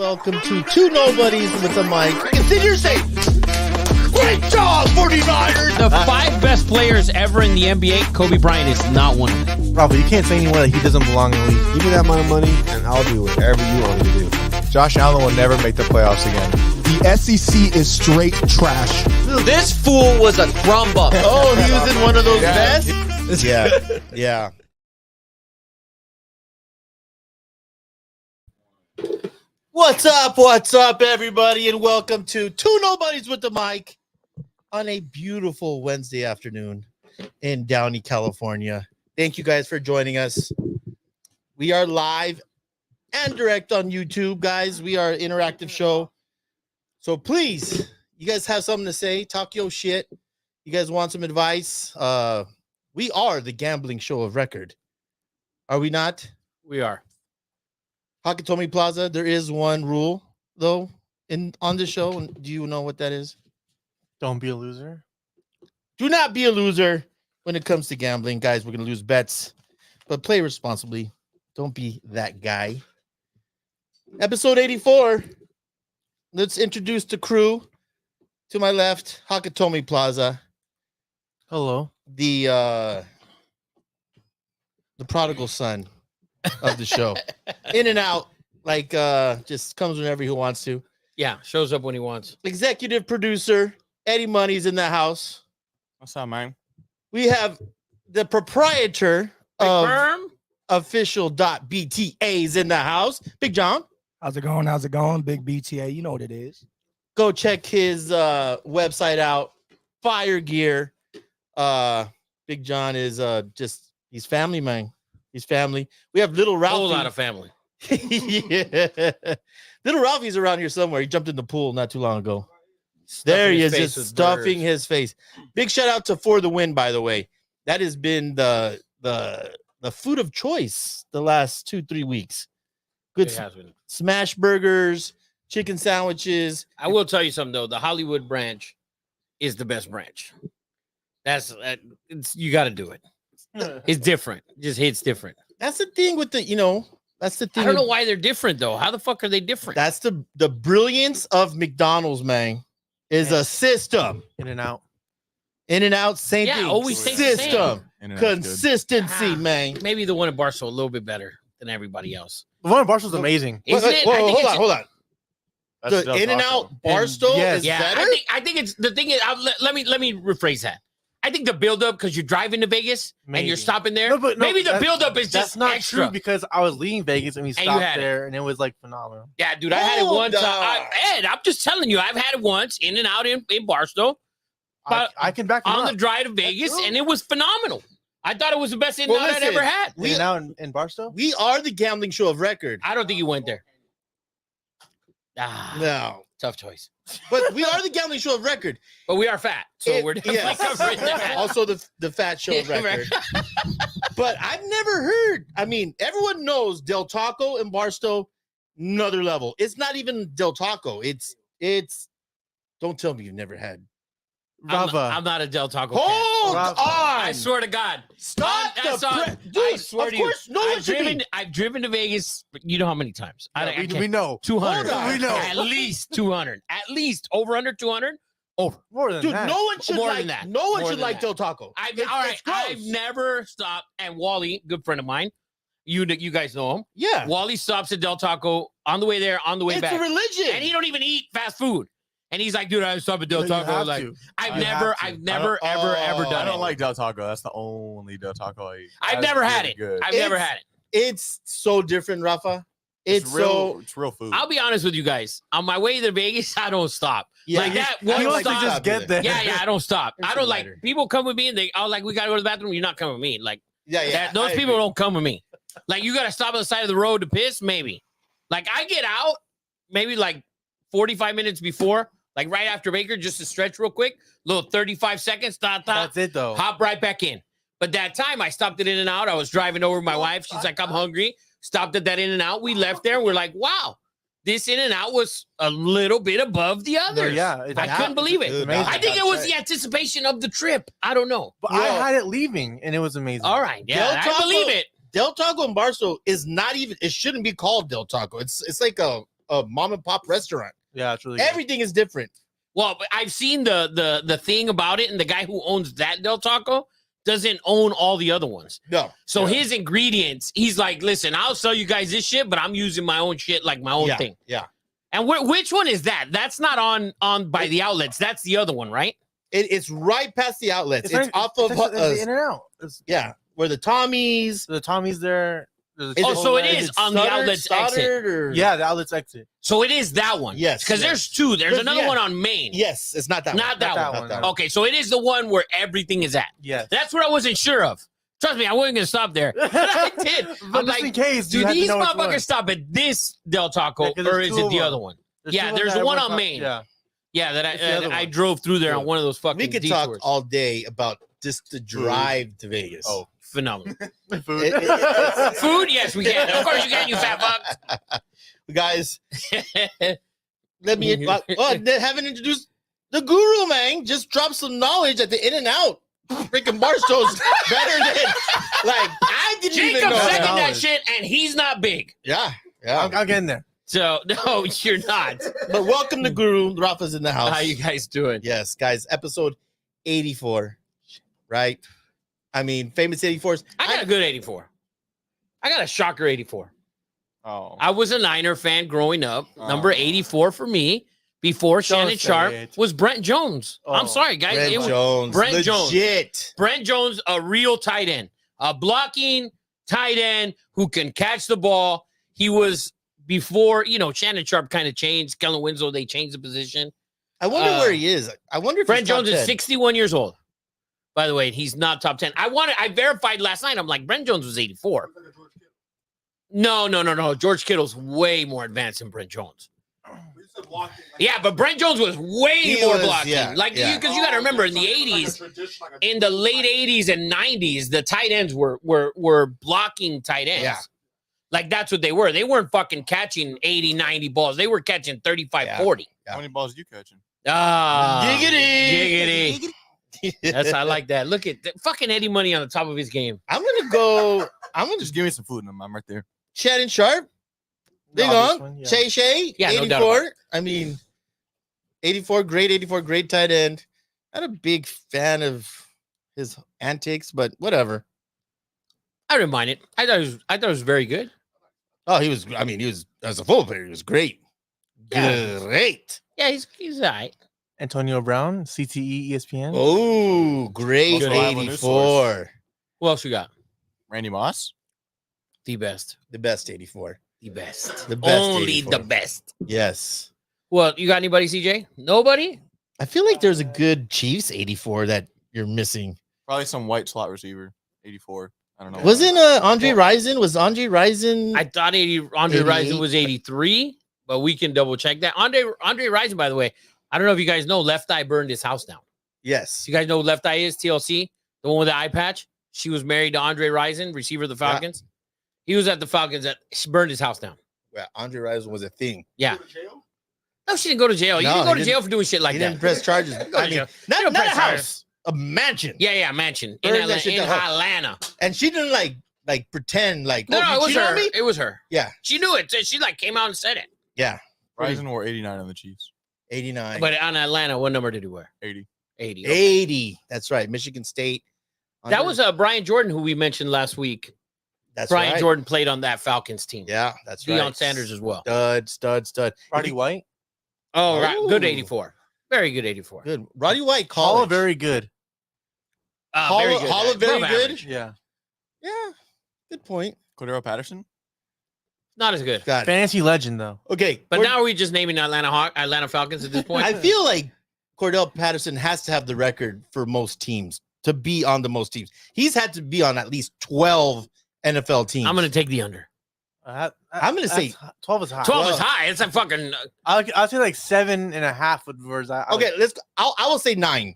welcome to Two Nobodies with the mic. And then you're saying, great job, 49ers! The five best players ever in the NBA, Kobe Bryant is not one of them. Robert, you can't say anywhere that he doesn't belong in the league. Give me that amount of money, and I'll do whatever you want me to do. Josh Allen will never make the playoffs again. The SEC is straight trash. This fool was a crumb bum. Oh, he was in one of those vests? Yeah. What's up, everybody, and welcome to Two Nobodies with the mic on a beautiful Wednesday afternoon in Downey, California. Thank you guys for joining us. We are live and direct on YouTube, guys. We are an interactive show. So please, you guys have something to say, talk your shit. You guys want some advice? We are the gambling show of record. Are we not? We are. Hakatomi Plaza, there is one rule, though, on the show. Do you know what that is? Don't be a loser. Do not be a loser when it comes to gambling. Guys, we're going to lose bets, but play responsibly. Don't be that guy. Episode 84. Let's introduce the crew. To my left, Hakatomi Plaza. Hello. The prodigal son of the show. In and out, like just comes whenever he wants to. Yeah, shows up when he wants. Executive producer Eddie Money's in the house. What's up, man? We have the proprietor of official.bta's in the house. Big John. How's it going? Big BTA. You know what it is. Go check his website out. Fire Gear. Big John is he's family, man. He's family. We have little Ralphie. A whole lot of family. Yeah. Little Ralphie's around here somewhere. He jumped in the pool not too long ago. There he is, just stuffing his face. Big shout out to For the Win, by the way. That has been the food of choice the last 2-3 weeks. Good smash burgers, chicken sandwiches. I will tell you something though. The Hollywood branch is the best branch. You got to do it. It's different. It just hits different. That's the thing with that's the thing. I don't know why they're different though. How the fuck are they different? That's the brilliance of McDonald's, man. Is a system. In and out, same thing. Always system. Consistency, man. Maybe the one in Barstow a little bit better than everybody else. the one in Barstow's amazing. Isn't it? Hold on. That's The In and Out Barstow is better. I think it's the thing is. Let me rephrase that. I think the buildup because you're driving to Vegas and you're stopping there. Maybe the buildup is that's just not extra. true because I was leaving Vegas and we stopped there and it was like phenomenal. Yeah, dude, I had it one time. Ed, I'm just telling you, I've had it once in and out in Barstow. I can back on the drive to Vegas, and it was phenomenal. I thought it was the best in and out I'd ever had. In and out in Barstow? We are the gambling show of record. I don't think you went there. No. Tough choice. But we are the gambling show of record. But we are fat, so we're definitely covering that. Also the fat show of record. But I've never heard. I mean, everyone knows Del Taco and Barstow, another level. It's not even Del Taco. It's. Don't tell me you've never had. I'm not a Del Taco. Hold on! I swear to God. Stop Dude, I swear of to course, you. no one should be. I've driven to Vegas. You know how many times? We know. 200. We know. At least 200. At least over under 200. Over. More than Dude, that. no one should More like than that. No one More should than like that. Del Taco. All right. I've never stopped. And Wally, good friend of mine, you guys know him. Yeah. Wally stops at Del Taco on the way there, on the way back. It's a religion. And he don't even eat fast food. And he's like, dude, I stop at Del Taco. Like, I've never, ever done it. I don't like Del Taco. That's the only Del Taco I eat. I've never had it. I've never had it. It's so different, Rafa. It's real food. I'll be honest with you guys. On my way to Vegas, I don't stop. Yeah, like that You one don't stop. just get there. Yeah, I don't stop. It's I don't like lighter. people come with me and we gotta go to the bathroom. You're not coming with me. Like those I people agree. don't come with me. Like you gotta stop on the side of the road to piss, maybe. Like I get out maybe like 45 minutes before. Like right after Baker, just to stretch real quick, little 35 seconds, That's it though. hop right back in. But that time I stopped at In and Out. I was driving over with my wife. She's like, I'm hungry. Stopped at that In and Out. We left there. We're like, wow, this In and Out was a little bit above the others. I couldn't believe it. Amazing. I think it was the anticipation of the trip. I don't know. But I had it leaving and it was amazing. All right. Yeah, Del I believe it. Del Taco and Barstow is not even. It shouldn't be called Del Taco. It's like a a mom and pop restaurant. Yeah, it's really good. Everything is different. Well, but I've seen the thing about it, and the guy who owns that Del Taco doesn't own all the other ones. No. So his ingredients, he's like, listen, I'll sell you guys this shit, but I'm using my own shit, like my own thing. Yeah. And which one is that? That's not on by the outlets. That's the other one, right? It's right past the outlets. It's right- off of it's the In and Out. yeah, where the Tommies. The Tommy's there. There's a Oh, so it Chipotle. is on the outlets exit. Or... Yeah, the outlets exit. So it is that one. Yes, Because yes. there's two. There's another yeah. one on Main. Yes, it's not that Not one. that Not one. that one. Okay, so it is the one where everything is at. Yes. That's what I wasn't sure of. Trust me, I wasn't going to stop there. But I did. But I'm just like, in case, do you have to these know which one. motherfuckers stop at this Del Taco, Yeah, 'cause or there's is two it of the them. other one? There's Yeah, two there's that the one everyone on talk- Main. Yeah. Yeah, that It's the other I one. drove through there on Yeah. one of those fucking We could detours. talk all day about just the drive to Vegas. Oh, Phenomenal. food. It- Food? Yes, we can. Of course you can, you fat fuck. guys, let me. They haven't introduced the guru, man. Just drop some knowledge at the In and Out. Freaking Barstow's better than I didn't even Jacob know. second that knowledge. shit, and he's not big. Yeah, yeah. I'm getting there. So, no, you're not. But welcome to Guru. Rafa's in the house. How you guys doing? Yes, guys. Episode 84. Right. I mean, famous 84s. I got a good 84. I got a shocker 84. Oh, I was a Niner fan growing up. Oh. Number 84 for me before Shannon say Sharp it. was Brent Jones. I'm Oh. sorry, guys. Brent It was Jones. Brent Jones. Legit. Brent Jones, a real tight end, a blocking tight end who can catch the ball. He was before, Shannon Sharp kind of changed. Kellen Winslow, they changed the position. I wonder where he is. I wonder if Brent he's top Jones is 10. 61 years old. By the way, he's not top 10. I verified last night. I'm like, Brent Jones was 84. No. George Kittle's way more advanced than Brent Jones. Yeah, but Brent Jones was way He more was, blocking. yeah, yeah. Because you got to remember in the 80s, in the late 80s and 90s, the tight ends were blocking tight ends. Yeah. Like that's what they were. They weren't fucking catching 80, 90 balls. They were catching 35, Yeah. 40. how many balls you catching? Ah, Giggity. That's I like that. Look at fucking Eddie Money on the top of his game. I'm gonna go. I'm gonna Just just give me some food, and I'm right there. Shannon Sharp. The Big obvious on. one, yeah. Shay. Yeah, no doubt 84. I mean, 84, great tight end. Not a big fan of his antics, but whatever. I didn't mind it. I thought it was very good. Oh, he was as a football player, he was great. Yeah. Great. Yeah, he's all right. Antonio Brown, CTE, ESPN. Oh, great Most reliable news 84. Who else you got? Randy Moss. The best. The best 84. The best. The best Only 84. the best. Yes. Well, you got anybody, CJ? Nobody? I feel like there's a good Chiefs 84 that you're missing. Probably some white slot receiver. 84. I don't know. Wasn't Andre Rison? Was Andre Rison? I thought Andre 88. Rison was 83, but we can double check that. Andre Rison, by the way, I don't know if you guys know, Left Eye burned his house down. Yes. You guys know who Left Eye is? TLC, the one with the eye patch. She was married to Andre Rison, receiver of the Falcons. He was at the Falcons. She burned his house down. Well, Andre Rison was a thing. Yeah. No, she didn't go to jail. You No, didn't go he to jail for doing shit like He that. didn't press charges. Go to I mean, jail. not a press house, a mansion. Yeah, mansion in Burned that Atlanta. shit In down. Atlanta. And she didn't like pretend like. No, oh, it was you know her. me? It was her. Yeah. She knew it. She like came out and said it. Yeah. Ryzen wore 89 on the Chiefs. 89. But on Atlanta, what number did he wear? 80. 80. 80. That's right. Michigan State. That was Brian Jordan, who we mentioned last week. That's Brian right. Jordan played on that Falcons team. Yeah, that's Deion right. Sanders as well. Stud. Roddy White. Oh, right. Good Ooh. 84. Very good 84. Good. Roddy White, Hall college. of very good. Very good. Hall of very Above good. average. Yeah. Yeah. Good point. Cordero Patterson. Not as good. Got it. Fantasy legend though. Okay. But we're- now are we just naming Atlanta Falcons at this point? I feel like Cordell Patterson has to have the record for most teams to be on the most teams. He's had to be on at least 12 NFL teams. I'm going to take the under. I'm gonna say 12 is high. 12 is well- high. It's a fucking. I'll say like 7.5 would versus. Okay, let's. I will say 9.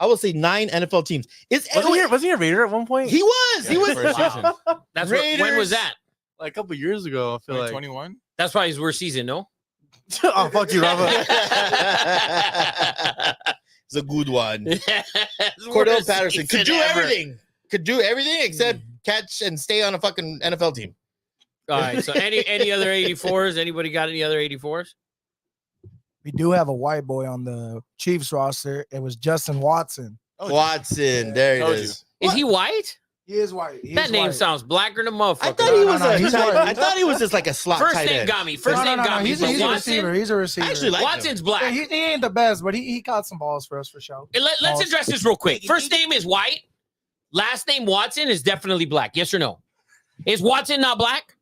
I will say 9 NFL teams. Was he a Raider at one point? He was. He Yeah, was. first season. That's when was Raiders. that? like a couple years ago. I feel like. 2021. That's probably his worst season, no? Oh fuck you, Rafa. It's a good one. His Cordell worst Patterson could season do ever. everything. Could do everything except catch and stay on a fucking NFL team. All right. So any other 84s? Anybody got any other 84s? We do have a white boy on the Chiefs roster. It was Justin Watson. Watson, there it Told is. Is he white? He is white. He That is name white. sounds blacker than a motherfucker. I thought he was no, a he's tight, white. I thought he was just like a slot First tight name end. got me. First name got me. He's But a Watson, receiver. He's a receiver. I actually like Watson's him. black. Yeah, he ain't the best, but he caught some balls for us for sure. Let's address this real quick. First name is white. Last name Watson is definitely black. Yes or no? Is Watson not black?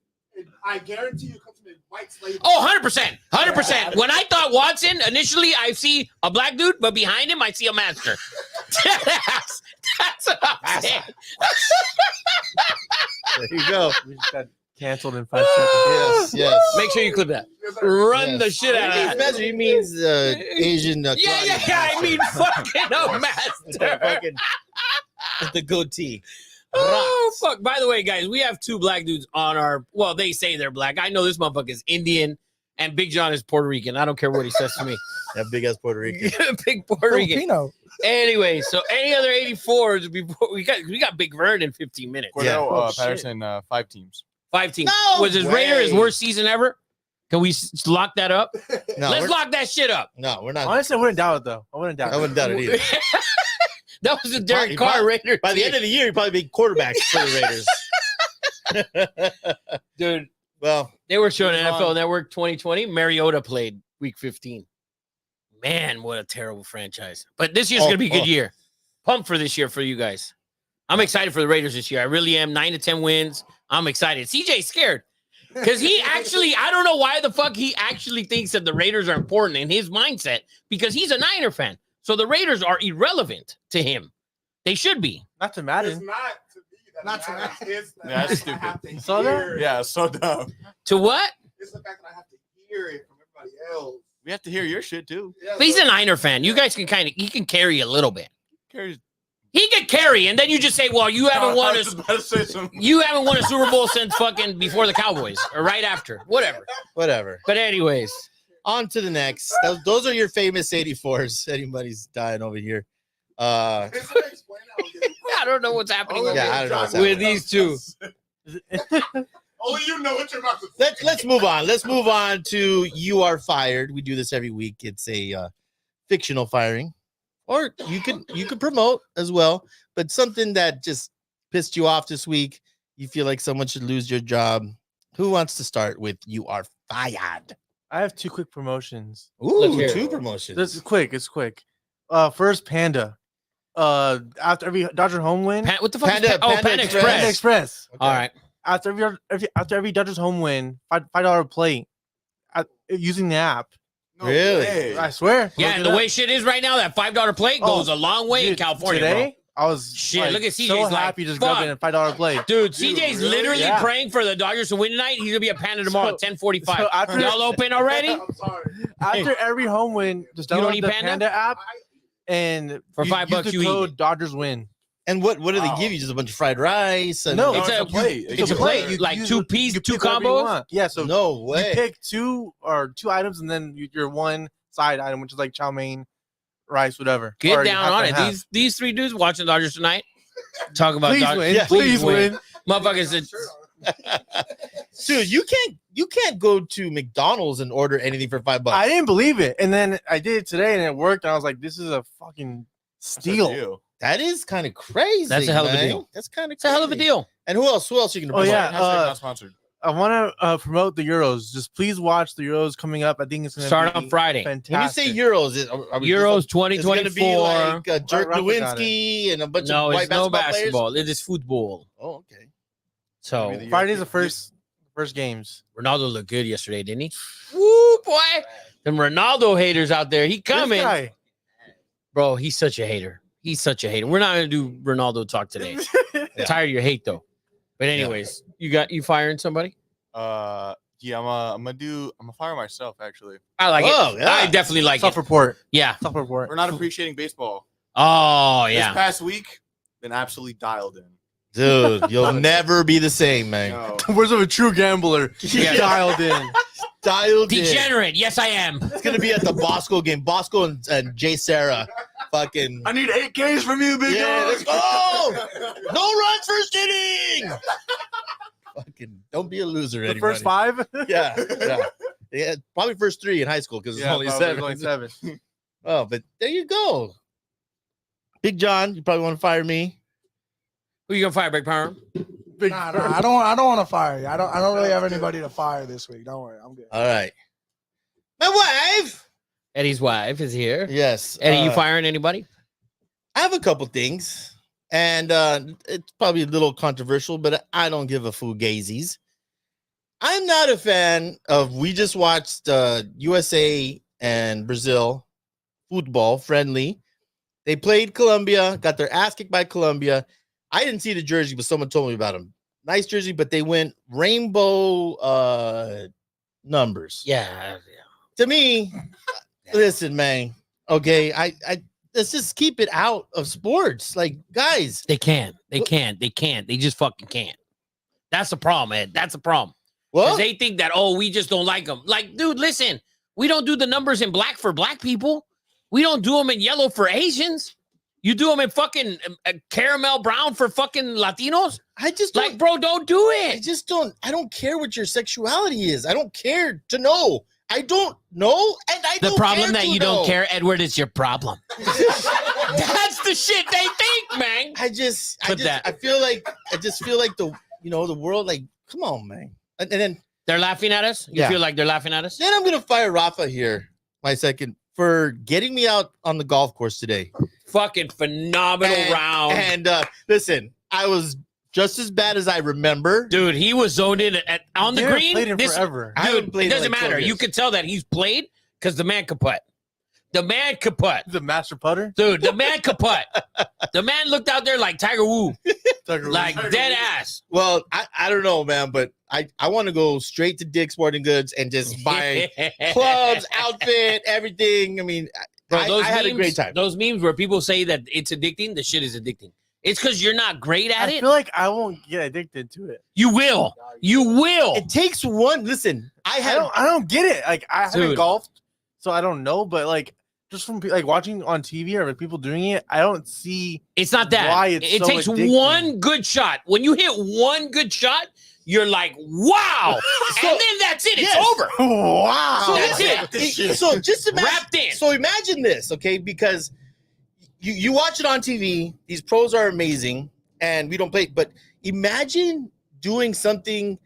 I guarantee you, comes from a white slave. Oh, 100%. 100%. When I thought Watson, initially I see a black dude, but behind him I see a master. That's what I'm saying. There you go. We just got canceled in 5 seconds. Yes, yes. Make sure you clip that. Run the Yes. shit out of He that. means master. He means Asian. Yeah. I mean, fucking a master. Fucking with the goatee. Oh, fuck. By the way, guys, we have 2 black dudes on our, well, they say they're black. I know this motherfucker is Indian and Big John is Puerto Rican. I don't care what he says to me. That big ass Puerto Rican. Big Puerto Rican. Filipino. Anyway, so any other 84s before we got Big Vern in 15 minutes. Yeah. Cordell shit. Patterson, 5 teams. 5 teams. No Was his Raider his way. worst season ever? Can we lock that up? No, Let's we're, lock that shit up. no, we're not. Honestly, I wouldn't doubt it though. I wouldn't doubt I it. wouldn't doubt it either. That was the Derek He Carr probably- Raider. By the end of the year, he'd probably be quarterback for the Raiders. dude, Well, they were showing Move NFL on. Network 2020. Mariota played week 15. Man, what a terrible franchise. But this year's going to be a good year. Pumped for this year for you guys. I'm excited for the Raiders this year. I really am. 9 to 10 wins. I'm excited. CJ's scared because he actually, I don't know why the fuck he actually thinks that the Raiders are important in his mindset because he's a Niner fan. So the Raiders are irrelevant to him. They should be. Not to Madden. not to me. Not to that. It's the Yeah, that's fact that I have to Saw that? hear it. Yeah, so dumb. To what? It's the fact that I have to hear it from everybody else. We have to hear your shit too. Yeah, But he's but- a Niner fan. You guys can he can carry a little bit. Carries. He can carry, and then you just say, well, you haven't won I was a about to say something. you haven't won a Super Bowl since fucking before the Cowboys or right after. Whatever. But anyways, on to the next. Those are your famous 84s. Anybody's dying over here. Can somebody explain that? I'll get it. I don't know what's happening Only Yeah, I don't know what's with these two. Only you know what you're about to say. Let's move on. Let's move on to You Are Fired. We do this every week. It's a fictional firing, or you could promote as well. But something that just pissed you off this week. You feel like someone should lose your job. Who wants to start with You Are Fired? I have 2 quick promotions. Let's Ooh, hear it. 2 promotions. This is quick. It's quick. First, Panda. After every Dodger home win, What the fuck? Panda- is Panda Panda Express. Panda Express. Express. All right. After every Dodgers home win, $5 plate using the app. No Really? way. I swear. Yeah, Look and it the up. way shit is right now, that $5 plate Oh, goes a long way in Dude, California. today, I was Shit, look at CJ's so like, happy just fuck. grabbing a $5 plate. Bro. Dude, Dude, CJ's really? literally Yeah. praying for the Dodgers to win tonight. He's gonna be a Panda tomorrow So- at 10:45. so after- Y'all open already? I'm sorry. After every home win, just You don't download need the Panda? Panda app and For use $5 the you eat code it. Dodgers win. And what do they Wow. give you? Just a bunch of fried rice? And No, No, It's it's a- a plate. it's a plate. You like use 2 what- pieces, you 2 pick whatever you combos? want. Yeah, so no you way. pick 2 items, and then your one side item, which is like chow mein, rice, whatever. Get Or down half on and it. half. These 3 dudes watching Dodgers tonight. Talk about Please Dodgers. win. Yeah, please win. Motherfuckers said, Dude, you can't go to McDonald's and order anything for $5. I didn't believe it, and then I did it today, and it worked. And I was like, "This is a fucking That's a steal." deal. That is kind of crazy. That's a hell of a man. deal. That's kind of it's a hell of a deal. And who else? Who else you can? Oh, promote? yeah. Hashtag not sponsored. I want to promote the Euros. Just please watch the Euros coming up. I think it's going to Start on Friday. Fantastic. When you say Euros, are we Euros It's going to 2024. be like Dirk Rafa got Nowinski and a bunch No, of white it's no basketball players. basketball. It is football. Oh, okay. So Maybe the Friday's the first games. Ronaldo looked good yesterday, didn't he? Woo, boy. Them Ronaldo haters out there. He This coming. guy. Bro, he's such a hater. He's such a hater. We're not going to do Ronaldo talk today. Yeah. Tired of your hate, though. But anyways, you firing somebody? Yeah, I'm gonna fire myself actually. I like Oh, it. yeah. I definitely like it. Self-report. Yeah. Self-report. We're not appreciating baseball. Oh, This yeah. past week, been absolutely dialed in. Dude, you'll never be the same, man. No. The words of a true gambler. Yeah. Dialed in. Dialed in. Degenerate. Yes, I am. It's gonna be at the Bosco game. Bosco and Jay Sarah, fucking. I need 8 Ks from you, big Yeah, dog. let's go. No runs first inning. Fucking don't be a loser. The Anybody. first 5? Yeah, probably first 3 in high school because it's only probably 7. only 7. Oh, but there you go. Big John, you probably want to fire me. Who you gonna fire, Big Power? Nah, I don't want to fire you. I don't really have anybody to fire this week. Don't worry, I'm good. All right. My wife. Eddie's wife is here. Yes. Eddie, you firing anybody? I have a couple things, and it's probably a little controversial, but I don't give a fugazies. I'm not a fan of. We just watched USA and Brazil football friendly. They played Colombia, got their ass kicked by Colombia. I didn't see the jersey, but someone told me about them. Nice jersey, but they went rainbow numbers. Yeah. To me, listen, man. Okay, I let's just keep it out of sports. Like, guys, They can't. They just fucking can't. That's the problem, Ed. That's the problem. well, Because they think that, oh, we just don't like them. Like, dude, listen, we don't do the numbers in black for black people. We don't do them in yellow for Asians. You do them in fucking caramel brown for fucking Latinos. I just Like, don't, bro, don't do I it. just don't. I don't care what your sexuality is. I don't care to know. I don't know, and I The don't problem care that to you know. don't care, Edward, is your problem. That's the shit they think, man. I just Put that. I feel like the the world, like, come on, man. And then They're laughing at us? You Yeah. feel like they're laughing at us? then I'm gonna fire Rafa here, my second, for getting me out on the golf course today. Fucking phenomenal round. And listen, I was just as bad as I remember. Dude, he was zoned in on the You haven't green. played in This, forever. I haven't dude, played it in doesn't like 12 matter. You years. could tell that he's played because the man could putt. The man could putt. The master putter. Dude, the man could putt. The man looked out there like Tiger Woo, like dead ass. Well, I don't know, man, but I want to go straight to Dick's Sporting Goods and just buy clubs, outfit, everything. I mean, Bro, I had a great time. Those memes where people say that it's addicting, the shit is addicting. It's because you're not great at I it. feel like I won't get addicted to it. You will. You will. It takes one. Listen, I don't get it. Like I haven't Dude. golfed, so I don't know. But like just from like watching on TV or people doing it, I don't see. It's not that. Why it's it so takes addicting. one good shot. When you hit one good shot, you're like, wow. And then that's it. It's Yes. over. Wow, So That's listen, it. So just imagine. Wrapped in. So imagine this, okay? Because you watch it on TV. These pros are amazing, and we don't play. But imagine doing something,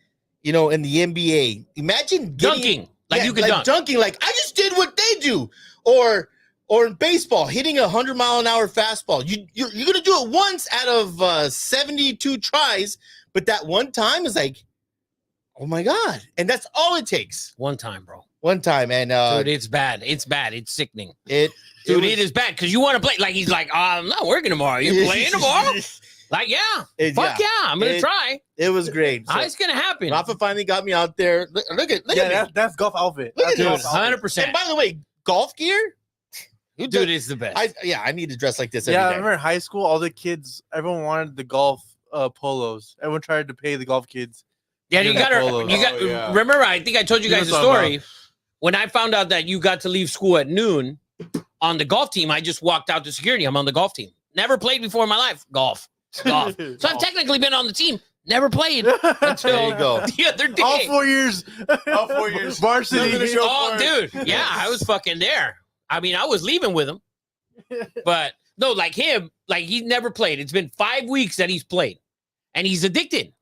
in the NBA. Imagine Dunking. Like you could dunk. dunking. Like I just did what they do, or in baseball, hitting 100-mile-an-hour fastball. You're gonna do it once out of 72 tries, but that one time is like, oh my god, and that's all it takes. One time, bro. One time, and Dude, it's bad. It's bad. It's sickening. it Is bad because you want to play. Like he's like, I'm not working tomorrow. You playing tomorrow? Like, yeah. Fuck yeah. I'm gonna try. It was great. So, It's gonna happen. Rafa finally got me out there. Look at me. that's golf outfit. Look at That's this. golf outfit. 100%. And by the way, golf gear. Dude, it's the best. I need to dress like this Yeah, I every day. remember in high school, all the kids, everyone wanted the golf polos. Everyone tried to pay the golf kids. Yeah, you got to. polos. You got. Oh, yeah. Remember, I think I told you guys a story. When I found out that you got to leave school at noon on the golf team, I just walked out to security. I'm on the golf team. Never played before in my life. Golf. So I've technically been on the team. Never played until There you go. the other day. All 4 years. All 4 years. Varsity. Nothing to show Oh, for it. dude. Yeah, I was fucking there. I mean, I was leaving with him. But no, like him, like he never played. It's been 5 weeks that he's played. And he's addicted.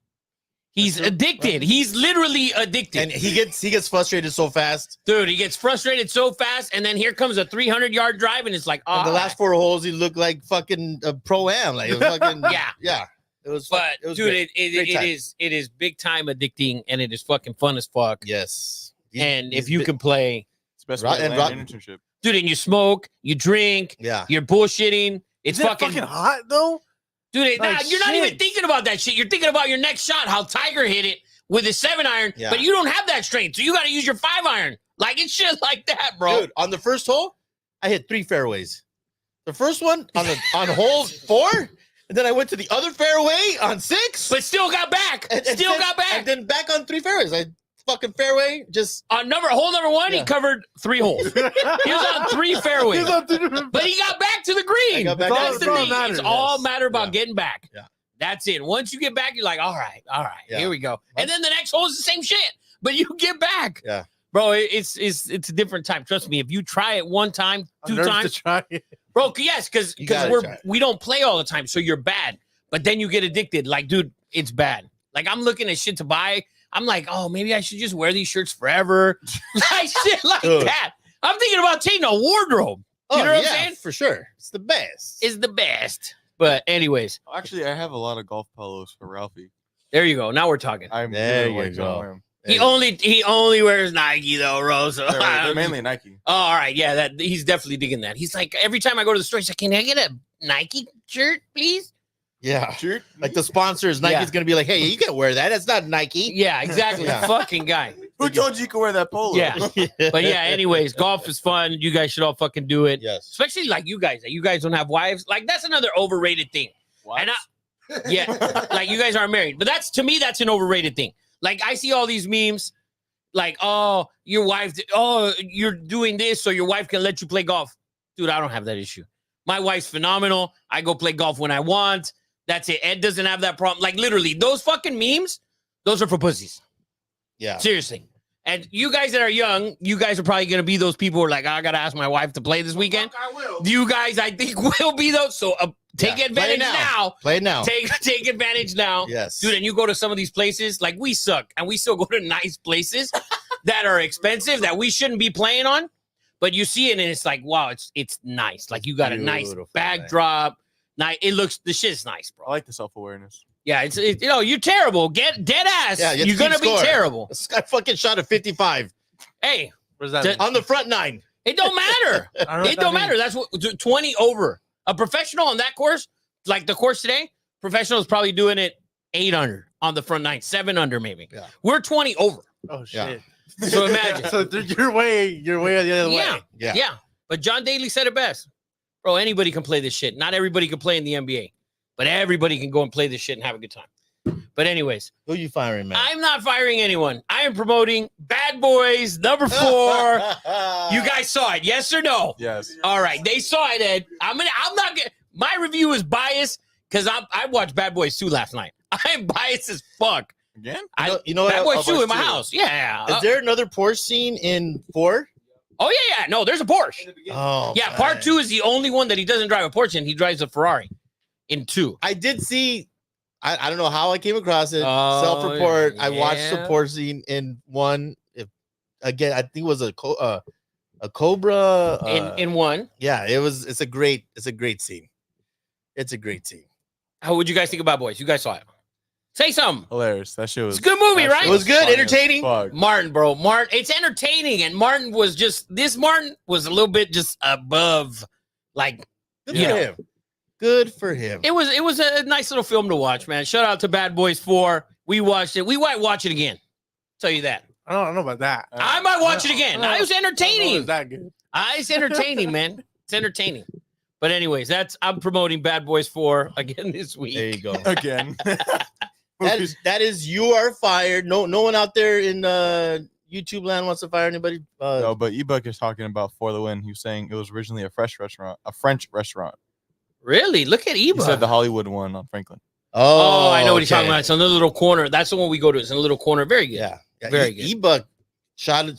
He's addicted. He's literally addicted. And he gets frustrated so fast. Dude, he gets frustrated so fast, and then here comes a 300-yard drive, and it's like, And the last 4 holes, he looked like fucking a pro-am. Like, it was fucking, yeah. It was, But it was dude, great. Great time. it is big time addicting, and it is fucking fun as fuck. Yes. And He's if you bi- can play, It's best Right, way to and land right- an internship. dude, and you smoke, you drink, Yeah. you're bullshitting. It's Is it fucking, hot though? dude. Like, You're not even shit. thinking about that shit. You're thinking about your next shot, how Tiger hit it with his 7-iron, Yeah. but you don't have that strength, so you got to use your 5-iron. Like it's shit like that, bro. Dude, on the first hole, I hit 3 fairways. The first one on hole 4, and then I went to the other fairway on 6. But still got back. and Still then- got back. And then back on 3 fairways. I fucking fairway just On hole number 1, Yeah. he covered 3 holes. He was on 3 fairways. But he got back to the green. I got back That's to the the thing. green. It's all Yes. matter about Yeah. getting back. Yeah. That's it. Once you get back, you're like, all right, Yeah. here we go. And then the next hole is the same shit, but you get back. Yeah. Bro, it's a different time. Trust me. If you try it one time, I'm 2 nervous times, to try it. bro, yes, because You gotta try it. we don't play all the time, so you're bad. But then you get addicted. Like, dude, it's bad. Like, I'm looking at shit to buy. I'm like, oh, maybe I should just wear these shirts forever. Like shit like Dude. that. I'm thinking about taking a wardrobe. You know what I'm saying? For sure. It's the best. It's the best. But anyways, Actually, I have a lot of golf polos for Ralphie. there you go. Now we're talking. I'm There giving away you some go. of them. He only wears Nike though, Rosa. They're mainly Nike. Oh, all right, yeah, that he's definitely digging that. He's like, every time I go to the store, he's like, "Can I get a Nike shirt, please?" Yeah. Shirt. Like the sponsors, Nike's going to be like, hey, you can't wear that. That's not Nike. Yeah, exactly. Yeah. Fucking guy. Who told you could wear that polo? Yeah. But yeah, anyways, golf is fun. You guys should all fucking do it. Yes. Especially like you guys. You guys don't have wives. Like that's another overrated thing. What? And yeah, like you guys aren't married. But that's to me, that's an overrated thing. Like I see all these memes, like, oh, your wife, oh, you're doing this so your wife can let you play golf. Dude, I don't have that issue. My wife's phenomenal. I go play golf when I want. That's it. Ed doesn't have that problem. Like literally, those fucking memes, those are for pussies. Yeah. Seriously. And you guys that are young, you guys are probably gonna be those people who are like, I gotta ask my wife to play this weekend. I will. You guys, I think, will be those. So take Yeah. advantage Play now. Play it now. Take advantage now. Yes. Dude, and you go to some of these places, like we suck, and we still go to nice places that are expensive that we shouldn't be playing on. But you see it, and it's like, wow, it's nice. Like you got a nice Beautiful, backdrop. Nice. It looks the shit's nice, bro. I like the self-awareness. Yeah, it's you know, you're terrible. Get dead ass. Yeah, you have to you're gonna keep be score. terrible. This guy fucking shot a 55 Hey, What does that D- mean? on the front 9. it don't matter. I don't know what It that don't means. matter. That's what 20 over. A professional on that course, like the course today, professional is probably doing it 8 under on the front 9, 7 under maybe. Yeah. We're 20 over. Oh Yeah. shit. So imagine. So you're way the other Yeah. way. Yeah. Yeah. But John Daly said it best. Bro, anybody can play this shit. Not everybody can play in the NBA, but everybody can go and play this shit and have a good time. But anyways, Who you firing, man? I'm not firing anyone. I am promoting Bad Boys number 4. You guys saw it, yes or no? Yes. All right, they saw it, Ed. I'm not gonna. My review is biased because I watched Bad Boys 2 last night. I am biased as fuck. Again? You know Bad what? Boys 2 in my house. Yeah. Is there another Porsche scene in 4? Oh yeah. No, there's a Porsche. Oh, Yeah, part man. 2 is the only one that he doesn't drive a Porsche in. He drives a Ferrari in 2. I did see. I don't know how I came across it. Oh, Self-report. I watched the yeah. Porsche scene in 1. Again, I think it was a Cobra. In 1. Yeah, it was. It's a great scene. It's a great scene. How would you guys think about Boys? You guys saw it. Say something. Hilarious. That shit was. It's a good movie, that right? shit It was good, funny as entertaining. fuck. Martin, bro. Martin, it's entertaining. And Martin was Martin was a little bit just above, like, Good you for know. him. Good for him. It was a nice little film to watch, man. Shout out to Bad Boys 4. We watched it. We might watch it again. Tell you that. I don't know about that. I might watch it again. It was Is entertaining. that good? It's entertaining, man. It's entertaining. But anyways, I'm promoting Bad Boys 4 again this week. There you go. Again. that is you are fired. No one out there in YouTube land wants to fire anybody. No, but Ebuck is talking about For the Win. He was saying it was originally a French restaurant. Really? Look at He said Eba. the Hollywood one on Franklin. Oh, I know what he's okay. talking about. It's in the little corner. That's the one we go to. It's in a little corner. Very good. Yeah, Very good. Ebuck shot of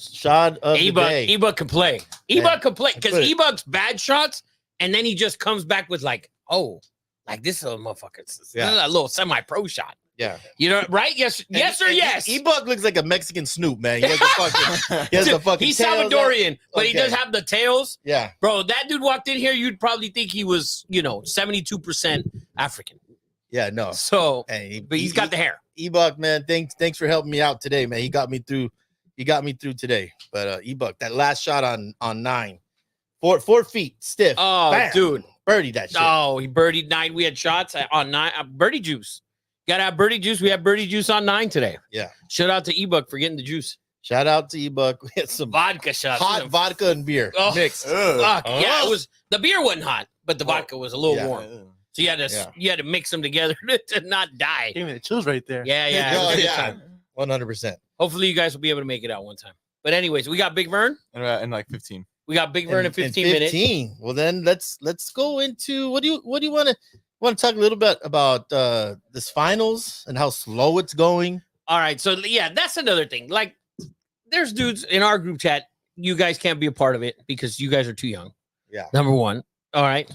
the day. Eba can play. Yeah. Eba can play because Good. Ebuck's bad shots, and then he just comes back with like, oh, like this is a motherfucker. This is a little semi-pro shot. Yeah. You know, right? Yes, yes or yes. Ebuck looks like a Mexican Snoop, man. He has a fucking. He has the fucking. He's tails up. Salvadorian, but he Okay. does have the tails. Yeah. Bro, that dude walked in here, you'd probably think he was, 72% African. Yeah. No. So, Hey, but he's got the hair. Ebuck, man. Thanks for helping me out today, man. He got me through today. But Ebuck, that last shot on 9, 4 feet stiff. Oh, Bam. dude. Birdie that shit. Oh, he birdied 9. We had shots on 9. Birdie juice. Got to have birdie juice. We have birdie juice on 9 today. Yeah. Shout out to Ebuck for getting the juice. Shout out to Ebuck. We had some Vodka shots. hot vodka and beer Oh. mixed. Fuck. Yeah, Oh. it was. The beer wasn't hot, but the vodka was a little Yeah. warm. So you had to mix them together to not die. Gave me the chills right there. Yeah, yeah. it was Oh, a good yeah. time. 100%. Hopefully you guys will be able to make it out one time. But anyways, we got Big Vern. In like 15. We got Big Vern in 15 minutes. Well, then let's go into what do you want Want to talk a little bit about this finals and how slow it's going? All right. So, yeah, that's another thing. Like, there's dudes in our group chat. You guys can't be a part of it because you guys are too young. Yeah. Number one. All right.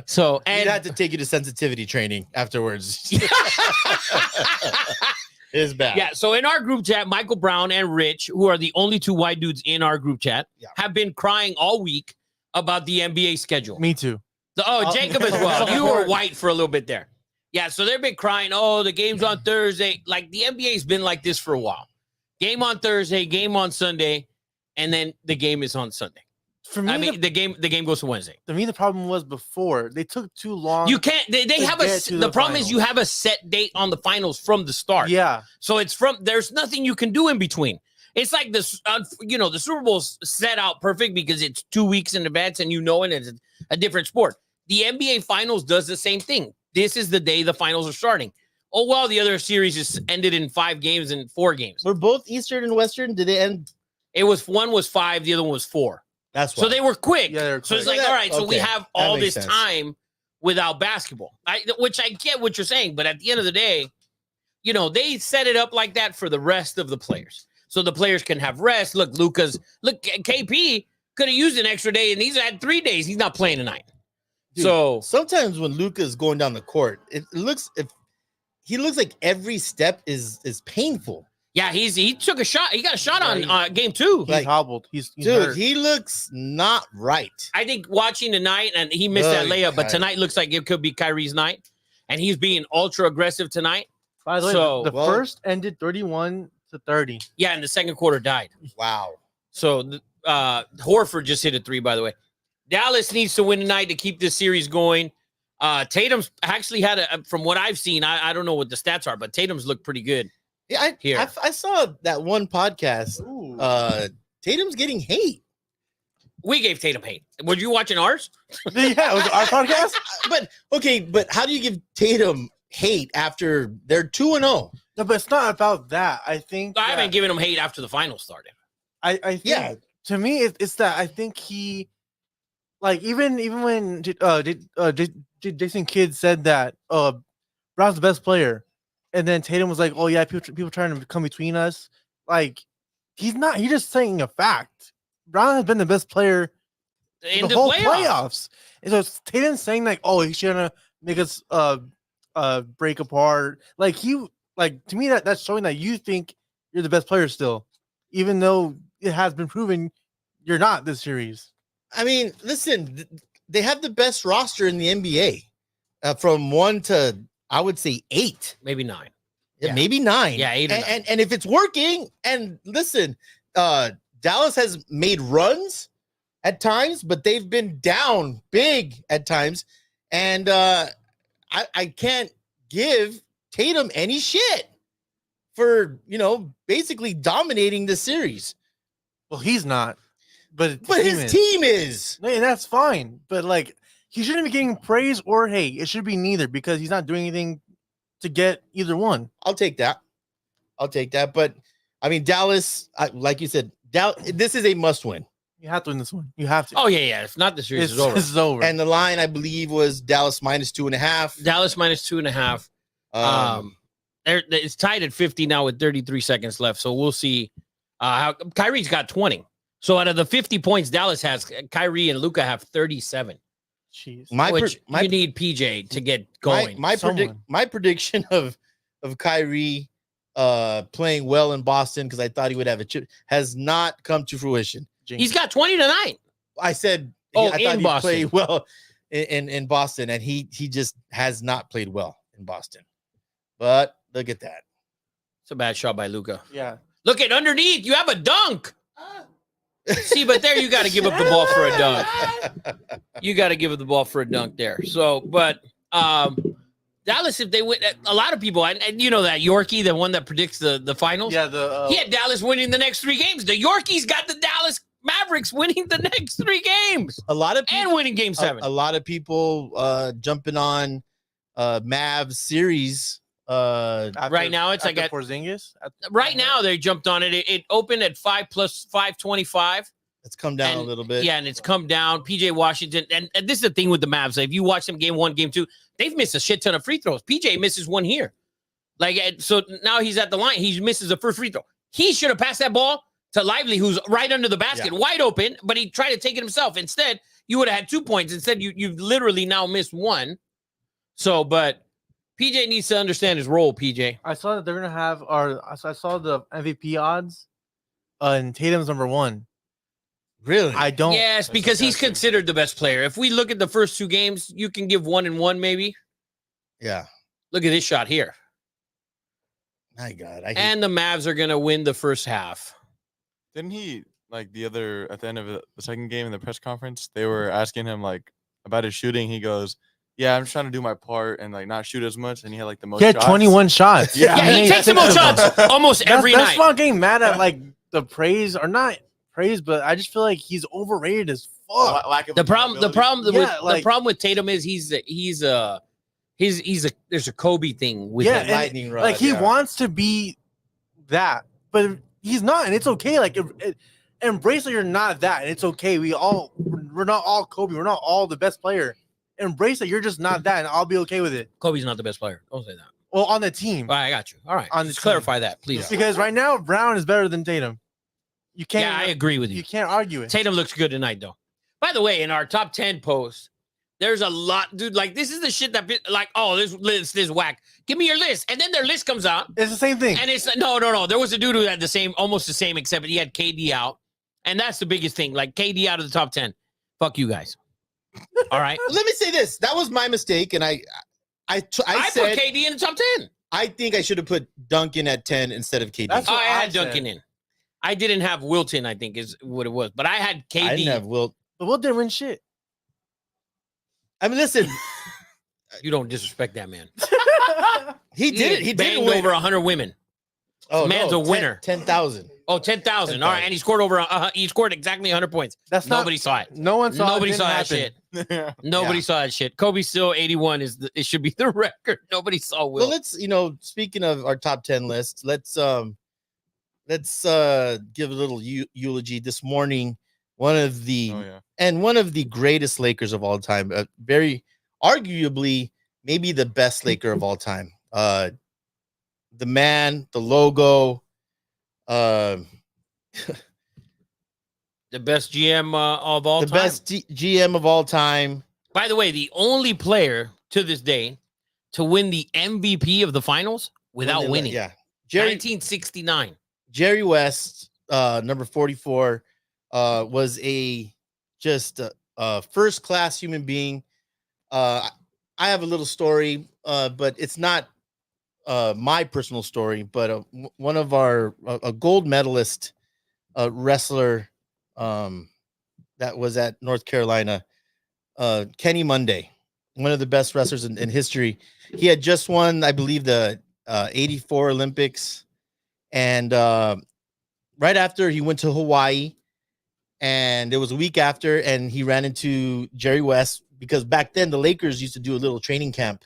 So, And and I had to take you to sensitivity training afterwards. It's bad. yeah. So, in our group chat, Michael Brown and Rich, who are the only two white dudes in our group chat, have been crying all week about the NBA schedule. Me too. Jacob as well. You were white for a little bit there. Yeah, so they've been crying, oh, the game's on Thursday. Like, the NBA's been like this for a while. Game on Thursday, game on Sunday, and then the game is on Sunday. For me, I mean, the game goes to Wednesday. to me, the problem was before they took too long. You can't. They to have get to the the problem is you finals. have a set date on the finals from the start. Yeah, So it's there's nothing you can do in between. It's like this, the Super Bowl's set out perfect because it's 2 weeks in advance and and it's a different sport. The NBA Finals does the same thing. This is the day the finals are starting. Oh, well, the other series just ended in 5 games and 4 games. We're both Eastern and Western. Did they end? One was 5, the other one was 4. That's why. So they were quick. Yeah, they were So it's quick. like, all right, so we Okay, have that all makes this sense. time without basketball. Which I get what you're saying, but at the end of the day, they set it up like that for the rest of the players. So the players can have rest. Look, KP could have used an extra day, and he's had 3 days. He's not playing tonight. Dude, So sometimes when Luka's going down the court, he looks like every step is painful. yeah, he took a shot. He got a shot Yeah, on game 2. he's Like, hobbled. He's Dude, hurt. he looks not right. I think watching tonight, and he missed that Oh, layup, but God. tonight looks like it could be Kyrie's night, and he's being ultra aggressive tonight. By the way, so- the Well- first ended 31-30. Yeah, and the second quarter died. Wow. So Horford just hit a 3, by the way. Dallas needs to win tonight to keep this series going. Tatum's actually had from what I've seen, I don't know what the stats are, but Tatum's looked pretty good. Yeah, Here. I saw that one podcast. Tatum's getting hate. We gave Tatum hate. Were you watching ours? Yeah, it was our podcast. But how do you give Tatum hate after they're 2-0? No, but it's not about that. I think I that- haven't given him hate after the finals started. I think Yeah. to me it's that I think he like even when Jason Kidd said that Brown's the best player, and then Tatum was like, oh yeah, people trying to come between us. Like he's not. He's just saying a fact. Brown has been the best player In the the whole playoffs. playoffs. And so it's Tatum saying like, oh, he's trying to make us break apart. Like to me that's showing that you think you're the best player still, even though it has been proven you're not this series. I mean, listen, they have the best roster in the NBA from 1 to, I would say, 8. Maybe 9. Yeah, maybe 9. Yeah, 8 or 9. And if it's working, and listen, Dallas has made runs at times, but they've been down big at times. And I can't give Tatum any shit for, basically dominating the series. Well, he's not, but His team is. No, and that's fine. But like, he shouldn't be getting praise or hate. It should be neither because he's not doing anything to get either one. I'll take that. But I mean, Dallas, like you said, this is a must win. You have to win this one. You have to. Oh, yeah. If not, the series This is over. is over. And the line, I believe, was Dallas -2.5. Dallas -2.5. It's tied at 50 now with 33 seconds left. So we'll see how Kyrie's got 20. So out of the 50 points Dallas has, Kyrie and Luka have 37. Jeez. You need PJ to get going. My prediction of Kyrie playing well in Boston, because I thought he would have a chip, has not come to fruition. He's got 20 tonight. I said Oh, I in thought he'd Boston. play well in Boston, and he just has not played well in Boston. But look at that. It's a bad shot by Luka. Yeah. Look at underneath. You have a dunk. See, but there you got to give up the ball for a dunk. You got to give up the ball for a dunk there. So, but Dallas, if they win, a lot of people, and you know that Yorkie, the one that predicts the finals. Yeah. He had Dallas winning the next 3 games. The Yorkie's got the Dallas Mavericks winning the next 3 games A lot of and winning Game 7. a lot of people jumping on Mavs series. Right now, it's like at at- Porzingis. Right now, they jumped on it. It opened at 5 + 525. It's come down a And- little bit. Yeah, and it's come down. PJ Washington, and this is the thing with the Mavs. If you watch them game 1, game 2, they've missed a shit ton of free throws. PJ misses one here. So now he's at the line. He misses the first free throw. He should have passed that ball to Lively, who's right under the basket, wide open, but he tried to take it himself. Instead, you would have had 2 points. Instead, you've literally now missed one. So, but PJ needs to understand his role, PJ. I saw that they're gonna have I saw the MVP odds, and Tatum's number 1. Really? I don't. Yes, because he's considered the best player. If we look at the first 2 games, you can give 1 and 1 maybe. Yeah. Look at this shot here. My God. And the Mavs are going to win the first half. Didn't he, at the end of the second game in the press conference, they were asking him, about his shooting. He goes, yeah, I'm just trying to do my part and, not shoot as much. And he had, the most shots. 21 shots. Yeah, he takes the most shots almost every night. That's why I'm getting mad at, the praise, or not praise, but I just feel like he's overrated as fuck. The problem with Tatum is there's a Kobe thing with him. Lightning rod. He wants to be that, but he's not, and it's okay. Embrace that you're not that, and it's okay. We're not all Kobe. We're not all the best player. Embrace that you're just not that, and I'll be okay with it. Kobe's not the best player. Don't say that. Well, on the team. All right, I got you. All right. Just clarify that, please. Because right now, Brown is better than Tatum. You can't. Yeah, I agree with you. You can't argue it. Tatum looks good tonight, though. By the way, in our top 10 post, there's a lot, dude. This is the shit that, this list is whack. Give me your list, and then their list comes out. It's the same thing. And it's no. There was a dude who had almost the same, except he had KD out, and that's the biggest thing. KD out of the top 10. Fuck you guys. All right. Let me say this. That was my mistake, and I said put KD in the top 10. I think I should have put Duncan at 10 instead of KD. That's what I had said. Duncan in. I didn't have Wilton, I think is what it was. But I had KD. I didn't have Wilt. But Wilt didn't win shit. I mean, listen. You don't disrespect that man. He did it. He banged did over 100 women. Oh, man's a winner. 10,000. Oh, 10,000. All right, and he scored he scored exactly 100 points. Nobody saw it. No one saw Nobody it. saw that shit. Nobody saw that shit. Kobe still 81 it should be the record. Nobody saw Will. Well, let's speaking of our top 10 list, let's give a little eulogy this morning. One of the greatest Lakers of all time, very arguably maybe the best Laker of all time. The man, the logo, the best GM of all time. The best GM of all time. By the way, the only player to this day to win the MVP of the finals without winning. Yeah. 1969. Jerry West, number 44, was a first-class human being. I have a little story, but it's not my personal story, but one of a gold medalist wrestler that was at North Carolina, Kenny Monday, one of the best wrestlers in history. He had just won, I believe, the 84 Olympics. And right after, he went to Hawaii, and it was a week after, and he ran into Jerry West, because back then the Lakers used to do a little training camp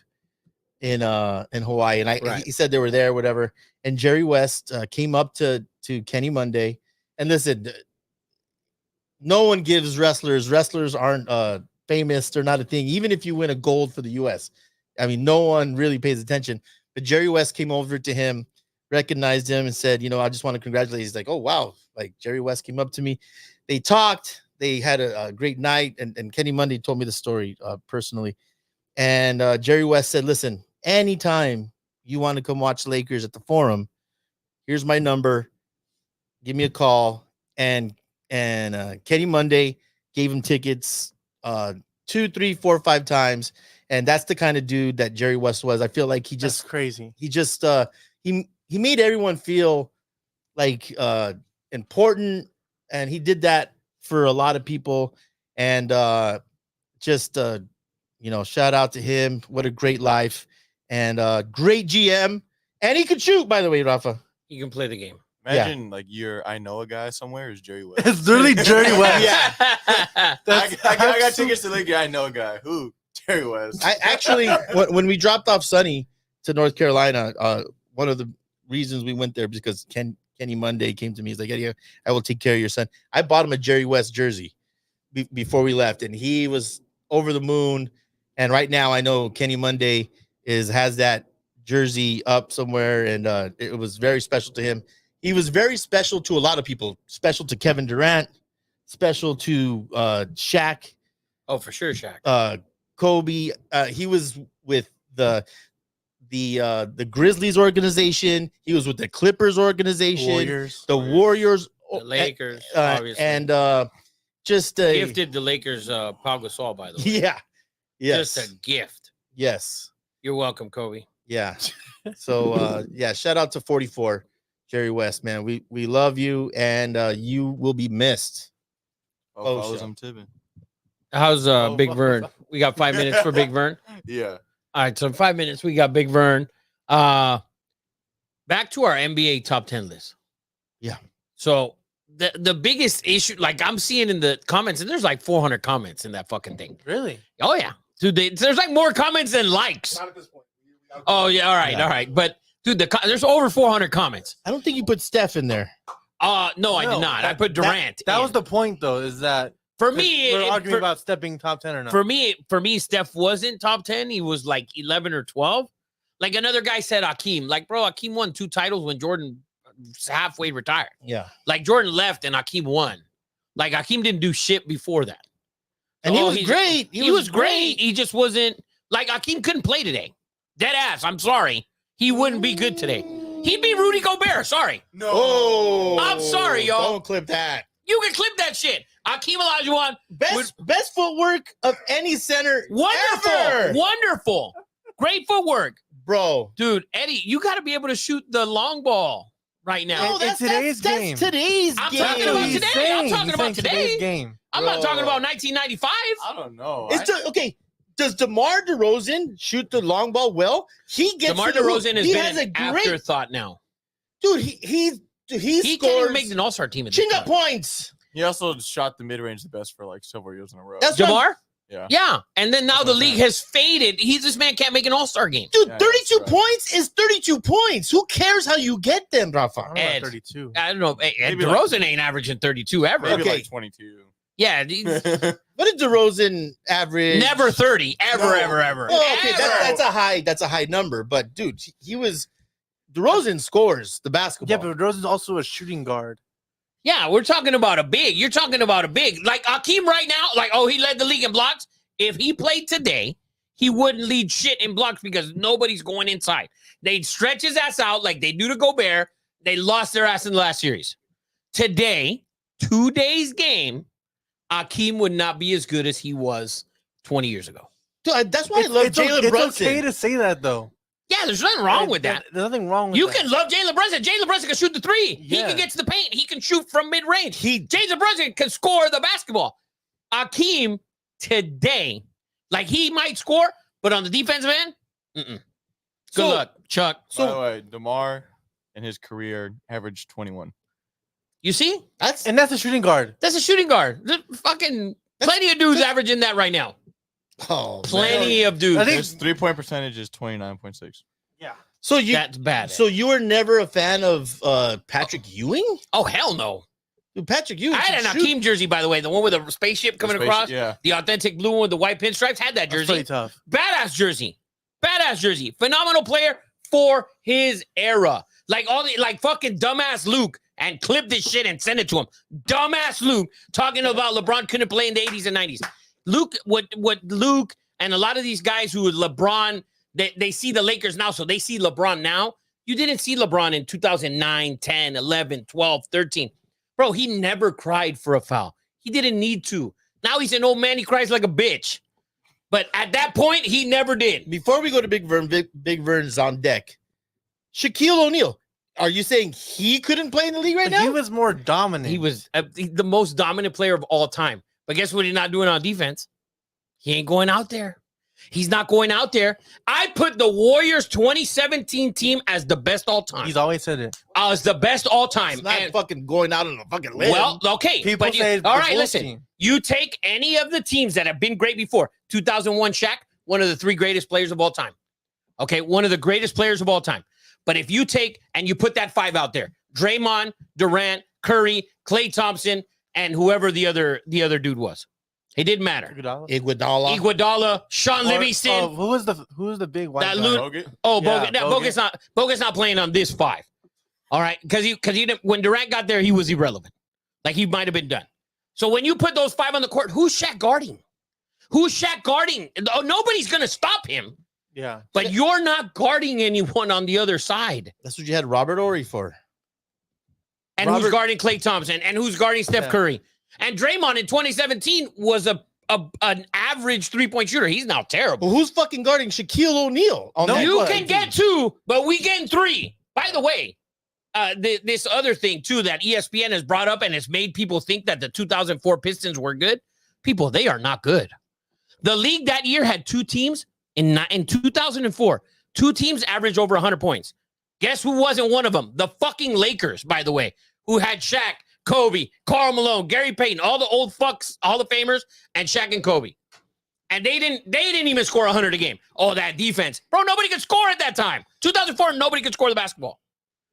in Hawaii, and he said they were there, whatever. And Jerry West came up to Kenny Monday, and listen, no one gives wrestlers aren't famous, they're not a thing, even if you win a gold for the US. I mean, no one really pays attention. But Jerry West came over to him, recognized him, and said, I just want to congratulate you. He's like, oh wow, Jerry West came up to me. They talked, they had a great night, and Kenny Monday told me the story personally. And Jerry West said, listen, anytime you want to come watch Lakers at the Forum, here's my number, give me a call. And Kenny Monday gave him tickets 2, 3, 4, 5 times. And that's the kind of dude that Jerry West was. I feel like That's crazy. He just he made everyone feel like important, and he did that for a lot of people. And shout out to him. What a great life, and great GM. And he could shoot, by the way, Rafa. He can play the game. Imagine I know a guy somewhere is Jerry West. It's literally Jerry West. Yeah. I got tickets to the guy. I know a guy. Who? Jerry West. I actually, when we dropped off Sonny to North Carolina, one of the reasons we went there because Kenny Monday came to me. He's like, Eddie, I will take care of your son. I bought him a Jerry West jersey before we left, and he was over the moon. And right now, I know Kenny Monday has that jersey up somewhere, and it was very special to him. He was very special to a lot of people. Special to Kevin Durant, special to Shaq. Oh, for sure, Shaq. Kobe. He was with the Grizzlies organization. He was with the Clippers organization, the Warriors, the Lakers, obviously, and just gifted the Lakers Pau Gasol, by the way. Yeah, yes, just a gift. Yes, you're welcome, Kobe. Yeah. So yeah, shout out to 44 Jerry West, man. We love you, and you will be missed. How's Big Vern? We got 5 minutes for Big Vern. Yeah. All right, so in 5 minutes we got Big Vern. Back to our NBA top 10 list. Yeah. So the biggest issue, like I'm seeing in the comments, and there's like 400 comments in that fucking thing. Really? Oh yeah, dude. There's like more comments than likes. Not at this point. Oh yeah, all right. But dude, there's over 400 comments. I don't think you put Steph in there. No, I did not. I put Durant. That was the point, though. Is that for me? We're arguing about Steph being top 10 or not. For me, Steph wasn't top 10. He was like 11 or 12. Like another guy said, Hakeem. Like, bro, Hakeem won 2 titles when Jordan halfway retired. Yeah. Like Jordan left and Hakeem won. Like Hakeem didn't do shit before that. And he was great. He was great. He just wasn't like Hakeem couldn't play today. Dead ass. I'm sorry. He wouldn't be good today. He'd be Rudy Gobert. Sorry. No. Oh, I'm sorry, y'all. Don't clip that. You can clip that shit. Hakeem Olajuwon. Best footwork of any center. Wonderful. Ever. Wonderful. Great footwork. Bro. Dude, Eddie, you got to be able to shoot the long ball right now. No, that's today's game. That's today's I'm game. talking about today. I'm talking about today. Game. I'm not talking about 1995. I don't know. Okay. Does DeMar DeRozan shoot the long ball well? He gets DeMar to the hoop. DeRozan has He been has an a great afterthought now. dude. He He can't even make an All-Star team. Chin up points. He also shot the mid-range the best for like several years in a row. That's DeMar? Yeah. Yeah. And then now That's the what I'm league saying. has faded. This man can't make an All-Star game. Dude, Yeah, 32 that's right. points is 32 points. Who cares how you get them, Rafa? I'm Ed. at 32. I don't know. Maybe DeRozan ain't averaging 32 ever. Maybe Okay. like 22. Yeah. What did DeRozan average? Never 30. Ever, No. ever. Oh, okay, Ever. that's a high number. But dude, he was DeRozan scores the basketball. Yeah, but DeRozan's also a shooting guard. Yeah, we're talking about a big. You're talking about a big. Like Hakeem right now, like, oh, he led the league in blocks. If he played today, he wouldn't lead shit in blocks because nobody's going inside. They'd stretch his ass out like they do to Gobert. They lost their ass in the last series. Today, today's game, Hakeem would not be as good as he was 20 years ago. Dude, that's why I love Jalen Brunson. It's okay to say that, though. Yeah, there's nothing wrong with that. There's nothing wrong with You that. can love Jalen Brunson. Jalen Brunson can shoot the 3. He Yeah. can get to the paint. He can shoot from mid-range. He Jalen Brunson can score the basketball. Hakeem today, like he might score, but on the defensive end, Good luck, Chuck. By the way, DeMar in his career averaged 21. You see? that's a shooting guard. That's a shooting guard. There's fucking plenty of dudes averaging that right now. oh, Plenty of dudes. I think- His 3-point percentage is 29.6. Yeah. So you That's bad. so you were never a fan of Patrick Ewing? Oh, hell no. Dude, Patrick Ewing. I had an can shoot. Hakeem jersey, by the way, the one with a spaceship coming across. Yeah. The authentic blue one with the white pinstripes. Had that That's jersey. pretty tough. Badass jersey. Badass jersey. Phenomenal player for his era. Like fucking dumbass Luke and clip this shit and send it to him. Dumbass Luke talking about LeBron couldn't play in the 80s and 90s. Luke, what Luke and a lot of these guys who LeBron, they see the Lakers now, so they see LeBron now. You didn't see LeBron in 2009, 10, 11, 12, 13. Bro, he never cried for a foul. He didn't need to. Now he's an old man. He cries like a bitch. But at that point, he never did. Before we go to Big Vern, Big Vern's on deck. Shaquille O'Neal. Are you saying he couldn't play in the league right But he now? was more dominant. He was the most dominant player of all time. But guess what he's not doing on defense? He ain't going out there. He's not going out there. I put the Warriors 2017 team as the best all time. He's always said it. As the best all time. It's not And- fucking going out on a fucking limb. well, okay. People but say it's all the right, Bulls listen. team. You take any of the teams that have been great before. 2001 Shaq, one of the 3 greatest players of all time. Okay, one of the greatest players of all time. But if you take and you put that 5 out there, Draymond, Durant, Curry, Klay Thompson, and whoever the other dude was. It didn't matter. Iguodala. Iguodala, Sean Livingston. Who was the big white That guy? Lu- Bogut? Oh, Yeah, Bogut. No, Bogut's not playing on this 5. All right, because when Durant got there, he was irrelevant. Like he might have been done. So when you put those 5 on the court, who's Shaq guarding? Who's Shaq guarding? Oh, nobody's gonna stop him. Yeah. But you're not guarding anyone on the other side. That's what you had Robert Ory for. And who's guarding Klay Thompson? And who's guarding Steph Curry? And Draymond in 2017 was an average 3-point shooter. He's now terrible. Well, who's fucking guarding Shaquille O'Neal? You can get 2, but we getting 3. By the way, this other thing too that ESPN has brought up and has made people think that the 2004 Pistons were good. People, they are not good. The league that year had 2 teams in 2004. 2 teams averaged over 100 points. Guess who wasn't one of them? The fucking Lakers, by the way, who had Shaq, Kobe, Karl Malone, Gary Payton, all the old fucks, Hall of Famers, and Shaq and Kobe. And they didn't even score 100 a game. Oh, that defense. Bro, nobody could score at that time. 2004, nobody could score the basketball.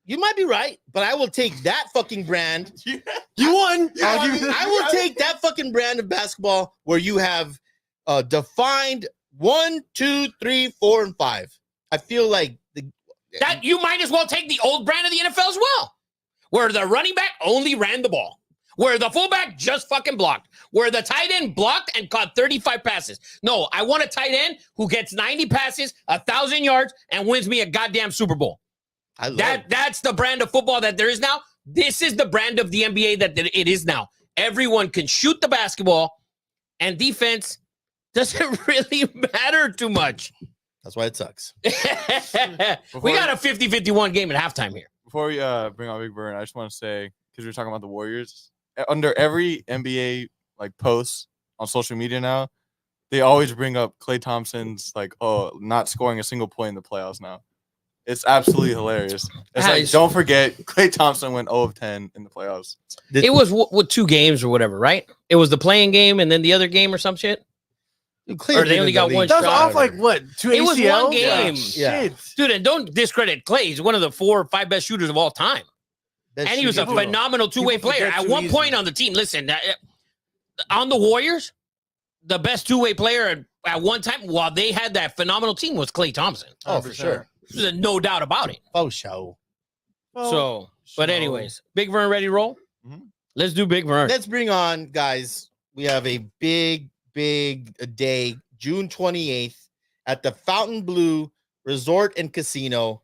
You might be right, but I will take that fucking brand. You won. I will take that fucking brand of basketball where you have defined 1, 2, 3, 4, and 5. I feel like that you might as well take the old brand of the NFL as well, where the running back only ran the ball, where the fullback just fucking blocked, where the tight end blocked and caught 35 passes. No, I want a tight end who gets 90 passes, 1,000 yards, and wins me a goddamn Super Bowl. That's the brand of football that there is now. This is the brand of the NBA that it is now. Everyone can shoot the basketball, and defense doesn't really matter too much. That's why it sucks. We got a 50-51 game at halftime here. Before we bring on Big Burn, I just want to say, because we're talking about the Warriors, under every NBA like post on social media now, they always bring up Klay Thompson's not scoring a single point in the playoffs now. It's absolutely hilarious. It's like, don't forget, Klay Thompson went 0 of 10 in the playoffs. It was with 2 games or whatever, right? It was the playing game and then the other game or some shit. Or they only got one shot. That was off like what? 2 ACL? It was one game. Yeah. Shit. Dude, and don't discredit Klay. He's one of the 4 or 5 best shooters of all time. And he was a phenomenal two-way player. At one point on the team, listen, on the Warriors, the best two-way player at one time while they had that phenomenal team was Klay Thompson. Oh, for sure. There's no doubt about it. Oh, show. But anyways, Big Vern ready to roll? Mhm. Let's do Big Vern. Let's bring on, guys. We have a big day, June 28th at the Fontainebleau Resort and Casino,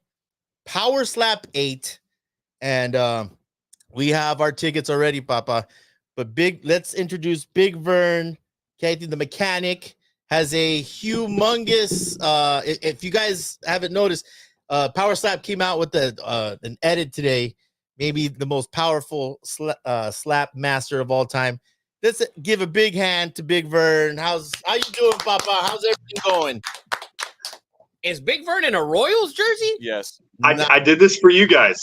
Power Slap 8. And we have our tickets already, Papa. But let's introduce Big Vern. Kathy, the mechanic, has a humongous, if you guys haven't noticed, Power Slap came out with an edit today, maybe the most powerful slap master of all time. Let's give a big hand to Big Vern. How you doing, Papa? How's everything going? Is Big Vern in a Royals jersey? Yes. I did this for you guys.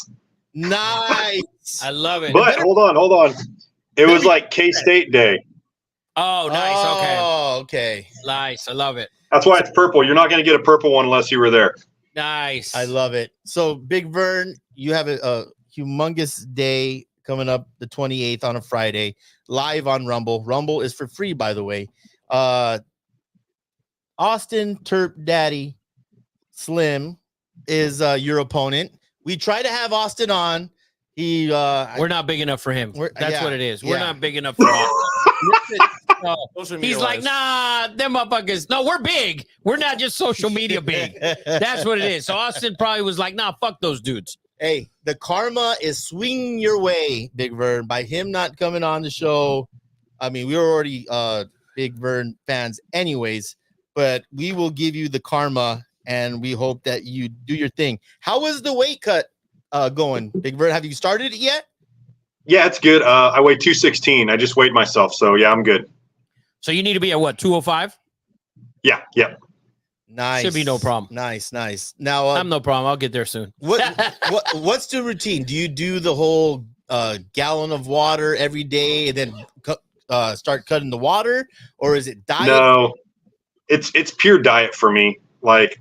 Nice. I love it. But hold on. It was like K-State Day. Oh, nice. Oh, okay. Nice. I love it. That's why it's purple. You're not going to get a purple one unless you were there. Nice. I love it. So, Big Vern, you have a humongous day coming up the 28th on a Friday, live on Rumble. Rumble is for free, by the way. Austin Terp Daddy Slim is your opponent. We try to have Austin on. We're not big enough for him. That's what it is. We're not big enough for him. He's like, nah, them motherfuckers. No, we're big. We're not just social media big. That's what it is. So Austin probably was like, nah, fuck those dudes. Hey, the karma is swinging your way, Big Vern, by him not coming on the show. I mean, we were already Big Vern fans anyways, but we will give you the karma, and we hope that you do your thing. How is the weight cut going, Big Vern? Have you started it yet? Yeah, it's good. I weigh 216. I just weighed myself, so yeah, I'm good. So you need to be at what, 205? Yeah. Nice. Should be no problem. Nice. Now, I'm no problem. I'll get there soon. What's the routine? Do you do the whole gallon of water every day and then start cutting the water, or is it diet? No, it's pure diet for me. Like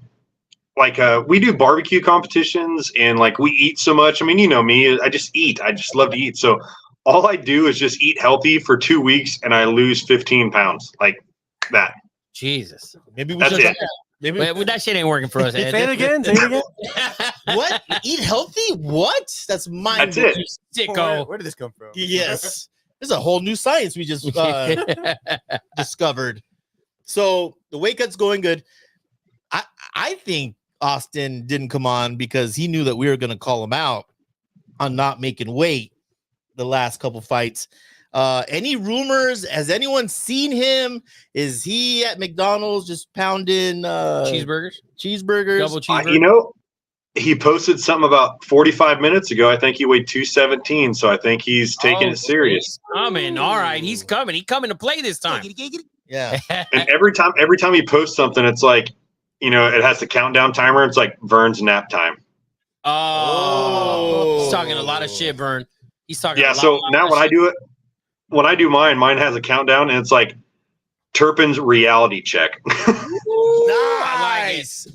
we do barbecue competitions, and like we eat so much. I mean, you know me, I just eat. I just love to eat. So all I do is just eat healthy for 2 weeks and I lose 15 pounds like that. Jesus. Maybe we That's should. it. Maybe But that shit ain't working for us, Ed. Say it again. Say it again. what? Eat healthy? What? That's mind. That's it. Sicko. Where did this come from? Yes. There's a whole new science we just discovered. So the weight cut's going good. I think Austin didn't come on because he knew that we were going to call him out on not making weight the last couple fights. Any rumors? Has anyone seen him? Is he at McDonald's just pounding Cheeseburgers? Double cheeseburger? You know, he posted something about 45 minutes ago. I think he weighed 217, so I think he's taking it serious. He's coming. All right, he's coming. He's coming to play this time. Yeah. And every time he posts something, it's like, you know, it has the countdown timer. It's like Vern's nap time. Oh, he's talking a lot of shit, Vern. He's talking. Yeah. A lot, So lot now of when I shit. do it, when I do mine has a countdown, and it's like Turpin's reality check. Nice.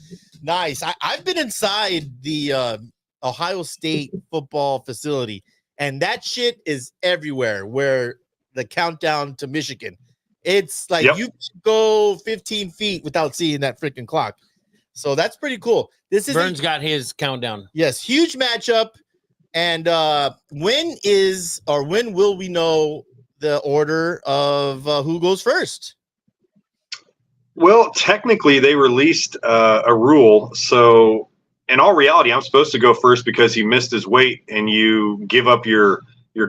Nice. I've been inside the Ohio State football facility, and that shit is everywhere where the countdown to Michigan. It's like you go 15 feet without seeing that freaking clock. So that's pretty cool. This is Vern's got his countdown. yes, huge matchup. And when will we know the order of who goes first? Well, technically, they released a rule. So, in all reality, I'm supposed to go first because he missed his weight, and you give up your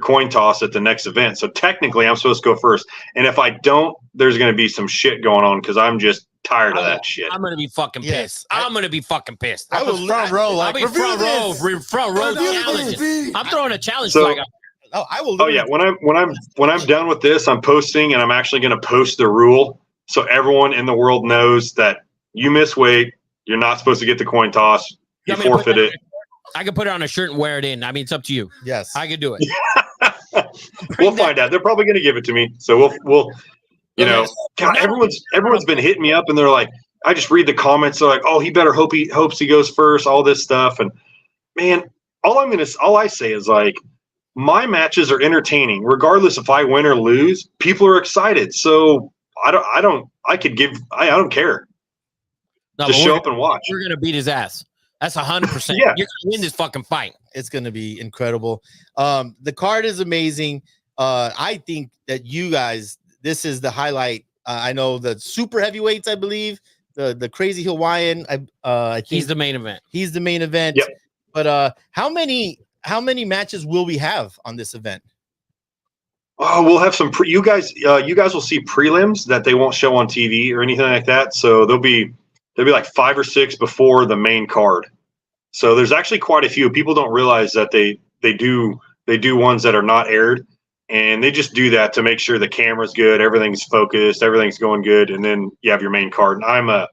coin toss at the next event. So, technically, I'm supposed to go first. And if I don't, there's going to be some shit going on because I'm just tired of that shit. I'm gonna be fucking pissed. Yes, I'm gonna be fucking pissed. I will front row. I'll Like, be front row challenging. I'm throwing a challenge flag out. Oh, I will. Oh yeah, when I'm done with this, I'm posting, and I'm actually going to post the rule so everyone in the world knows that you miss weight, you're not supposed to get the coin toss. You forfeit it. I could put it on a shirt and wear it in. I mean, it's up to you. Yes, I could do it. We'll find out. They're probably going to give it to me. So we'll you know, God, everyone's been hitting me up, and they're like, I just read the comments. They're like, oh, he better hopes he goes first. All this stuff, and man, all I say is like, my matches are entertaining, regardless if I win or lose. People are excited, so I don't care. No, Just show up and watch. We're gonna beat his ass. That's 100%. Yeah. You're gonna win this fucking fight. it's going to be incredible. The card is amazing. I think that you guys, this is the highlight. I know the super heavyweights, I believe, the crazy Hawaiian. I think He's the main event. he's the main event. Yep. But how many matches will we have on this event? Oh, we'll have some. You guys will see prelims that they won't show on TV or anything like that. So there'll be like 5 or 6 before the main card. So there's actually quite a few. People don't realize that they do ones that are not aired, and they just do that to make sure the camera's good, everything's focused, everything's going good, and then you have your main card. And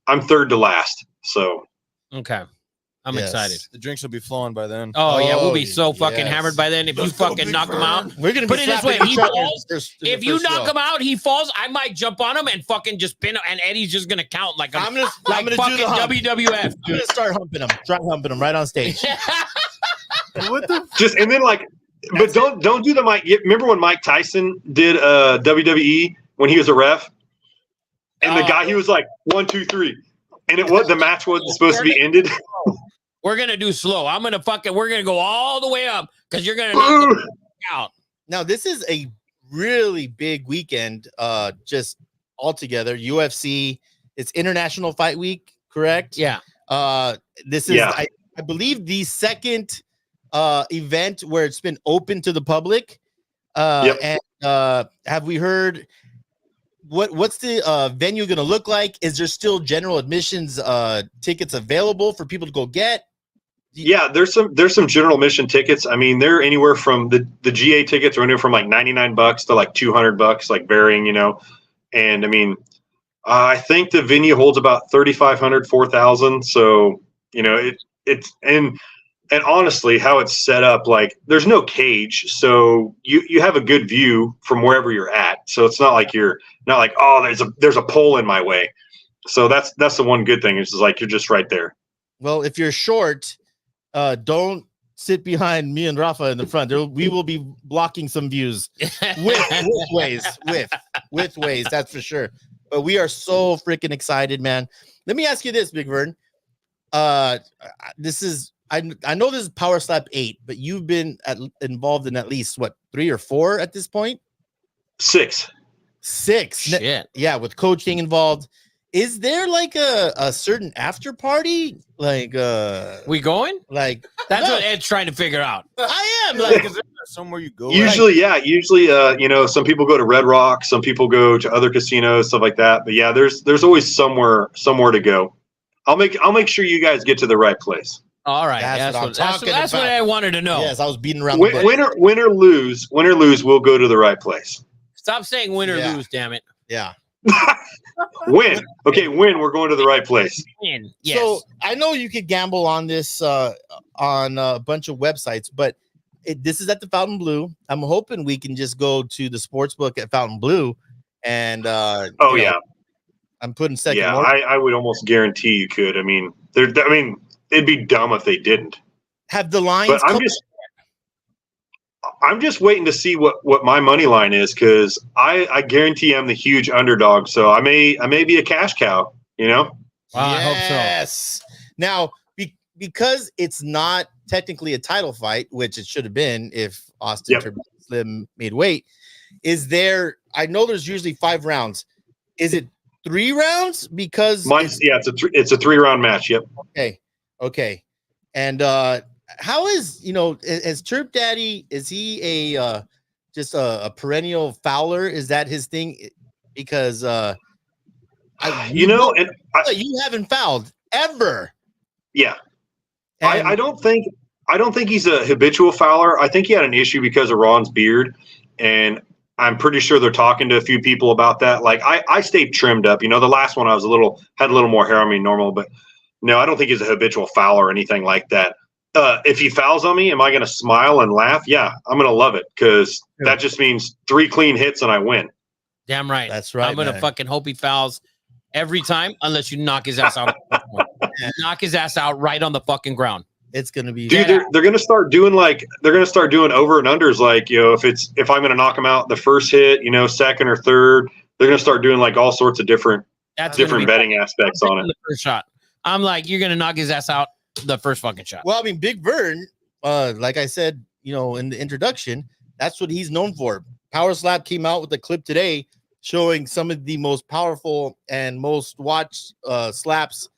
I'm third to last. So Okay. I'm Yes. excited. The drinks will be flowing by then. Oh, yeah, we'll be Oh, so fucking yes. hammered by then. If you fucking knock him out, We're gonna Put be it this slapping way, he each other falls. in the if you first knock row. him out, he falls. I might jump on him and fucking just pin him, and Eddie's just gonna count like I'm gonna do fucking the hump. WWF. I'm gonna start humping him, try humping him right on stage. What the? just and then like, but don't do the Mike. Remember when Mike Tyson did WWE when he was a ref, and the guy he was like 1, 2, 3, and the match wasn't supposed to be ended. We're gonna do slow. We're gonna go all the way up because you're gonna knock him out. Now, this is a really big weekend, just altogether. UFC, it's International Fight Week, correct? Yeah. This is, Yeah. I believe, the second event where it's been open to the public. And have we heard what's the venue going to look like? Is there still general admissions tickets available for people to go get? Yeah, there's some general admission tickets. I mean, they're anywhere from the GA tickets are anywhere from like $99 to like $200, like varying, you know. And I mean, I think the venue holds about 3,500, 4,000. So, you know, it's and honestly, how it's set up, like there's no cage, so you have a good view from wherever you're at. So it's not like oh, there's a pole in my way. So that's the one good thing is like you're just right there. Well, if you're short, don't sit behind me and Rafa in the front. We will be blocking some views with ways, that's for sure. But we are so freaking excited, man. Let me ask you this, Big Vern. This is I know this is Power Slap 8, but you've been involved in at least what 3 or 4 at this point? 6. 6. Shit. Yeah, with coaching involved. Is there like a certain after party? Like We going? like That's no, what Ed's trying to figure out. I am like Somewhere you go. Usually, some people go to Red Rock, some people go to other casinos, stuff like that. But yeah, there's always somewhere to go. I'll make sure you guys get to the right place. All right. That's what I'm talking that's what about. I wanted to know. yes, I was beating around the bush. Win or lose, we'll go to the right place. Stop saying win or Yeah. lose, damn it. Yeah. Win. Okay, win. We're going to the right place. Win. Yes. So I know you could gamble on this on a bunch of websites, but this is at the Fountain Blue. I'm hoping we can just go to the sports book at Fountain Blue, and I'm putting second. Yeah, order. I would almost guarantee you could. I mean, it'd be dumb if they didn't. Have the lines. But I'm just waiting to see what my money line is, because I guarantee I'm the huge underdog. So I may be a cash cow. You know. I hope so. Yes. Now, because it's not technically a title fight, which it should have been if Austin Slim made weight, is there? I know there's usually 5 rounds. Is it 3 rounds? Because it's a 3-round match. Yep. Okay. And how is as Chirp Daddy? Is he just a perennial fouler? Is that his thing? Because you haven't fouled ever. Yeah. And I don't think he's a habitual fouler. I think he had an issue because of Ron's beard, and I'm pretty sure they're talking to a few people about that. Like I stayed trimmed up. The last one I was had a little more hair on me than normal, but no, I don't think he's a habitual fouler or anything like that. If he fouls on me, am I going to smile and laugh? Yeah, I'm going to love it, because that just means 3 clean hits and I win. Damn right. That's right. I'm gonna man. fucking hope he fouls every time, unless you knock his ass out. Knock his ass out right on the fucking ground. It's gonna be Dude, they're gonna start doing over and unders, like if I'm gonna knock him out the first hit, second or third, they're gonna start doing like all sorts of different betting aspects on it. The first shot, I'm like, you're gonna knock his ass out the first fucking shot. Well, I mean, Big Vern, like I said, in the introduction, that's what he's known for. Power Slap came out with a clip today showing some of the most powerful and most watched slaps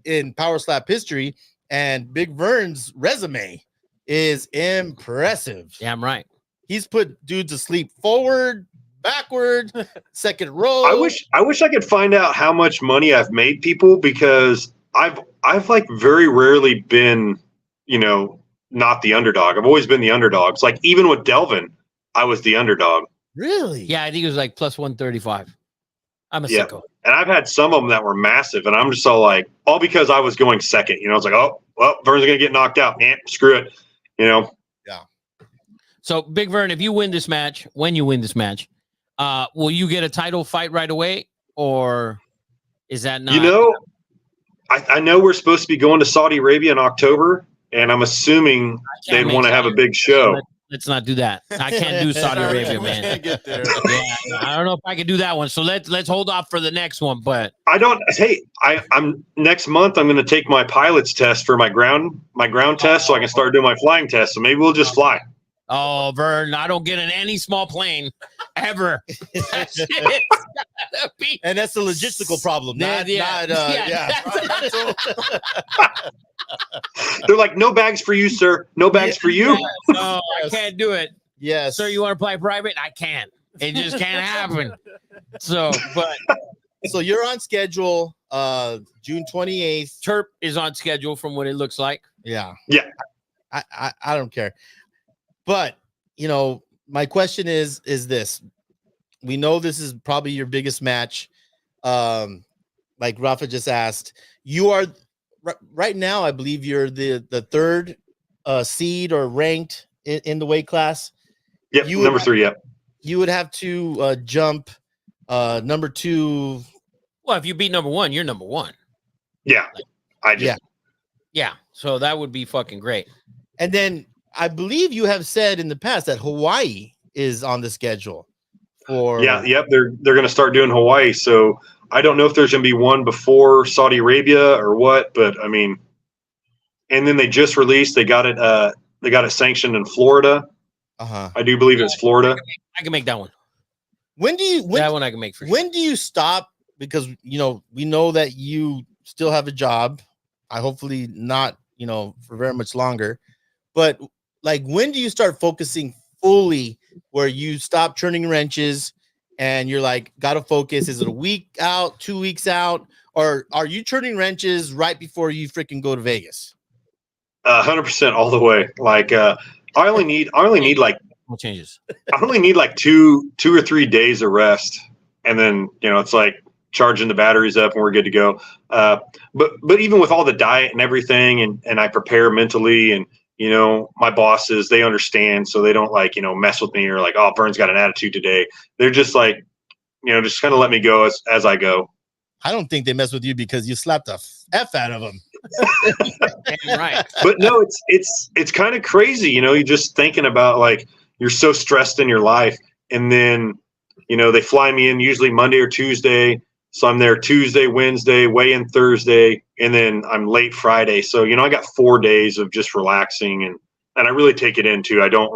in Power Slap history, and Big Vern's resume is impressive. Damn right. He's put dudes asleep forward, backward, second row. I wish I could find out how much money I've made people, because I've like very rarely been, not the underdog. I've always been the underdog. It's like even with Delvin, I was the underdog. Really? Yeah, I think it was like plus 135. I'm a sicko. And I've had some of them that were massive, and I'm just all because I was going second. It's like, oh, well, Vern's gonna get knocked out. Man, screw it. Yeah. So, Big Vern, if you win this match, will you get a title fight right away, or is that not? I know we're supposed to be going to Saudi Arabia in October, and I'm assuming they'd want to have a big show. Let's not do that. I can't do Saudi Arabia, man. Get there. Yeah, I don't know if I can do that one. So let's hold off for the next one. But I'm next month. I'm going to take my pilot's test for my ground test, so I can start doing my flying test. So maybe we'll just fly. Oh, Vern, I don't get in any small plane ever. And that's the logistical problem. That's They're like, no bags for you, sir. No bags for you. No, I can't do it. Yes. Sir, you want to fly private? I can't. It just can't happen. So you're on schedule, June 28th. Terp is on schedule from what it looks like. Yeah. Yeah. I don't care. But, my question is this. We know this is probably your biggest match. Like Rafa just asked, you are right now, I believe you're the third seed or ranked in the weight class. Yep, number 3, yep. You would have to jump number 2. Well, if you beat number 1, you're number 1. Yeah. Yeah. So that would be fucking great. And then I believe you have said in the past that Hawaii is on the schedule for. Yeah, yep. They're going to start doing Hawaii. So I don't know if there's going to be one before Saudi Arabia or what, but I mean, and then they just released. They got it sanctioned in Florida. I do believe it's Florida. I can make that one. That one I can make for sure. When do you stop? Because we know that you still have a job. I hopefully not, for very much longer. But like, when do you start focusing fully where you stop turning wrenches and you're like, got to focus? Is it a week out, 2 weeks out, or are you turning wrenches right before you freaking go to Vegas? 100% all the way. Like, I only need like changes. I only need like two or 3 days of rest, and then it's like charging the batteries up and we're good to go. But even with all the diet and everything, and I prepare mentally, and my bosses, they understand, so they don't like mess with me or like, oh, Vern's got an attitude today. They're just like just kind of let me go as I go. I don't think they mess with you because you slapped the F out of them. Right. But no, it's kind of crazy, you're just thinking about like you're so stressed in your life, and then they fly me in usually Monday or Tuesday, so I'm there Tuesday, Wednesday, weigh in Thursday, and then I'm late Friday. So I got 4 days of just relaxing, and I really take it in too. I don't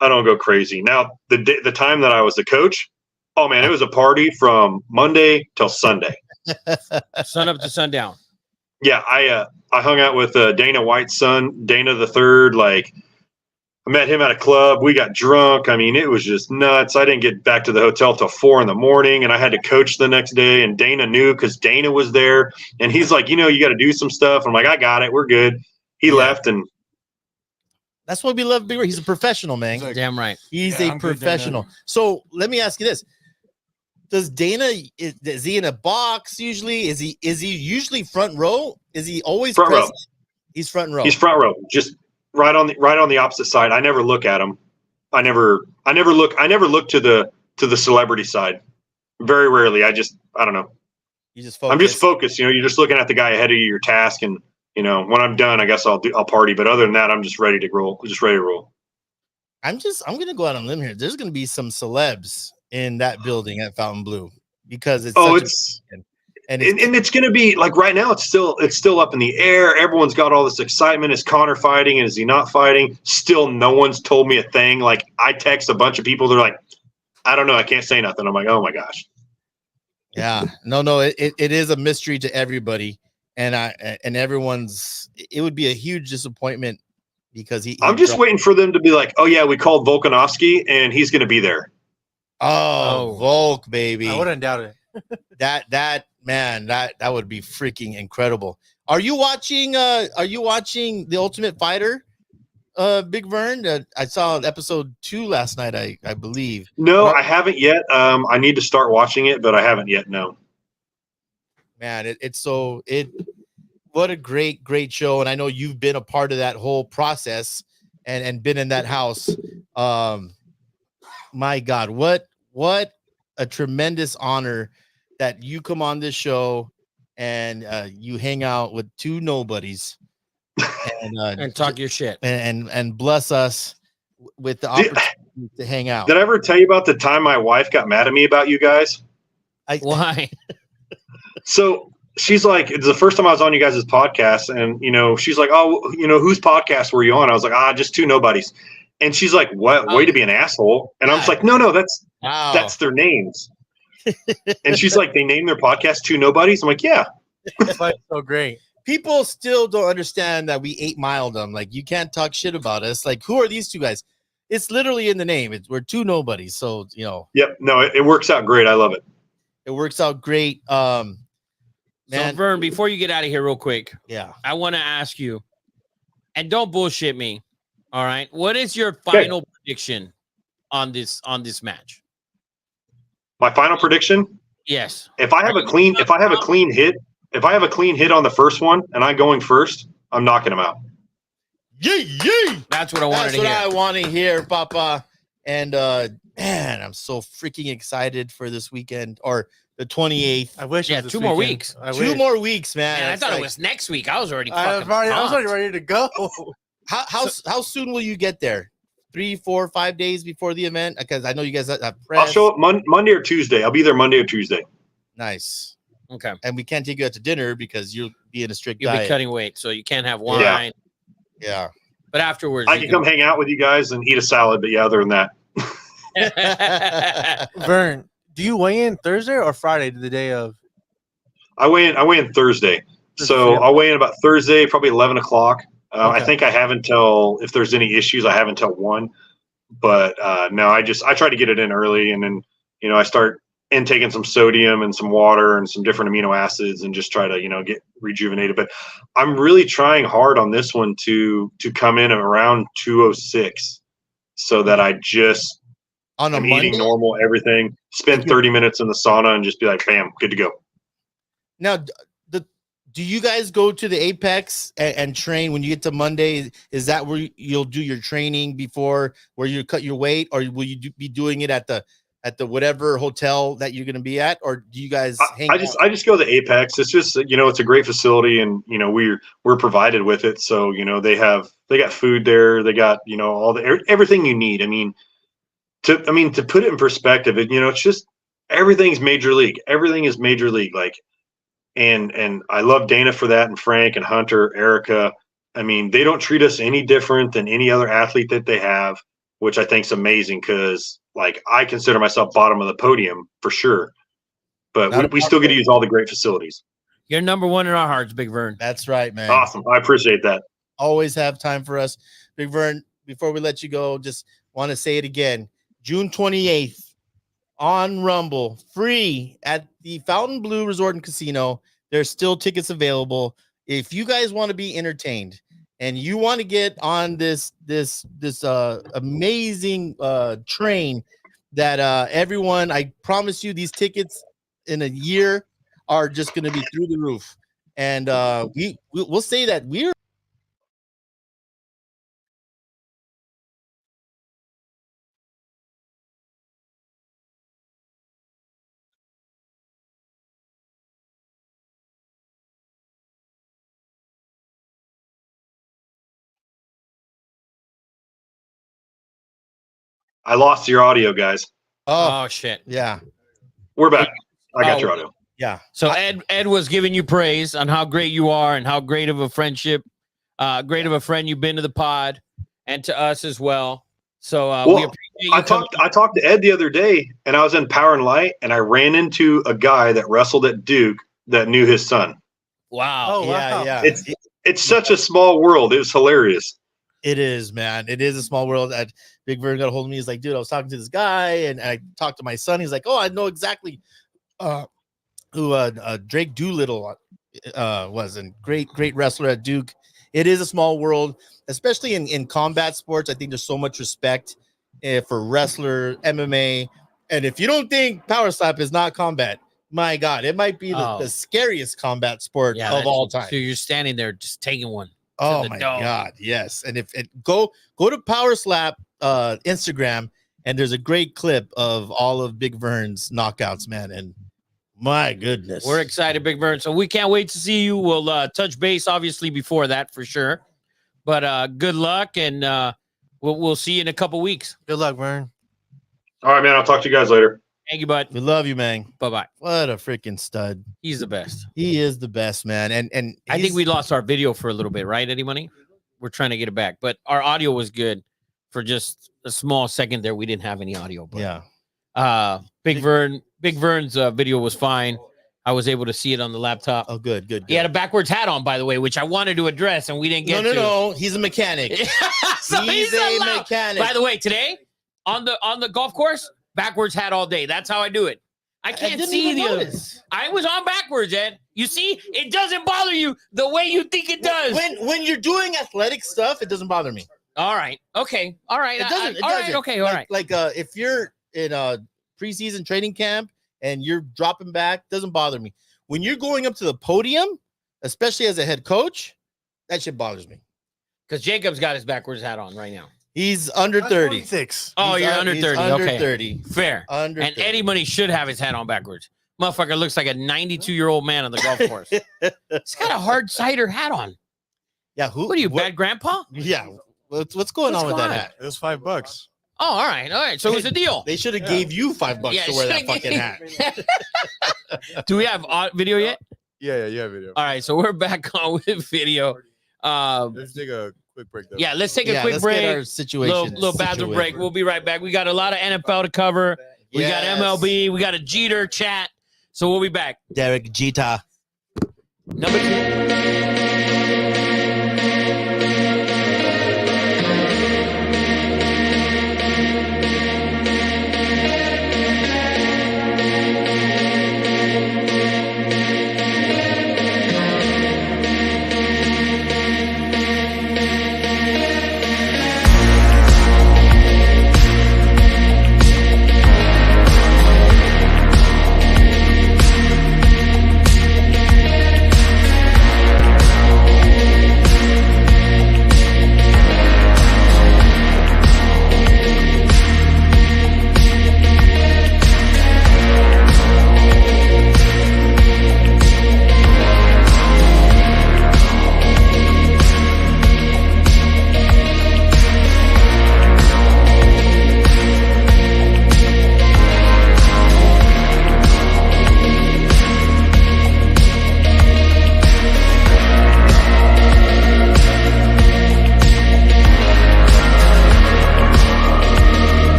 go crazy. Now the time that I was the coach, oh man, it was a party from Monday till Sunday. Sun up to sundown. Yeah, I hung out with Dana White's son, Dana the Third. Like, I met him at a club. We got drunk. I mean, it was just nuts. I didn't get back to the hotel till 4 a.m, and I had to coach the next day. And Dana knew because Dana was there, and he's like, you got to do some stuff. I'm like, I got it. We're good. He left, and that's what we love. Big Ray. He's a professional, man. Like, Damn right. He's Yeah, a I'm good, professional. So let me ask you this: does Dana is he in a box usually? Is he usually front row? Is he always Front row. present? He's front row. he's front row, just right on the opposite side. I never look at him. I never look to the celebrity side. Very rarely. I don't know. You just I'm just focused. You're just looking at the guy ahead of you, your task, and when I'm done, I guess I'll party. But other than that, I'm just ready to roll. I'm gonna go out on a limb here. There's gonna be some celebs in that building at Fountain Blue because it's and it's gonna be like right now. It's still up in the air. Everyone's got all this excitement. Is Connor fighting? Is he not fighting? Still, no one's told me a thing. Like, I text a bunch of people. They're like, I don't know. I can't say nothing. I'm like, oh my gosh. Yeah, no, it is a mystery to everybody, and it would be a huge disappointment because I'm just waiting for them to be like, oh yeah, we called Volkanovski and he's gonna be there. Oh, Volk, baby. I wouldn't doubt it. that man, that would be freaking incredible. Are you watching The Ultimate Fighter? Big Vern? I saw episode 2 last night, I believe. No, I haven't yet. I need to start watching it, but I haven't yet. No. Man, what a great show. And I know you've been a part of that whole process and been in that house. My God, what a tremendous honor that you come on this show and you hang out with two nobodies and talk your shit and bless us with the opportunity to hang out. Did I ever tell you about the time my wife got mad at me about you guys? Why? So she's like, it's the first time I was on you guys' podcast, and she's like, oh, whose podcast were you on? I was like, just two nobodies. And she's like, what? Way to be an asshole. And I was like, no, that's their names. And she's like, they named their podcast Two Nobodies. I'm like, yeah. It's like so great. People still don't understand that we 8 miled them. Like, you can't talk shit about us. Like, who are these two guys? It's literally in the name. We're two nobodies. So, Yep. No, it works out great. I love it. It works out great. Man, so Vern, before you get out of here real quick, yeah, I want to ask you, and don't bullshit me. All right. What is your final prediction on this match? My final prediction? Yes. If I have a clean hit on the first one and I'm going first, I'm knocking him out. Yay! That's what I wanted to hear. That's what I want to hear, Papa. And man, I'm so freaking excited for this weekend or the 28th. I wish. Yeah, it was 2 this more weekend. weeks. I Two wish. more weeks, man. Man, I It's thought like, it was next week. I was already I fucking was already pumped. ready to go. How soon will you get there? 3, 4, 5 days before the event? Because I know you guys have I'll press. show up Monday or Tuesday. I'll be there Monday or Tuesday. Nice. Okay. And we can't take you out to dinner because you'll be in a strict You'll diet. be cutting weight, so you can't have wine. Yeah. But afterwards, I can come hang out with you guys and eat a salad. But yeah, other than that, Vern, do you weigh in Thursday or Friday, the day of? I weigh in Thursday. So I'll weigh in about Thursday, probably 11 o'clock. I Okay. think I have until, if there's any issues, I have until 1. But no, I try to get it in early, and then I start intaking some sodium and some water and some different amino acids, and just try to get rejuvenated. But I'm really trying hard on this one to come in around 206, so that I just On a am Monday? eating normal, everything. Spend 30 minutes in the sauna and just be like, bam, good to go. Now, do you guys go to the Apex and train when you get to Monday? Is that where you'll do your training before, where you cut your weight, or will you be doing it at the whatever hotel that you're going to be at, or do you guys hang I out? just go to the Apex. It's just it's a great facility, and we're provided with it. So they got food there. They got all everything you need. I mean to put it in perspective, it's just everything's major league. Everything is major league. Like. And I love Dana for that, and Frank and Hunter, Erica. I mean, they don't treat us any different than any other athlete that they have, which I think is amazing, because like I consider myself bottom of the podium for sure, but we still get to use all the great facilities. You're number one in our hearts, Big Vern. That's right, man. Awesome. I appreciate that. Always have time for us. Big Vern, before we let you go, just want to say it again. June 28th. On Rumble, free at the Fountain Blue Resort and Casino. There's still tickets available. If you guys want to be entertained and you want to get on this amazing train that everyone, I promise you, these tickets in a year are just going to be through the roof. And we'll say that we're I lost your audio, guys. Oh shit. Yeah. We're back. I got your audio. Yeah. So Ed was giving you praise on how great you are and how great of a friendship, great of a friend you've been to the pod and to us as well. So we appreciate you. I talked to Ed the other day, and I was in Power and Light, and I ran into a guy that wrestled at Duke that knew his son. Wow. Oh, wow. Yeah. It's such a small world. It was hilarious. It is, man. It is a small world. Big Vern got a hold of me. He's like, dude, I was talking to this guy, and I talked to my son. He's like, oh, I know exactly who Drake Doolittle was, and great wrestler at Duke. It is a small world, especially in combat sports. I think there's so much respect for wrestler, MMA. And if you don't think power slap is not combat, my God, it might be the scariest combat sport of all time. So you're standing there just taking one. Oh my God, yes. And if it go to Power Slap Instagram, and there's a great clip of all of Big Vern's knockouts, man. And my goodness, We're excited, Big Vern. So we can't wait to see you. We'll touch base obviously before that for sure. But good luck, and we'll see you in a couple weeks. Good luck, Vern. All right, man. I'll talk to you guys later. Thank you, bud. we love you, man. Bye-bye. What a freaking stud. He's the best. He is the best, man. And I think we lost our video for a little bit, right, Eddie Money? We're trying to get it back, but our audio was good for just a small second there. We didn't have any audio, but yeah. Big Vern's video was fine. I was able to see it on the laptop. Oh, good. He had a backwards hat on, by the way, which I wanted to address, and we didn't get to. No. He's a mechanic. So he's a mechanic. By the way, today on the golf course, backwards hat all day. That's how I do it. I can't see the other. I was on backwards, Ed. You see, it doesn't bother you the way you think it does. When you're doing athletic stuff, it doesn't bother me. All right. Okay. All right. It doesn't. All right. Okay. All right. Like if you're in a preseason training camp and you're dropping back, doesn't bother me. When you're going up to the podium, especially as a head coach, that shit bothers me. Because Jacob's got his backwards hat on right now. He's under 30. 26. Oh, He's you're under 30. Under Okay. 30. Fair. Under And 30. Eddie Money should have his hat on backwards. Motherfucker looks like a 92-year-old man on the golf course. He's got a hard cider hat on. Yeah, who? What are you, bad grandpa? Yeah, what's going What's on with going that on? hat? It was $5. Oh, all right. So it was a deal. They should have gave you $5 Yeah, to wear that shoulda fucking gave- hat. Do we have video yet? Yeah, you have video. All right, so we're back on with video. Let's take a quick break though. Yeah, let's take a Yeah, quick let's get our break. situation. Little bathroom break. We'll be right back. We got a lot of NFL to cover. We got Yes. MLB. We got a Jeter chat. So we'll be back. Derek Jeter. Number 2.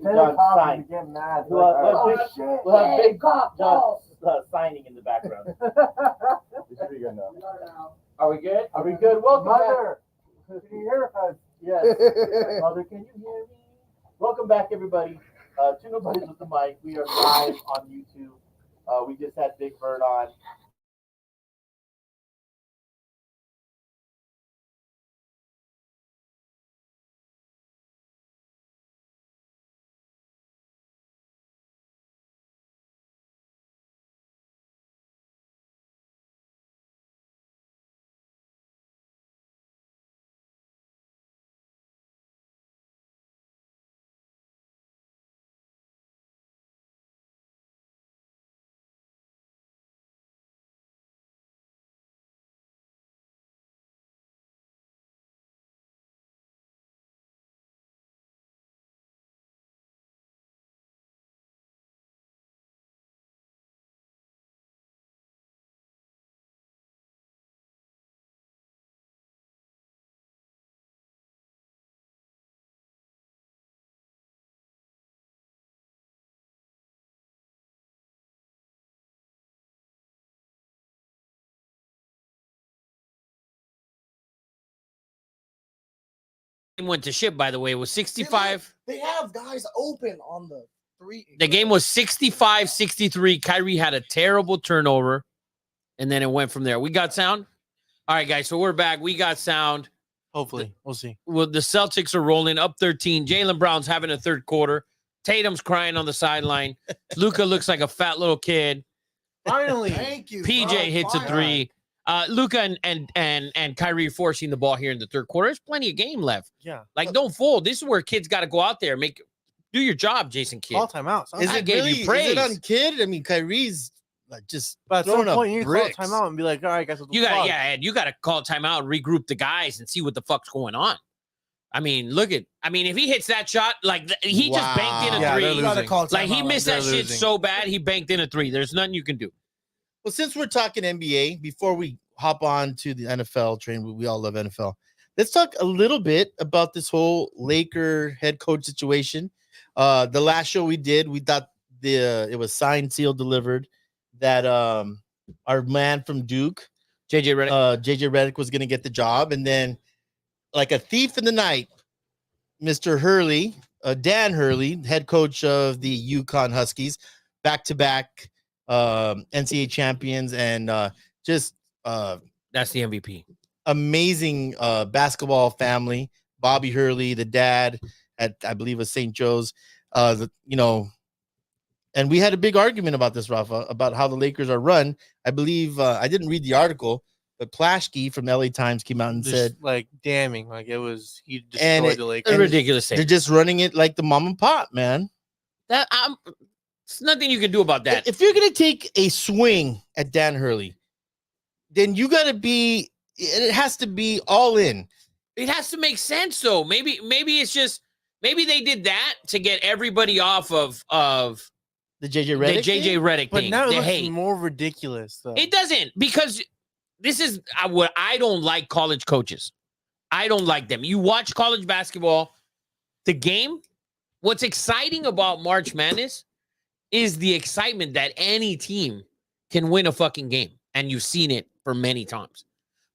Sign. Get mad. We'll have big signing in the background. This should be good now. Are we good? Are we good? Welcome Mother, back. can you hear us? Yes. Mother, can you hear me? Welcome back, everybody. To Nobodies with the Mic. We are live on YouTube. We just had Big Bird on. went to shit, by the way. It was 65. They have guys open on the 3. The game was 65-63. Kyrie had a terrible turnover, and then it went from there. We got sound? All right, guys, so we're back. We got sound. Hopefully, we'll see. Well, the Celtics are rolling up 13. Jaylen Brown's having a third quarter. Tatum's crying on the sideline. Luka looks like a fat little kid. Finally. Thank you. PJ bro. hits a Finally. 3. Luka and Kyrie forcing the ball here in the third quarter. There's plenty of game left. Yeah. Like, don't fold. This is where kids got to go out there, do your job, Jason Kidd. Call timeout. Is I it gave really? you praise. Is it on Kid? I mean, Kyrie's like just But at some throwing up point, you need to call bricks. timeout and be like, all right, guys. You got Ed, you got to call timeout and regroup the guys and see what the fuck's going on. I mean, if he hits that shot, like he just banked in a Yeah, they're 3. You gotta losing. call Like he timeout. missed They're that shit losing. so bad, he banked in a 3. There's nothing you can do. Well, since we're talking NBA, before we hop on to the NFL train, we all love NFL. Let's talk a little bit about this whole Laker head coach situation. The last show we did, we thought it was signed, sealed, delivered that our man from Duke, JJ Redick. was going to get the job, and then like a thief in the night, Mr. Hurley, Dan Hurley, head coach of the UConn Huskies, back-to-back NCAA champions, and just That's the MVP. amazing basketball family. Bobby Hurley, the dad at I believe was St. Joe's. And we had a big argument about this, Rafa, about how the Lakers are run. I believe I didn't read the article, but Plashke from LA Times came out and Just, said like damning, like it was he And destroyed it- the A Lakers. ridiculous they're thing. just running it like the mom and pop, man. There's nothing you can do about that. If you're gonna take a swing at Dan Hurley, then you gotta be. It has to be all in. It has to make sense, though. Maybe it's just maybe they did that to get everybody off of The JJ the Redick. JJ thing? Redick But thing. now it The looks hate. more ridiculous, though. It doesn't, because this is what I don't like college coaches. I don't like them. You watch college basketball, the game. What's exciting about March Madness is the excitement that any team can win a fucking game. And you've seen it for many times.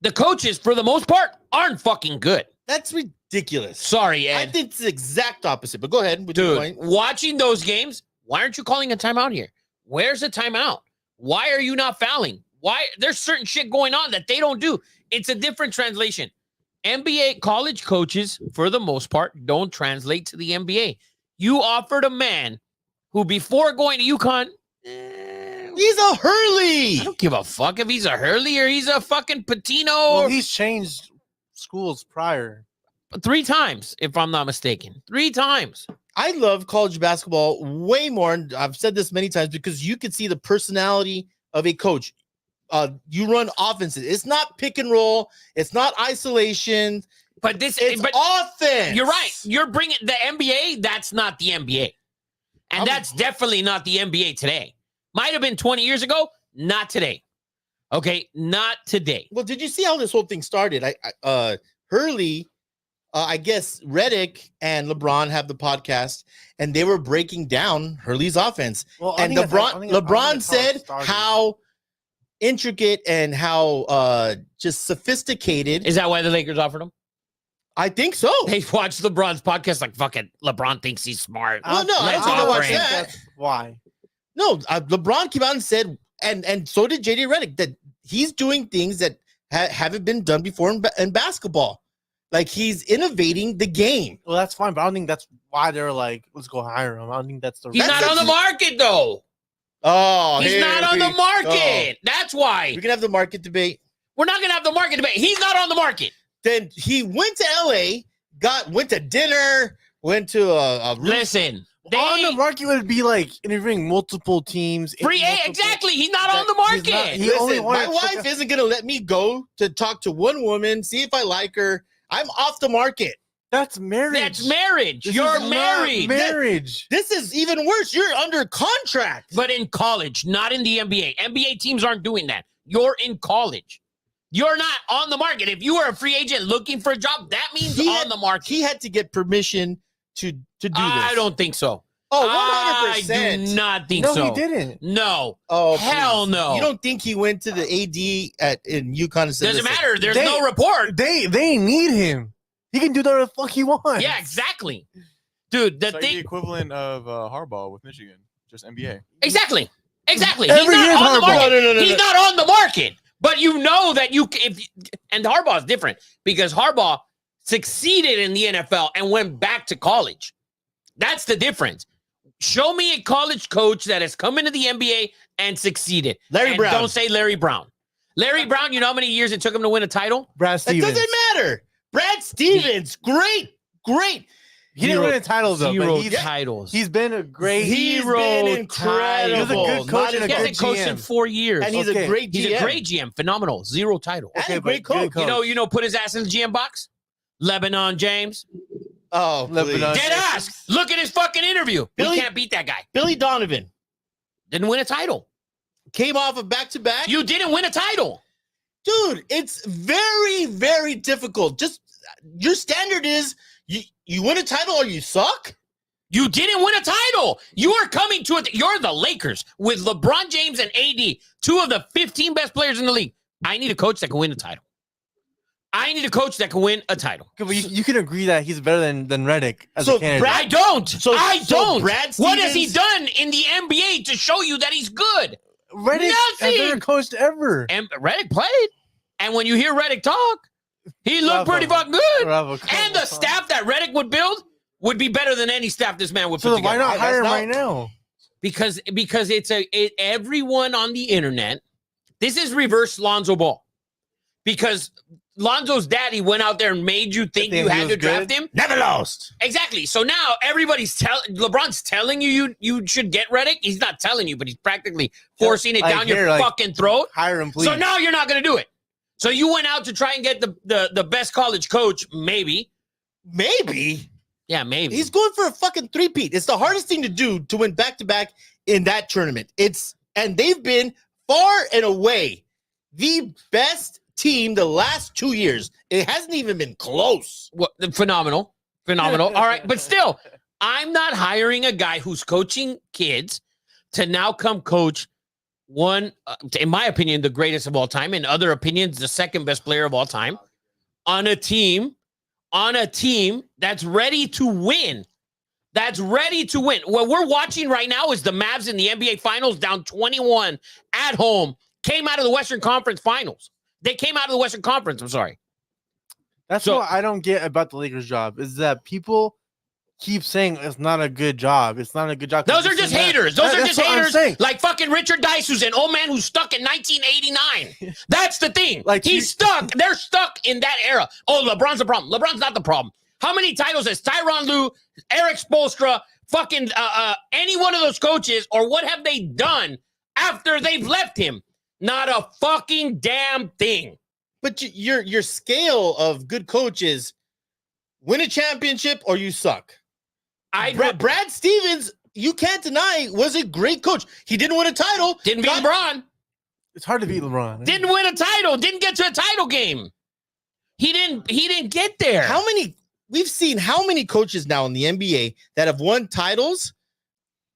The coaches, for the most part, aren't fucking good. That's ridiculous. Sorry, I Ed. think it's the exact opposite. But go ahead with your Dude, point. watching those games, why aren't you calling a timeout here? Where's the timeout? Why are you not fouling? Why? There's certain shit going on that they don't do. It's a different translation. NBA college coaches, for the most part, don't translate to the NBA. You offered a man who, before going to UConn, He's a Hurley. I don't give a fuck if he's a Hurley or he's a fucking Patino. Well, he's changed schools prior. 3 times, if I'm not mistaken. 3 times. I love college basketball way more. And I've said this many times because you can see the personality of a coach. You run offenses. It's not pick and roll. It's not isolation. But this, It's but offense. you're right. You're bringing the NBA. That's not the NBA, and I'm- that's definitely not the NBA today. Might have been 20 years ago. Not today. Okay, not today. Well, did you see how this whole thing started? Hurley, I guess Redick and LeBron have the podcast, and they were breaking down Hurley's offense. Well, I And think that's- I think LeBron that's how it said started. how intricate and how just sophisticated. Is that why the Lakers offered him? I think so. They watched LeBron's podcast like, fucking LeBron thinks he's smart. Well, no, I Let's don't know offer about him. that. That's why. No, LeBron came out and said, and so did JD Redick, that he's doing things that haven't been done before in basketball. Like he's innovating the game. Well, that's fine, but I don't think that's why they're like, let's go hire him. I don't think that's the. He's That's not on the market, though. Oh, He's not on the market. That's why. We can have the market debate. We're not going to have the market debate. He's not on the market. Then he went to LA, went to dinner, went to a Listen. On the market would be like interviewing multiple teams. Exactly. He's not on the He's not- market. he only Listen, wanted my to check wife out- isn't gonna let me go to talk to one woman, see if I like her. I'm off the market. That's marriage. That's marriage. This You're is not married. Marriage. This is even worse. You're under contract. But in college, not in the NBA. NBA teams aren't doing that. You're in college. You're not on the market. If you are a free agent looking for a job, that means on the market. He had to get permission to do this. I don't think so. Oh, 100%. I do not think No, so. he didn't. No. Oh, Hell please. no. You don't think he went to the AD in UConn and said, Doesn't "Listen, matter. There's They- no report. They need him. He can do whatever the fuck he wants. Yeah, exactly. Dude, the It's like thing the equivalent of Harbaugh with Michigan, just NBA. Exactly. He's Every not year on the Harbaugh. market. No. He's not on the market. But you know that and Harbaugh's different because Harbaugh succeeded in the NFL and went back to college. That's the difference. Show me a college coach that has come into the NBA and succeeded. Larry Brown. Don't say Larry Brown. Larry Brown, you know how many years it took him to win a title? Brad It Stevens. doesn't matter. Brad Stevens, great. He didn't win a title though. Zero But titles. he's been a great. He's Zero been incredible. He was a good coach and a He good hasn't coached in GM. 4 years. And he's Okay. a great GM. He's a great GM. Phenomenal. 0 title. And Okay, a great but good coach. coach. You know, put his ass in the GM box. Lebanon James. Oh, Lebanon. please. Dead ass. Look at his fucking interview. Billy- We can't beat that guy. Billy Donovan Didn't win a title. came off of back-to-back. You didn't win a title. Dude, it's very, very difficult. Just your standard is you win a title or you suck. You didn't win a title. You are coming to it. You're the Lakers with LeBron James and AD, 2 of the 15 best players in the league. I need a coach that can win a title. I need a coach that can win a title. Okay, but you can agree that he's better than Redick as So a candidate. Brad- I don't. So- I so don't. Brad What has he Stevens- done in the NBA to show you that he's good? Redick has Nothing. never coached ever. And Redick played. And when you hear Redick talk, he looked Bravo. pretty fucking good. Bravo, come And the on. staff that Redick would build would be better than any staff this man would So put then why together. not hire him That's right now? Because everyone on the internet, this is reverse Lonzo Ball. Because Lonzo's daddy went out there and made you think you he had was to draft good? him. Never lost. Exactly. So now everybody's LeBron's telling you should get Redick. He's not telling you, but he's practically forcing it Like, down your here, like, fucking throat. Hire him, please. So now you're not going to do it. So you went out to try and get the best college coach, maybe. Maybe. Yeah, maybe. He's going for a fucking three-peat. It's the hardest thing to do to win back-to-back in that tournament. And they've been far and away the best team the last 2 years. It hasn't even been close. Phenomenal. All right. But still, I'm not hiring a guy who's coaching kids to now come coach one, in my opinion, the greatest of all time. In other opinions, the second best player of all time on a team that's ready to win. That's ready to win. What we're watching right now is the Mavs in the NBA Finals down 21 at home. Came out of the Western Conference Finals. They came out of the Western Conference. I'm sorry. That's So- what I don't get about the Lakers' job is that people keep saying it's not a good job. It's not a good job. Those are just haters. Those are That's just what I'm haters. saying. Like fucking Richard Dice, who's an old man who's stuck in 1989. That's the thing. Like, He's stuck. They're stuck in that era. Oh, LeBron's the problem. LeBron's not the problem. How many titles has Tyronn Lue, Eric Spoelstra, fucking any one of those coaches, or what have they done after they've left him? Not a fucking damn thing. But your scale of good coaches, win a championship or you suck. Brad Stevens, you can't deny, was a great coach. He didn't win a title. Didn't beat Got- LeBron. It's hard to beat LeBron. Didn't win a title. Didn't get to a title game. He didn't get there. We've seen how many coaches now in the NBA that have won titles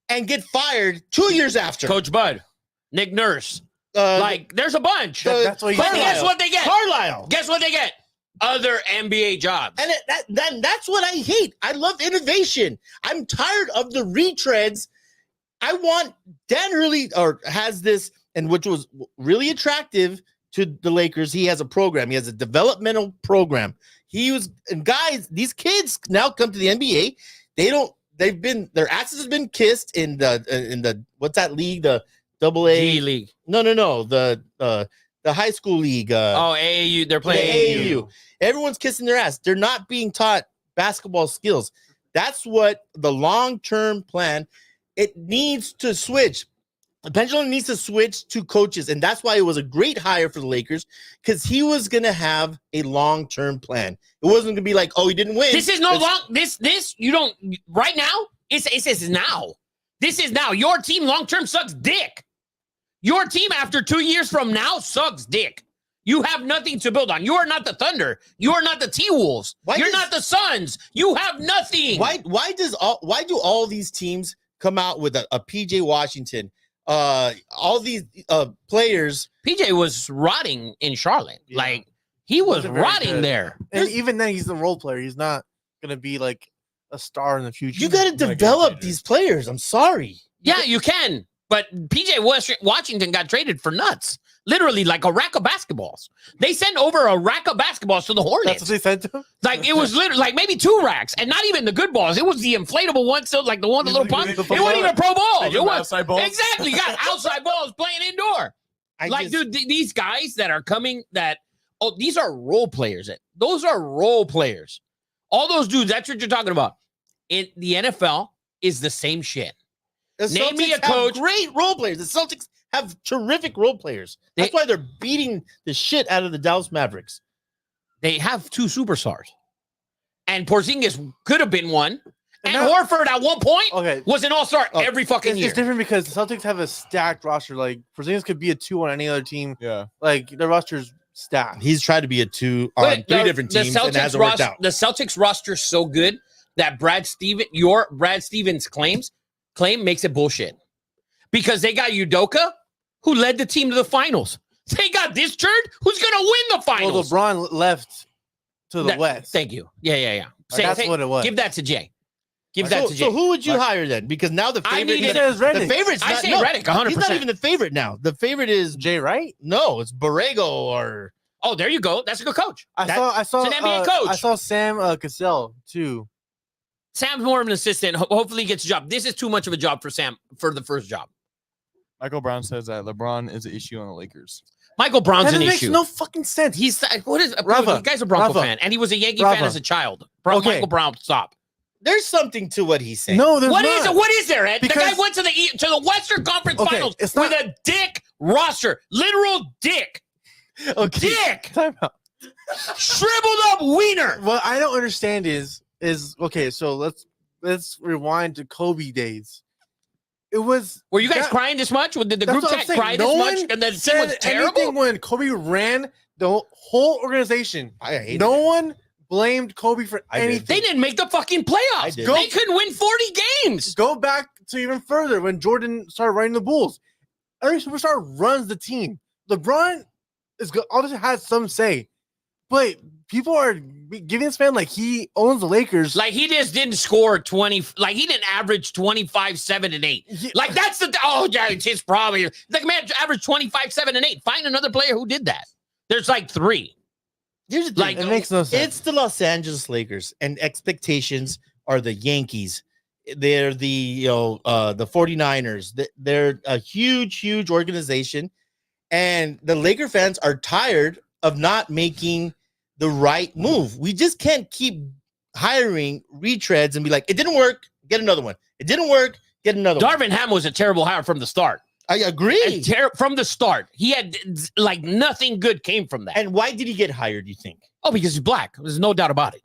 and get fired 2 years after. Coach Bud, Nick Nurse. There's a bunch. That's what But guess what they get? Carlisle. Guess what they get? Other NBA jobs. And that's what I hate. I love innovation. I'm tired of the retreads. I want Dan Hurley has this, and which was really attractive to the Lakers. He has a program. He has a developmental program. Guys, these kids now come to the NBA. Their asses have been kissed in the what's that league? The AA G League. No. The high school league. AAU. They're the playing AAU. AAU. Everyone's kissing their ass. They're not being taught basketball skills. That's what the long-term plan. It needs to switch. The pendulum needs to switch to coaches, and that's why it was a great hire for the Lakers, because he was going to have a long-term plan. It wasn't going to be like, oh, he didn't win. This is no long. This you don't right now. It says now. This is now. Your team long term sucks dick. Your team after 2 years from now sucks dick. You have nothing to build on. You are not the Thunder. You are not the T-Wolves. You're not the Suns. You have nothing. Why do all these teams come out with a PJ Washington? All these players. PJ was rotting in Charlotte. Yeah. Like He was wasn't very rotting good. there. And even then, he's the role player. He's not gonna be like a star in the future. You got to develop these players. I'm sorry. Yeah, you can. But PJ Washington got traded for nuts. Literally like a rack of basketballs. They sent over a rack of basketballs to the Hornets. That's what they said to him. Like it was literally like maybe 2 racks, and not even the good balls. It was the inflatable ones, so like the one, the little pump. It wasn't even pro balls. It was outside balls. exactly. You got outside balls playing indoor. Dude, these guys that are coming, these are role players. Those are role players. All those dudes. That's what you're talking about. In the NFL is the same shit. The Name me Celtics a coach. have great role players. The Celtics have terrific role players. That's why they're beating the shit out of the Dallas Mavericks. They have 2 superstars, and Porzingis could have been one. And now- Horford at one point was an all-star every fucking year. It's different because the Celtics have a stacked roster. Like Porzingis could be a 2 on any other team. Yeah. Like their roster's stacked. He's tried to be a 2 on 3 different teams and it hasn't worked out. The Celtics roster is so good that Brad Stevens' claim makes it bullshit. Because they got Udoka, who led the team to the finals. They got this turd who's going to win the finals. Well, LeBron left to the West. Thank you. Yeah. That's what it was. Give that to Jay. Give that to Jay. So who would you hire then? Because now the favorite is Redick. The favorite's I not, say no, Redick 100%. He's not even the favorite now. The favorite is Jay Wright? No, it's Borrego or Oh, there you go. That's a good coach. I saw it's an NBA coach. I saw Sam Cassell too. Sam's more of an assistant. Hopefully he gets a job. This is too much of a job for Sam for the first job. Michael Brown says that LeBron is an issue on the Lakers. Michael Brown's an That issue. makes no fucking sense. He's what is Rafa, the guy's a Bronco Rafa, fan, and he was a Yankee Rafa. fan as a child. Okay. Michael Brown, stop. there's something to what he's saying. No, there's What not. is it? What is there, Ed? The Because- guy went to the Western Conference Okay, Finals it's with not- a dick roster, literal dick, Okay. dick, Time out. shriveled up wiener. What I don't understand is okay. So let's rewind to Kobe days. It was. Were you guys that- crying this much? Did the that's group what I'm chat saying. cry No this one much? And the team said was terrible. anything when Kobe ran the whole organization. I hate No one blamed Kobe for I did. anything. They didn't make the fucking I playoffs. did. They couldn't win 40 games. Go back to even further when Jordan started running the Bulls. Every superstar runs the team. LeBron obviously has some say, but people are giving this man like he owns the Lakers. Like he just didn't score 20. Like he didn't average 25, 7, and 8. Yeah. Like that's yeah, it's his problem. Like man averaged 25, 7, and 8. Find another player who did that. There's like 3. Here's the thing. Like it makes no sense. It's the Los Angeles Lakers, and expectations are the Yankees. They're the the 49ers. They're a huge organization, and the Laker fans are tired of not making the right move. We just can't keep hiring retreads and be like, it didn't work, get another one. It didn't work, get another one. Darvin Ham was a terrible hire from the start. I agree. And from the start, he had like nothing good came from that. And why did he get hired, you think? Oh, because he's black. There's no doubt about it.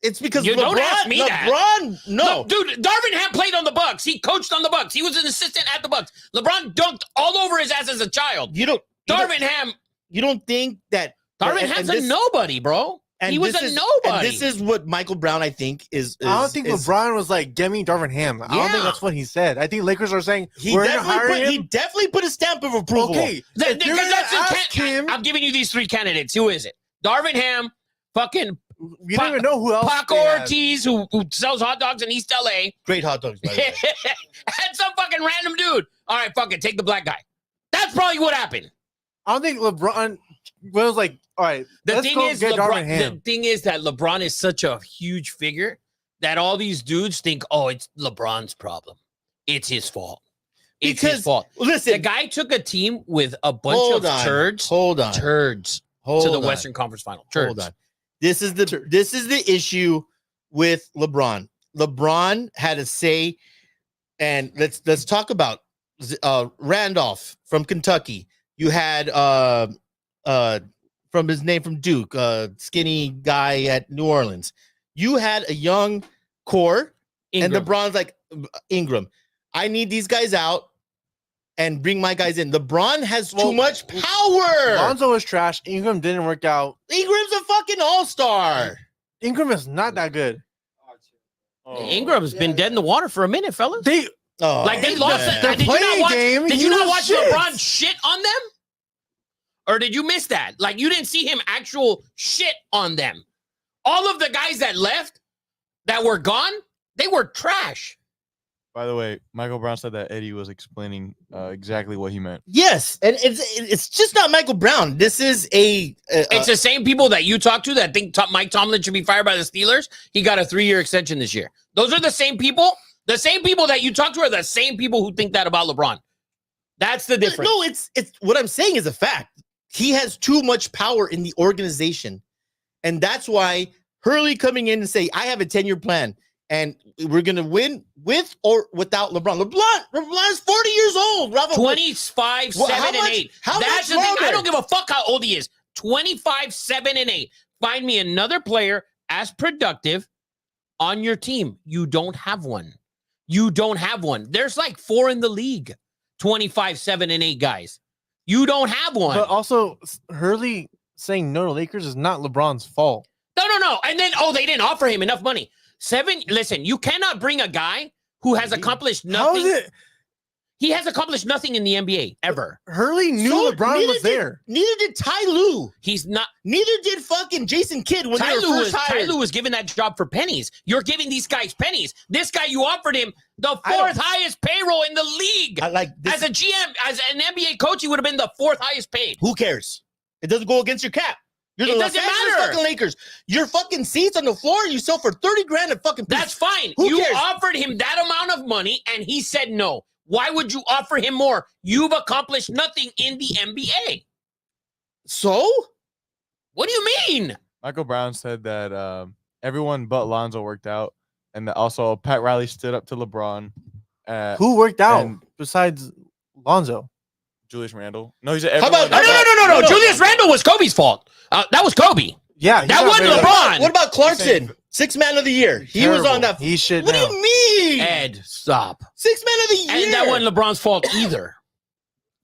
It's because You LeBron, don't ask me that. LeBron, no. Look, dude, Darvin Ham played on the Bucks. He coached on the Bucks. He was an assistant at the Bucks. LeBron dunked all over his ass as a child. You don't think that Darvin and Ham's this- a nobody, bro. and He was this a is- nobody. And this is what Michael Brown, I think, is. I don't think LeBron was like, "Get me Darvin Ham." I don't Yeah. think that's what he said. I think Lakers are saying He we're gonna hire definitely put a stamp of approval. Okay, Because if you're gonna ask him, I'm giving you these 3 candidates. Who is it? Darvin Ham, fucking you don't even know who else. Paco they have. Ortiz, who sells hot dogs in East LA, Great hot dogs, by the way. and some fucking random dude. All right, fuck it, take the black guy. That's probably what happened. I don't think LeBron was like, "All right, The let's thing go is, get Darvin the Ham." thing is that LeBron is such a huge figure that all these dudes think, oh, it's LeBron's problem. It's his fault. It's his fault. Listen, The guy took a team with a bunch hold of on, turds Hold on. to Hold the on. Western Conference Final. Turds. Hold on. This is the issue with LeBron. LeBron had a say, and let's talk about Randolph from Kentucky. You had from his name from Duke, skinny guy at New Orleans. You had a young core, Ingram. and LeBron's like Ingram. I need these guys out and bring my guys in. LeBron has too much power. Lonzo was trash. Ingram didn't work out. Ingram's a fucking all-star. Ingram is not that good. Ingram's been dead in the water for a minute, fellas. They Like they lost. man. Their Did you not playing watch? game, Did he you not was watch shit. LeBron shit on them? Or did you miss that? Like, you didn't see him actual shit on them. All of the guys that left, that were gone, they were trash. By the way, Michael Brown said that Eddie was explaining exactly what he meant. Yes, and it's just not Michael Brown. This is it's the same people that you talk to that think Mike Tomlin should be fired by the Steelers. He got a 3-year extension this year. Those are the same people. The same people that you talk to are the same people who think that about LeBron. That's the difference. No, it's what I'm saying is a fact. He has too much power in the organization, and that's why Hurley coming in and say, "I have a 10-year plan." And we're going to win with or without LeBron. LeBron's 40 years old. 25, 7, and 8. That's the thing. I don't give a fuck how old he is. 25, 7, and 8. Find me another player as productive on your team. You don't have one. You don't have one. There's like 4 in the league. 25, 7, and 8 guys. You don't have one. But also, Hurley saying no to Lakers is not LeBron's fault. No. And then, they didn't offer him enough money. Listen, you cannot bring a guy who has accomplished nothing. How is it? He has accomplished nothing in the NBA ever. Hurley knew LeBron was there. Neither did Ty Lue. He's not. Neither did fucking Jason Kidd when they were first hired. Ty Lue was given that job for pennies. You're giving these guys pennies. This guy, you offered him the 4th highest payroll in the league. As a GM, as an NBA coach, he would have been the 4th highest paid. Who cares? It doesn't go against your cap. You're the It Los doesn't Angeles matter. fucking Lakers. Your fucking seats on the floor, you sell for $30,000 a fucking piece. That's fine. Who You cares? offered him that amount of money, and he said no. Why would you offer him more? You've accomplished nothing in the NBA. So? What do you mean? Michael Brown said that everyone but Lonzo worked out, and that also Pat Riley stood up to LeBron. Who worked out and besides Lonzo? Julius Randle. No, he said How everyone. about- No. Julius Randle was Kobe's fault. That was Kobe. Yeah, That wasn't LeBron. What about Clarkson? 6th man of the year. He was on that. He should. What do you mean? Ed, stop. 6th man of the year. And that wasn't LeBron's fault either.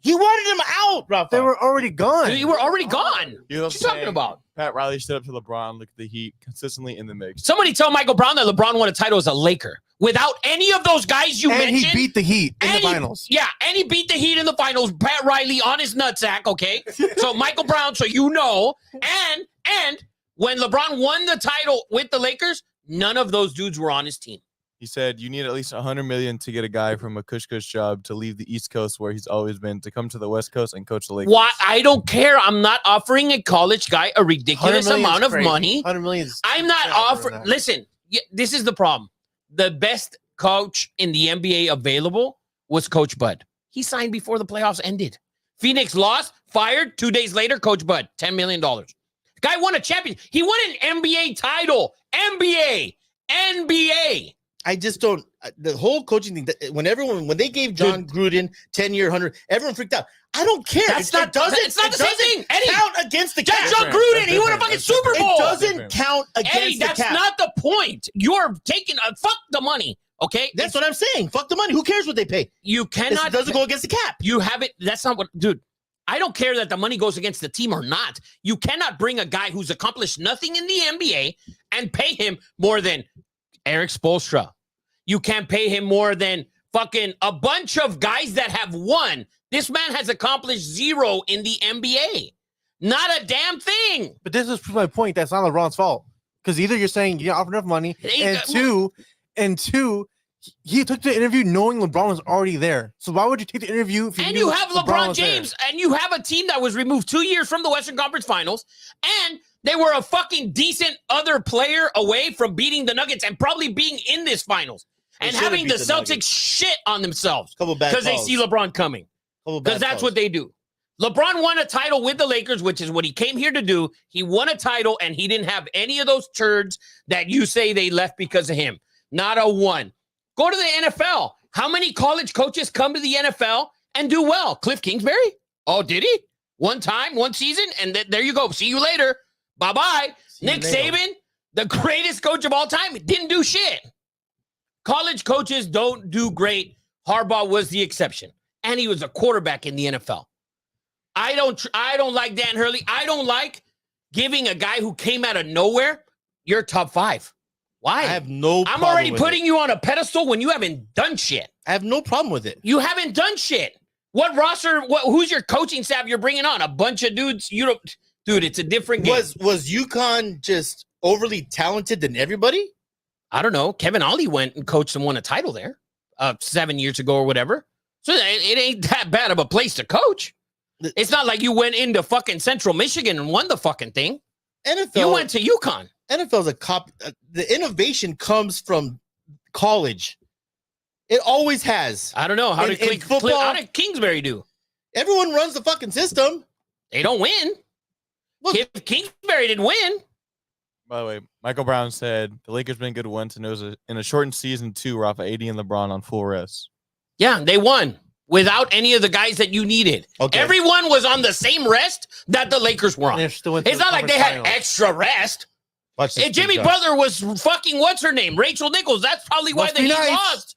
He wanted him out, Rafa. They were already gone. Dude, you were already gone. You know What you talking about? Pat Riley stood up to LeBron. Look at the Heat consistently in the mix. Somebody tell Michael Brown that LeBron won a title as a Laker. Without any of those guys you and mentioned. he beat the Heat in the finals. Yeah, and he beat the Heat in the finals. Pat Riley on his nutsack, okay? So Michael Brown, so you know. And when LeBron won the title with the Lakers, none of those dudes were on his team. He said you need at least $100 million to get a guy from a cush job to leave the East Coast where he's always been to come to the West Coast and coach the Lakers. Why? I don't care. I'm not offering a college guy a ridiculous 100 amount of crazy. money. 100 million. I'm not offering. Listen, this is the problem. The best coach in the NBA available was Coach Bud. He signed before the playoffs ended. Phoenix lost, fired. 2 days later, Coach Bud, $10 million. Guy won a championship. He won an NBA title. NBA. I just don't. The whole coaching thing. When they gave John Gruden 10-year, 100, everyone freaked out. I don't care. It's not the same thing. Eddie, count against the cap. That's John Gruden. He won a fucking Super Bowl. It doesn't count against Eddie, the that's cap. not the point. You're taking fuck the money. Okay, That's what I'm saying. Fuck the money. Who cares what they pay? You cannot. It doesn't go against the cap. You have it. That's not what, dude. I don't care that the money goes against the team or not. You cannot bring a guy who's accomplished nothing in the NBA and pay him more than Eric Spoelstra. You can't pay him more than fucking a bunch of guys that have won. This man has accomplished zero in the NBA. Not a damn thing. But this is my point. That's not LeBron's fault. Because either you're saying you didn't offer enough money, and two, he took the interview knowing LeBron was already there. So why would you take the interview if you And knew you have LeBron was there? James, and you have a team that was removed 2 years from the Western Conference Finals, and they were a fucking decent other player away from beating the Nuggets and probably being in this finals They and should've having beat the the Celtics Nuggets. shit on themselves Couple bad because they calls. see LeBron coming. Couple bad Because that's calls. what they do. LeBron won a title with the Lakers, which is what he came here to do. He won a title, and he didn't have any of those turds that you say they left because of him. Not a one. Go to the NFL. How many college coaches come to the NFL and do well? Cliff Kingsbury? Oh, did he? One time, one season, and there you go. See you later. Bye-bye. Nick Saban, the greatest coach of all time, didn't do shit. College coaches don't do great. Harbaugh was the exception, and he was a quarterback in the NFL. I don't like Dan Hurley. I don't like giving a guy who came out of nowhere your top 5. Why? I have no problem I'm already with putting you on a pedestal when you haven't done shit. I have no problem with it. You haven't done shit. What roster? Who's your coaching staff you're bringing on? A bunch of dudes. You don't, dude. It's a different game. Was UConn just overly talented than everybody? I don't know. Kevin Ollie went and coached and won a title there 7 years ago or whatever. So it ain't that bad of a place to coach. It's not like you went into fucking Central Michigan and won the fucking thing. NFL, you went to UConn. NFL's a cop. The innovation comes from college. It always has. I don't know. How In did football- how did Kingsbury do? Everyone runs the fucking system. They don't win. Well- If Kingsbury didn't win. By the way, Michael Brown said the Lakers been good once, and it was in a shortened season 2, Rafa, AD and LeBron on full rest. Yeah, they won without any of the guys that you needed. Okay. Everyone was on the same rest that the Lakers were on. They're still into It's the not like they conference had finals. extra rest. Watch this, And Jimmy Josh. Butler was fucking what's her name? Rachel Nichols. That's probably why Must they be nice. lost.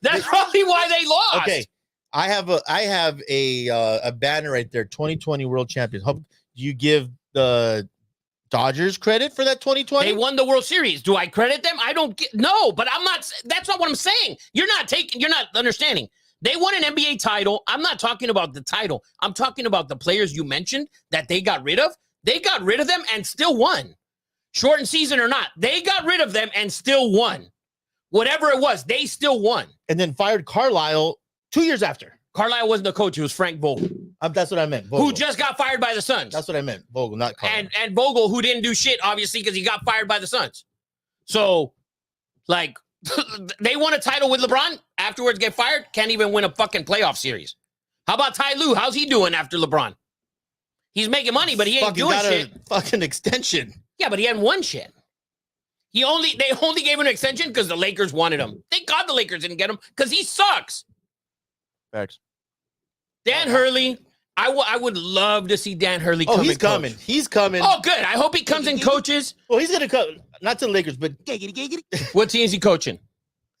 That's probably why they lost. Okay, I have a banner right there. 2020 World Champions. Do you give the Dodgers credit for that 2020? They won the World Series. Do I credit them? I don't get no, but I'm not. That's not what I'm saying. You're not understanding. They won an NBA title. I'm not talking about the title. I'm talking about the players you mentioned that they got rid of. They got rid of them and still won. Shortened season or not, they got rid of them and still won. Whatever it was, they still won. And then fired Carlisle 2 years after. Carlisle wasn't the coach. It was Frank Vogel, That's what I meant. Vogel. who just got fired by the Suns. That's what I meant. Vogel, not Carlisle. and Vogel, who didn't do shit, obviously, because he got fired by the Suns. So, like, they won a title with LeBron, afterwards get fired, can't even win a fucking playoff series. How about Ty Lue? How's he doing after LeBron? He's making money, but he ain't Fucking doing got shit. a fucking extension. Yeah, but he hadn't won shit. They only gave him an extension because the Lakers wanted him. Thank God the Lakers didn't get him because he sucks. Facts. Dan Hurley, I would love to see Dan Hurley come Oh, he's and coach. coming. He's coming. Oh, good. I hope he comes and coaches. Well, he's gonna come. Not to the Lakers, but What team is he coaching?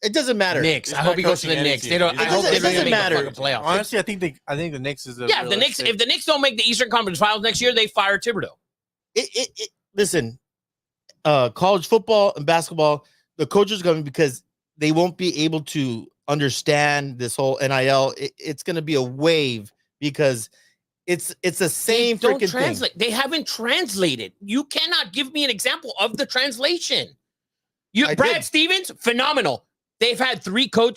it doesn't matter. Knicks. He's I hope not he goes to the coaching any Knicks. team. They don't. It I hope doesn't- they it don't doesn't make matter. the fucking playoffs. Honestly, I think the Knicks is a Yeah, if the Knicks don't make the Eastern Conference Finals next year, they fire Thibodeau. Listen, college football and basketball, the coaches are coming because they won't be able to understand this whole NIL. It's going to be a wave because it's the same They don't freaking translate. thing. They haven't translated. You cannot give me an example of the translation. I Brad did. Stevens, phenomenal. They've had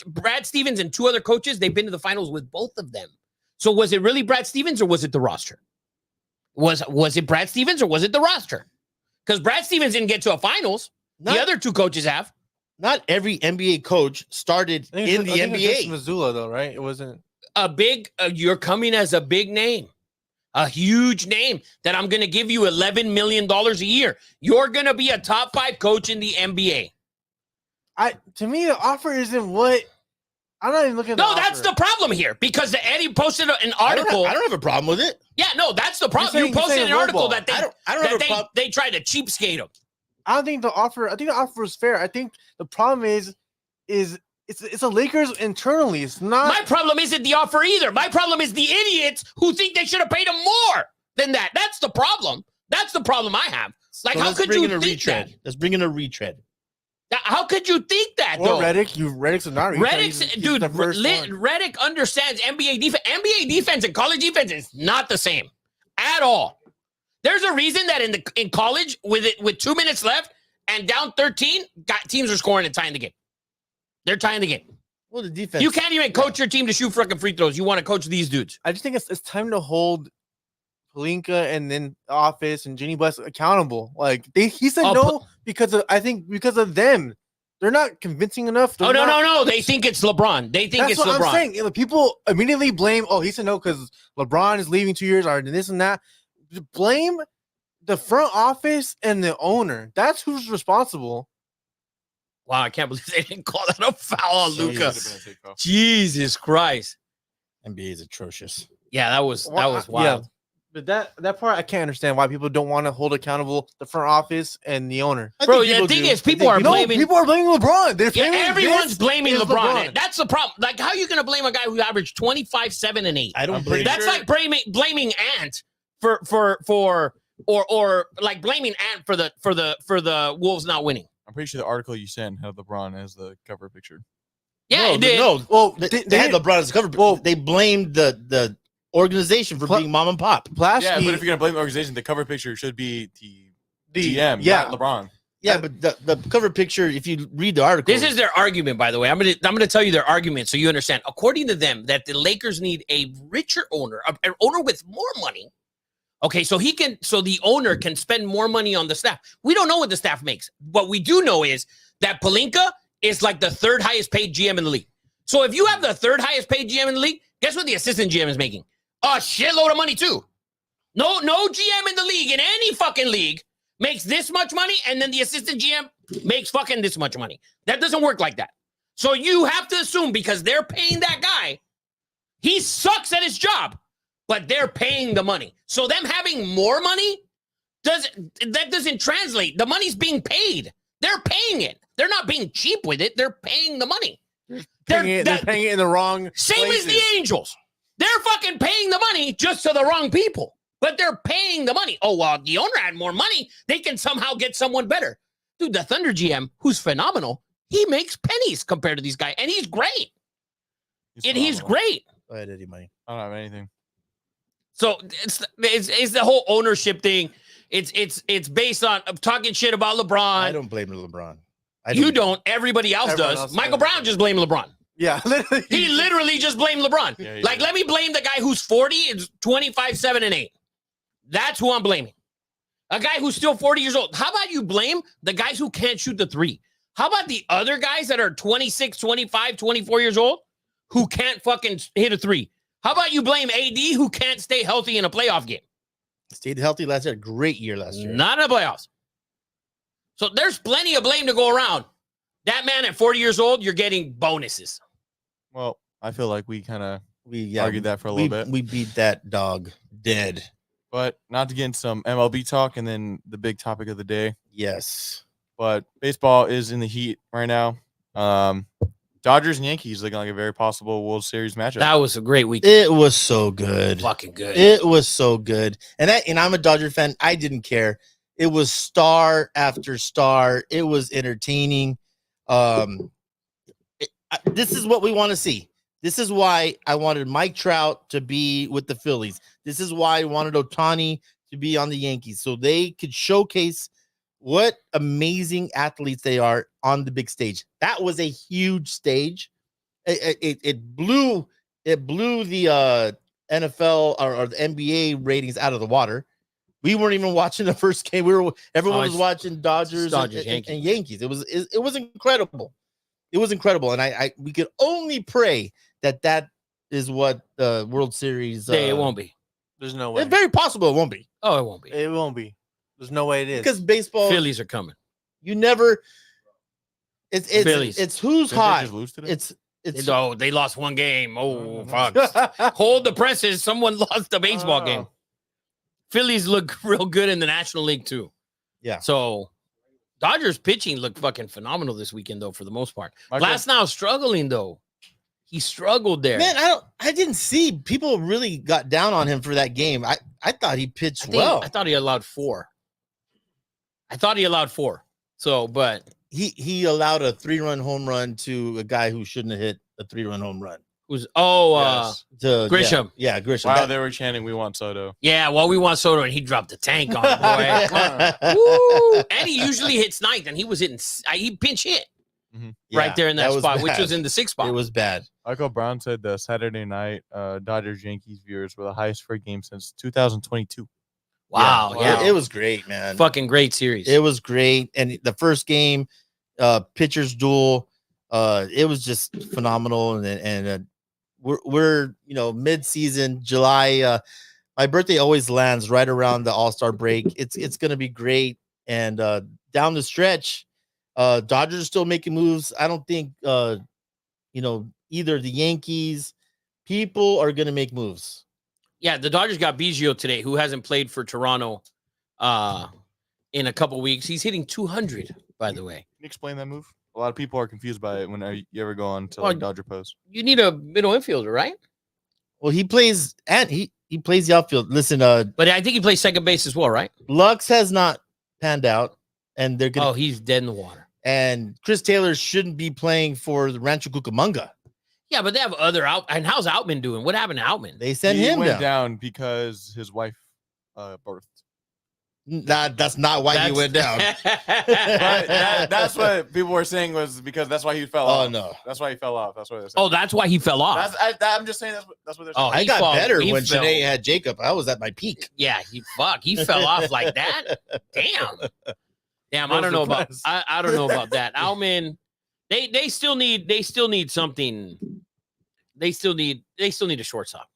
Brad Stevens and 2 other coaches. They've been to the finals with both of them. So was it really Brad Stevens or was it the roster? Was it Brad Stevens or was it the roster? Because Brad Stevens didn't get to a finals. The other 2 coaches have. Not every NBA coach started in the NBA. Missoula, though, right? It wasn't. You're coming as a big name, a huge name that I'm going to give you $11 million a year. You're going to be a top 5 coach in the NBA. To me, the offer isn't what. I'm not even looking at. No, that's the problem here because the Eddie posted an article. I don't have a problem with it. Yeah, no, that's the problem. You're You saying posted an article lowball. that I don't have a problem. they tried to cheapskate him. I don't think the offer. I think the offer is fair. I think the problem is it's a Lakers internally. It's not. My problem isn't the offer either. My problem is the idiots who think they should have paid him more than that. That's the problem. That's the problem I have. Like, So how let's could bring you in a think retread? that? Let's bring in a retread. How could you think that, Or though? Reddick's not. Dude, Reddick understands NBA defense. NBA defense and college defense is not the same at all. There's a reason that in college, with 2 minutes left and down 13, teams are scoring and tying the game. They're tying the game. Well, the defense. You can't even coach your team to shoot freaking free throws. You want to coach these dudes. I just think it's time to hold Pelinka and then Office and Jenny Buss accountable. Like he said Oh, no because of them. They're not convincing enough. They're not- No. They think it's LeBron. They think That's it's what LeBron. I'm saying. You know, people immediately blame. Oh, he said no because LeBron is leaving 2 years, or this and that. Blame the front office and the owner. That's who's responsible. Wow, I can't believe they didn't call that a foul on So Luka. yes. Jesus Christ. NBA is atrocious. Yeah, that was Yeah, wild. but that part I can't understand why people don't want to hold accountable the front office and the owner. Bro, the thing is, people are blaming. People are blaming LeBron. They're Yeah, blaming everyone's this blaming is LeBron. That's the problem. Like, how are you going to blame a guy who averaged 25, 7, and 8? I don't I'm blame. pretty That's sure- like blaming Ant or like blaming Ant for the Wolves not winning. I'm pretty sure the article you sent had LeBron as the cover picture. Yeah, it did. No, Well, they had LeBron as a cover. Well- They blamed the organization for being mom and pop. Plasky, Yeah, but if you're gonna blame the organization, the cover picture should be the GM, yeah. not LeBron. Yeah, but the cover picture, if you read the article, This is their argument, by the way. I'm gonna tell you their argument so you understand. According to them, that the Lakers need a richer owner, an owner with more money. Okay, so the owner can spend more money on the staff. We don't know what the staff makes. What we do know is that Pelinka is like the third highest paid GM in the league. So if you have the third highest paid GM in the league, guess what the assistant GM is making? A shitload of money too. No GM in the league, in any fucking league, makes this much money, and then the assistant GM makes fucking this much money. That doesn't work like that. So you have to assume because they're paying that guy, he sucks at his job, but they're paying the money. So them having more money doesn't translate. The money's being paid. They're paying it. They're not being cheap with it. They're paying the money. they're paying it in the wrong Same places. as the Angels. They're fucking paying the money just to the wrong people. But they're paying the money. Oh, well, the owner had more money. They can somehow get someone better. Dude, the Thunder GM, who's phenomenal, he makes pennies compared to these guys. And he's great. He's great. Go ahead, Eddie Money. I don't have anything. So it's the whole ownership thing. It's based on talking shit about LeBron. I don't blame LeBron. You don't. Everybody else Everyone does. else Michael does. Brown just blamed LeBron. Yeah, literally. He literally just blamed LeBron. Yeah, he Like, did. let me blame the guy who's 40 and 25, 7, and 8. That's who I'm blaming. A guy who's still 40 years old. How about you blame the guys who can't shoot the three? How about the other guys that are 26, 25, 24 years old who can't fucking hit a three? How about you blame AD who can't stay healthy in a playoff game? Stayed healthy last year. Great year last year. Not in the playoffs. So there's plenty of blame to go around. That man at 40 years old, you're getting bonuses. Well, I feel like we kind of We argued that for a little bit. We beat that dog dead. But not to get into some MLB talk and then the big topic of the day. Yes. But baseball is in the heat right now. Dodgers and Yankees looking like a very possible World Series matchup. That was a great weekend. It was so good. Fucking good. It was so good. And I'm a Dodger fan. I didn't care. It was star after star. It was entertaining. This is what we want to see. This is why I wanted Mike Trout to be with the Phillies. This is why I wanted Ohtani to be on the Yankees, so they could showcase what amazing athletes they are on the big stage. That was a huge stage. It blew the NFL or the NBA ratings out of the water. We weren't even watching the first game. Everyone was watching Dodgers and Yankees. It was incredible. It was incredible, and we could only pray that is what the World Series. It won't be. There's no way. It's very possible it won't be. Oh, it won't be. It won't be. There's no way it is. Because baseball, Phillies are coming. you never. It's Phillies. it's who's Didn't they hot. just lose today? It's Oh, they lost one game. Oh, no. fuck. Hold the presses. Someone lost the baseball game. Oh. Phillies look real good in the National League, too. Yeah. So, Dodgers pitching looked fucking phenomenal this weekend, though, for the most part. Michael- Last now struggling, though. He struggled there. man. I didn't see people really got down on him for that game. I thought he pitched well. I thought he allowed 4. So, but He allowed a 3-run home run to a guy who shouldn't have hit a 3-run home run. who's Yes. To Grisham. Yeah, Grisham. Wow, That- they were chanting, "We want Soto." yeah. Well, we want Soto, and he dropped the tank on it, boy. Woo! And he usually hits ninth, and he was hitting. He pinch hit Yeah, right there in that was spot, which bad. was in the 6th spot. It was bad. Michael Brown said the Saturday night Dodgers Yankees viewers were the highest for a game since 2022. wow. Yeah. It was great, man. Fucking great series. It was great. And the first game, pitchers duel, it was just phenomenal. And we're mid-season, July. My birthday always lands right around the All-Star break. It's gonna be great. And down the stretch, Dodgers are still making moves. I don't think either the Yankees, people are gonna make moves. Yeah, the Dodgers got Biggio today, who hasn't played for Toronto in a couple weeks. He's hitting 200, by the way. Can you explain that move? A lot of people are confused by it when you ever go on to Well, Dodger post. You need a middle infielder, right? Well, he plays and he plays the outfield. Listen, But I think he plays second base as well, right? Lux has not panned out, and they're gonna Oh, he's dead in the water. And Chris Taylor shouldn't be playing for the Rancho Cucamonga. Yeah, but they have other out. And how's Outman doing? What happened to Outman? They sent He him went down. down because his wife birthed. That's not why he went down. But that's what people were saying was because that's why he fell off. Oh no, That's why he fell off. That's what they're saying. Oh, that's why he fell off. I'm just saying that's what they're saying. Oh, I he got fell- better he when fell. Janae had Jacob. I was at my peak. Yeah, he fell off like that. Damn. I don't know about. I don't know about that. Outman, they still need something. They still need a shortstop.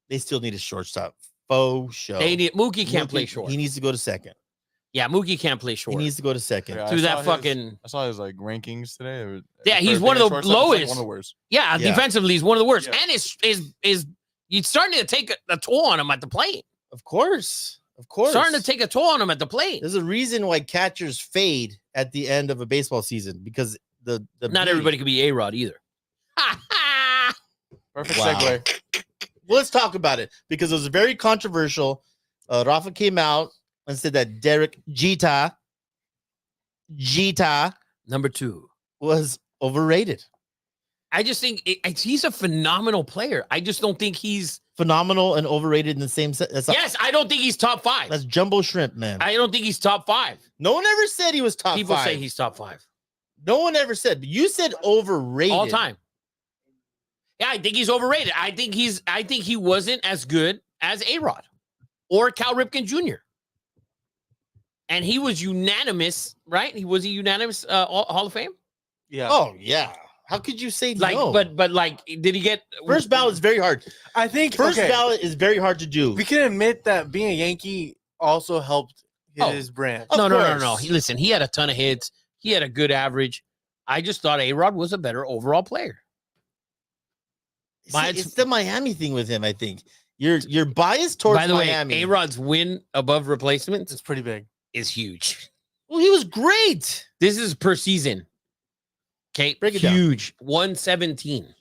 They still need a shortstop. Faux show. They need Mookie can't play Mookie, short. He needs to go to second. Yeah, Mookie can't play short. He needs to go to second. Yeah, Through I that saw fucking. I saw his like rankings today. Yeah, he's For one of being the a shortstop, he's, like, lowest. one of the worst. Yeah, Yeah. defensively, he's one of the worst. Yeah. And is he's starting to take a toll on him at the plate. Of course. Of course. Starting to take a toll on him at the plate. There's a reason why catchers fade at the end of a baseball season because the Not beauty- everybody could be A-Rod either. Perfect Wow. segue. Well, let's talk about it because it was very controversial. Rafa came out and said that Derek Jeter Number 2. was overrated. I just think he's a phenomenal player. I just don't think he's. Phenomenal and overrated in the same set. Yes, I don't think he's top 5. That's jumbo shrimp, man. I don't think he's top 5. No one ever said he was top People 5. say he's top 5 No one ever said, but you said overrated all time. Yeah, I think he's overrated. I think he wasn't as good as A-Rod or Cal Ripken Jr. And he was unanimous, right? Was he unanimous Hall of Fame? Yeah. Oh yeah. How could you say Like, no? but like, did he get first ballot is very hard. I think First okay, ballot is very hard to do. we can admit that being a Yankee also helped Oh. his brand. Of No. course. Listen, he had a ton of hits. He had a good average. I just thought A-Rod was a better overall player. See, it's the Miami thing with him. I think you're biased towards By the Miami. way, A-Rod's win above replacements It's pretty big. is huge. Well, he was great. This is per season. Okay, Break it down. huge. 117.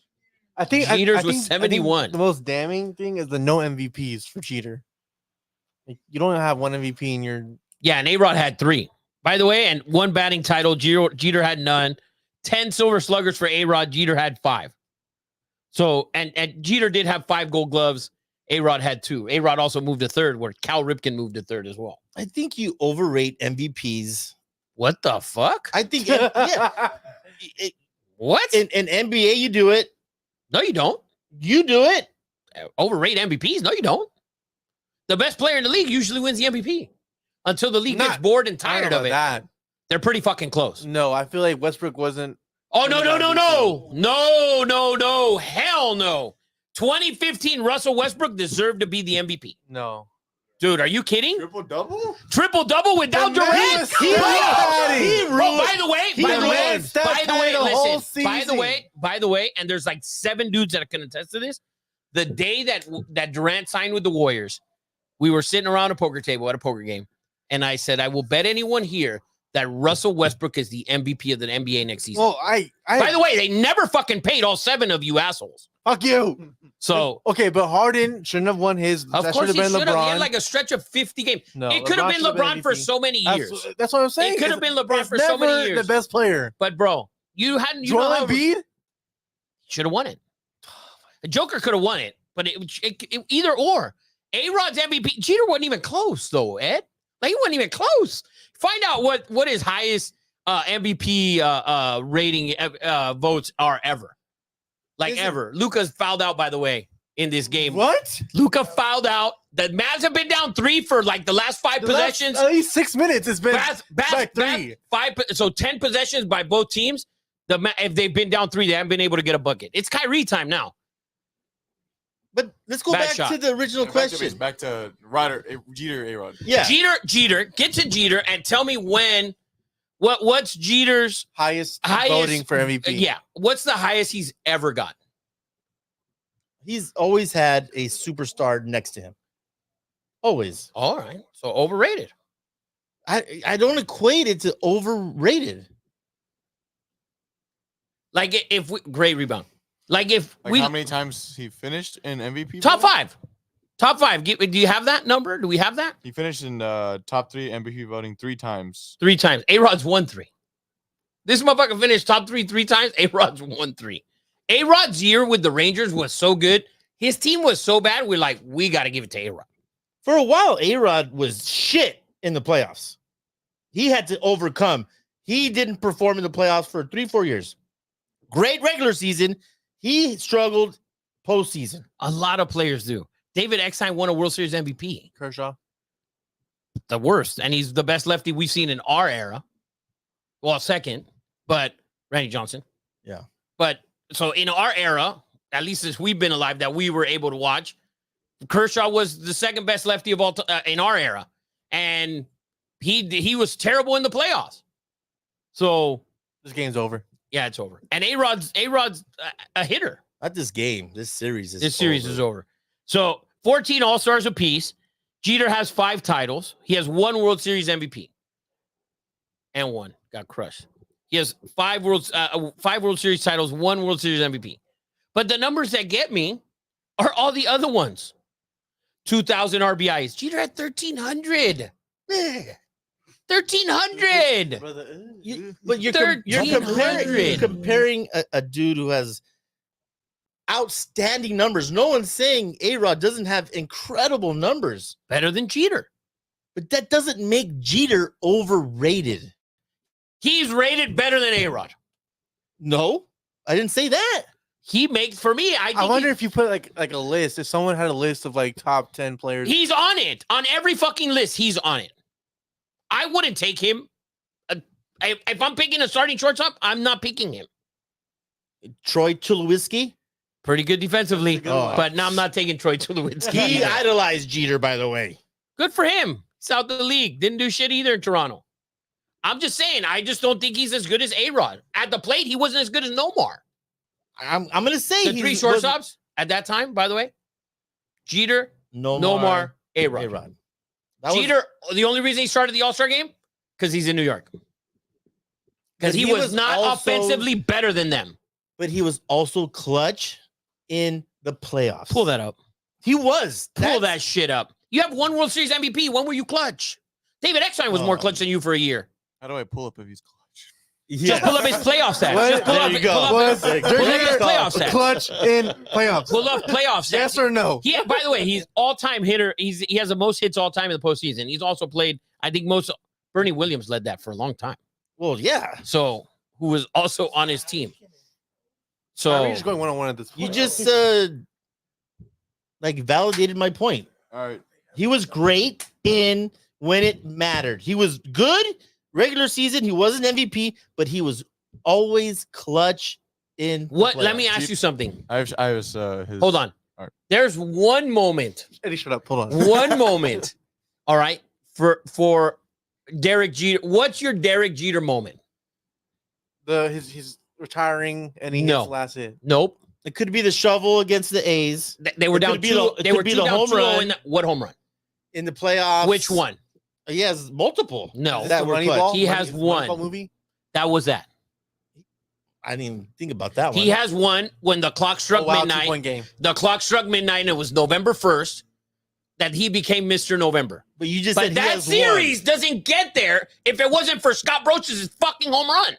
I think Jeter's I was think 71. The most damning thing is the no MVPs for Jeter. Like, you don't have one MVP in your. Yeah, and A-Rod had 3. By the way, and 1 batting title. Jeter had none. 10 silver sluggers for A-Rod. Jeter had 5. So, and Jeter did have 5 gold gloves. A-Rod had 2. A-Rod also moved to 3rd, where Cal Ripken moved to 3rd as well. I think you overrate MVPs. What the fuck? I think yeah. What? In NBA, you do it. No, you don't. You do it. Overrate MVPs? No, you don't. The best player in the league usually wins the MVP until the league gets Not- bored and I don't tired know of it. about that. They're pretty fucking close. No, I feel like Westbrook wasn't. Oh, no. Hell no. 2015 Russell Westbrook deserved to be the MVP. No. Dude, are you kidding? Triple double? Triple-double without The man Durant? was so bad. He Bro, ruined. by the way, He by the way, ruined. Stats by the way, played the whole listen, by the way, and there's like 7 dudes that can attest to this. The day that Durant signed with the Warriors, we were sitting around a poker table at a poker game, and I said, I will bet anyone here that Russell Westbrook is the MVP of the NBA next season. Well, By the way, they never fucking paid all 7 of you assholes. fuck you. So, Okay, but Harden shouldn't have won his. of that course, should he have been should have. LeBron. He had like a stretch of 50 games. No, It could have been should LeBron for MVP. so many years. That's what I'm saying. It could have been LeBron It's for so many never years. The best player. But, bro, you hadn't. You Joel know how- Embiid. should have won it. The Joker could have won it, but it either or. A-Rod's MVP. Jeter wasn't even close, though, Ed. Like, he wasn't even close. Find out what his highest MVP rating votes are ever. Like, Is it- ever. Luka's fouled out, by the way, in this game. What? Luka fouled out. The Mavs have been down 3 for like the last 5 possessions. At least 6 minutes. It's been Back 3. 5. So 10 possessions by both teams. If they've been down 3, they haven't been able to get a bucket. It's Kyrie time now. But let's go Bad back shot. to the original question. Back to Ryder, Jeter, A-Rod. Yeah. Jeter, get to Jeter and tell me what's Jeter's highest highest voting for MVP. Yeah, what's the highest he's ever got? He's always had a superstar next to him. Always. All right, so overrated. I don't equate it to overrated. Like if we great rebound. Like if Like we how many times he finished in MVP? top voting? 5. Do you have that number? Do we have that? He finished in top 3 MVP voting 3 times. 3 times. A-Rod's won 3. This motherfucker finished top 3 times. A-Rod's won 3. A-Rod's year with the Rangers was so good. His team was so bad. We're like, we got to give it to A-Rod. For a while, A-Rod was shit in the playoffs. He had to overcome. He didn't perform in the playoffs for 3-4 years. Great regular season. He struggled postseason. A lot of players do. David Eckstein won a World Series MVP. Kershaw. The worst. And he's the best lefty we've seen in our era. Well, second, but Randy Johnson. Yeah. But so in our era, at least since we've been alive, that we were able to watch, Kershaw was the second best lefty of all in our era. And he was terrible in the playoffs. So This game's over. yeah, it's over. And A-Rod's a hitter. Not this game. This series is This series is over. So 14 All-Stars apiece. Jeter has 5 titles. He has 1 World Series MVP. And 1 got crushed. He has 5 World Series titles, 1 World Series MVP. But the numbers that get me are all the other ones. 2,000 RBIs. Jeter had 1,300. 1,300. But you're 1,300. comparing a dude who has outstanding numbers. No one's saying A-Rod doesn't have incredible numbers. Better than Jeter. But that doesn't make Jeter overrated. He's rated better than A-Rod. No, I didn't say that. He makes, for me, I wonder if you put like a list. If someone had a list of like top 10 players, he's on it. On every fucking list, he's on it. I wouldn't take him. If I'm picking a starting shortstop, I'm not picking him. Troy Tulowitzki. Pretty good defensively, That's a good one. but now I'm not taking Troy Tulowitzki. He idolized Jeter, by the way. Good for him. He's out the league. Didn't do shit either in Toronto. I'm just saying, I just don't think he's as good as A-Rod. At the plate, he wasn't as good as Nomar. I'm going to say The 3 shortstops at that time, by the way, Jeter, Nomar, A-Rod. A-Rod. Jeter, the only reason he started the All-Star game, because he's in New York. Because he was not also offensively better than them. But he was also clutch in the playoffs. Pull that up. He was. Pull that shit up. You have 1 World Series MVP. When were you clutch? David Eckstein was more clutch than you for a year. How do I pull up if he's clutch? Just pull up his playoff stats. What? Just pull There up, you pull go. up Was his playoff stats. clutch in playoffs? Pull up playoff stats. Yes or no? Yeah, by the way, he's all-time hitter. He has the most hits all time in the postseason. He's also played, I think Bernie Williams led that for a long time. Well, yeah. So, who was also on his team. So, We're just going 1-on-1 at this point. You just validated my point. All right. He was great in when it mattered. He was good regular season. He wasn't MVP, but he was always clutch in the what? Let me playoffs. ask you something. I was his. Hold on. All right. There's one moment. Eddie, shut up. Hold on. One moment. All right. For Derek Jeter. What's your Derek Jeter moment? He's retiring and he No. hits the last hit. Nope. It could be the shovel against the A's They were It down could be 2. the- it They could were be 2 the down home 2-0 run. in what home run? in the playoffs. Which one? He has multiple. No. Is that this the were Moneyball? clutch. He has one. Moneyball movie. That was that. I didn't even think about that one. He has one when the clock struck Oh, wow, midnight. 2-point game. The clock struck midnight, and it was November 1st that he became Mr. November. but you just But said he that has series doesn't get there if it wasn't for Scott Broach's fucking home run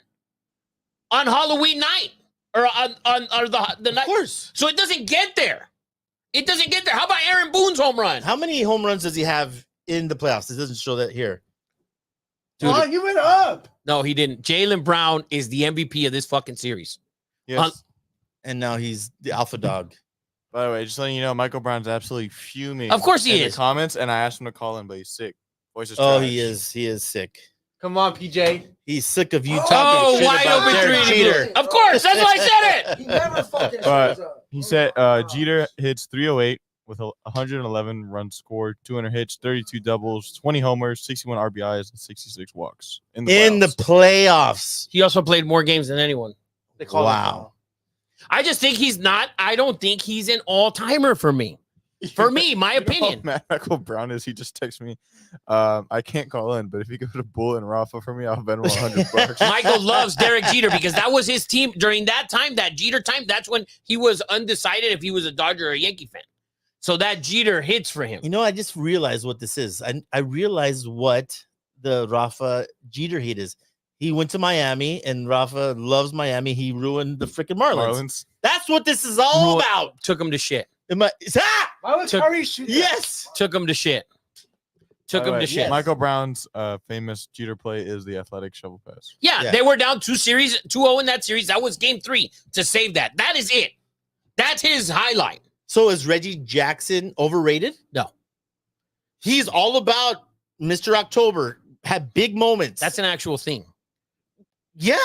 on Halloween night or on the one. night. Of course. So it doesn't get there. It doesn't get there. How about Aaron Boone's home run? How many home runs does he have in the playoffs? It doesn't show that here. Dude, Oh, you went up. no, he didn't. Jaylen Brown is the MVP of this fucking series. Yes. And now he's the alpha dog. By the way, just letting you know, Michael Brown's absolutely fuming. Of course he in is. The comments, and I asked him to call in, but he's sick. Voice is Oh, trash. he is. He is sick. Come on, PJ. He's sick of you Oh, talking shit wide about open Derek 3 Jeter. Of course, that's why I said it. He never fucking But shows up. He said Jeter hits 308 with 111 runs scored, 200 hits, 32 doubles, 20 homers, 61 RBIs, and 66 walks In the playoffs. He also played more games than anyone. They call Wow. I just think he's not. I don't think he's an all-timer for me. For me, my opinion. Michael Brown is. He just texts me. I can't call in, but if you go to Bull and Rafa for me, I'll Venmo $100. Michael loves Derek Jeter because that was his team during that time, that Jeter time. That's when he was undecided if he was a Dodger or a Yankee fan. So that Jeter hits for him. You know, I just realized what this is. I realized what the Rafa Jeter hate is. He went to Miami, and Rafa loves Miami. He ruined the freaking Marlins. That's what this is all about. Took him to shit. Why was Took- Kyrie shoot that? Yes. Took him to shit. Took him to shit. Michael Brown's famous Jeter play is the athletic shovel pass. Yeah, they were down 2-0 in that series. That was game 3 to save that. That is it. That's his highlight. So is Reggie Jackson overrated? No. He's all about Mr. October. Had big moments. That's an actual thing. Yeah.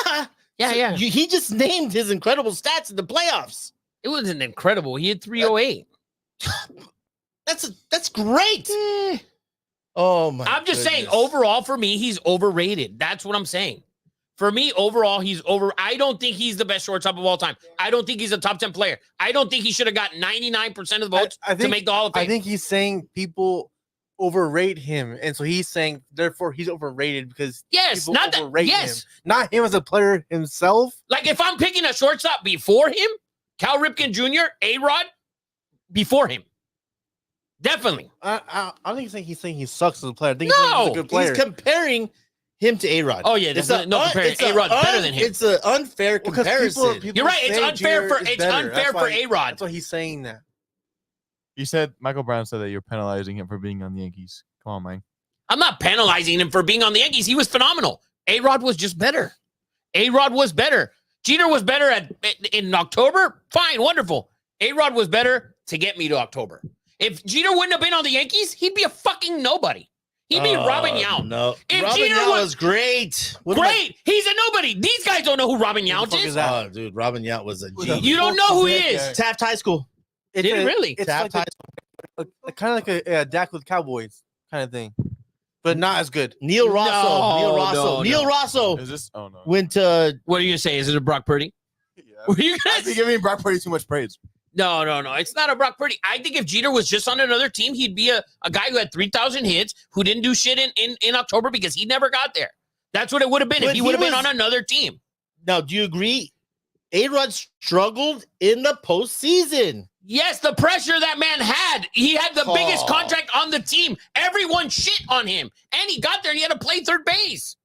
Yeah. He just named his incredible stats in the playoffs. It wasn't incredible. He had 308. That's great. Oh my! I'm just saying, goodness. overall, for me, he's overrated. That's what I'm saying. For me, overall, he's over. I don't think he's the best shortstop of all time. I don't think he's a top 10 player. I don't think he should have got 99% of the votes to make the Hall of Fame. I think he's saying people overrate him, and so he's saying therefore he's overrated because people not that. overrate Yes, him, not him as a player himself. like if I'm picking a shortstop before him, Cal Ripken Jr., A-Rod, before him, definitely. I don't think he's saying he sucks as a player. I think he's saying he's a good player. He's comparing him to A-Rod. Oh yeah, there's no comparing. A-Rod's better than him. It's an unfair comparison. People You're right. It's say unfair for Jeter is better. That's why- A-Rod. That's why he's saying that. You said Michael Brown said that you're penalizing him for being on the Yankees. Come on, man. I'm not penalizing him for being on the Yankees. He was phenomenal. A-Rod was just better. A-Rod was better. Jeter was better in October. Fine, wonderful. A-Rod was better to get me to October. If Jeter wouldn't have been on the Yankees, he'd be a fucking nobody. He'd be Robin Yount. No, If Robin Jeter Yount was- was great. Great. He's a nobody. These guys don't know who Robin Yount fuck is. is that? Oh, dude, Robin Yount was a genius. You don't know who he is. Taft High School. Did he really? It's Taft like kind of like a Dak with Cowboys kind of thing, but not as good. Neil Rosso. No, Neil Rosso. no, Neil no. Rosso Is this? Oh no. went to. What are you going to say? Is it a Brock Purdy? Yeah. Were you I going to think say? giving Brock Purdy too much praise. No. It's not a Brock Purdy. I think if Jeter was just on another team, he'd be a guy who had 3,000 hits, who didn't do shit in October because he never got there. That's what it would have been if But he he would have been was- on another team. Now, do you agree? A-Rod struggled in the postseason. Yes, the pressure that man had. He had the biggest contract on the team. Everyone shit on him. And he got there and he had to play third base.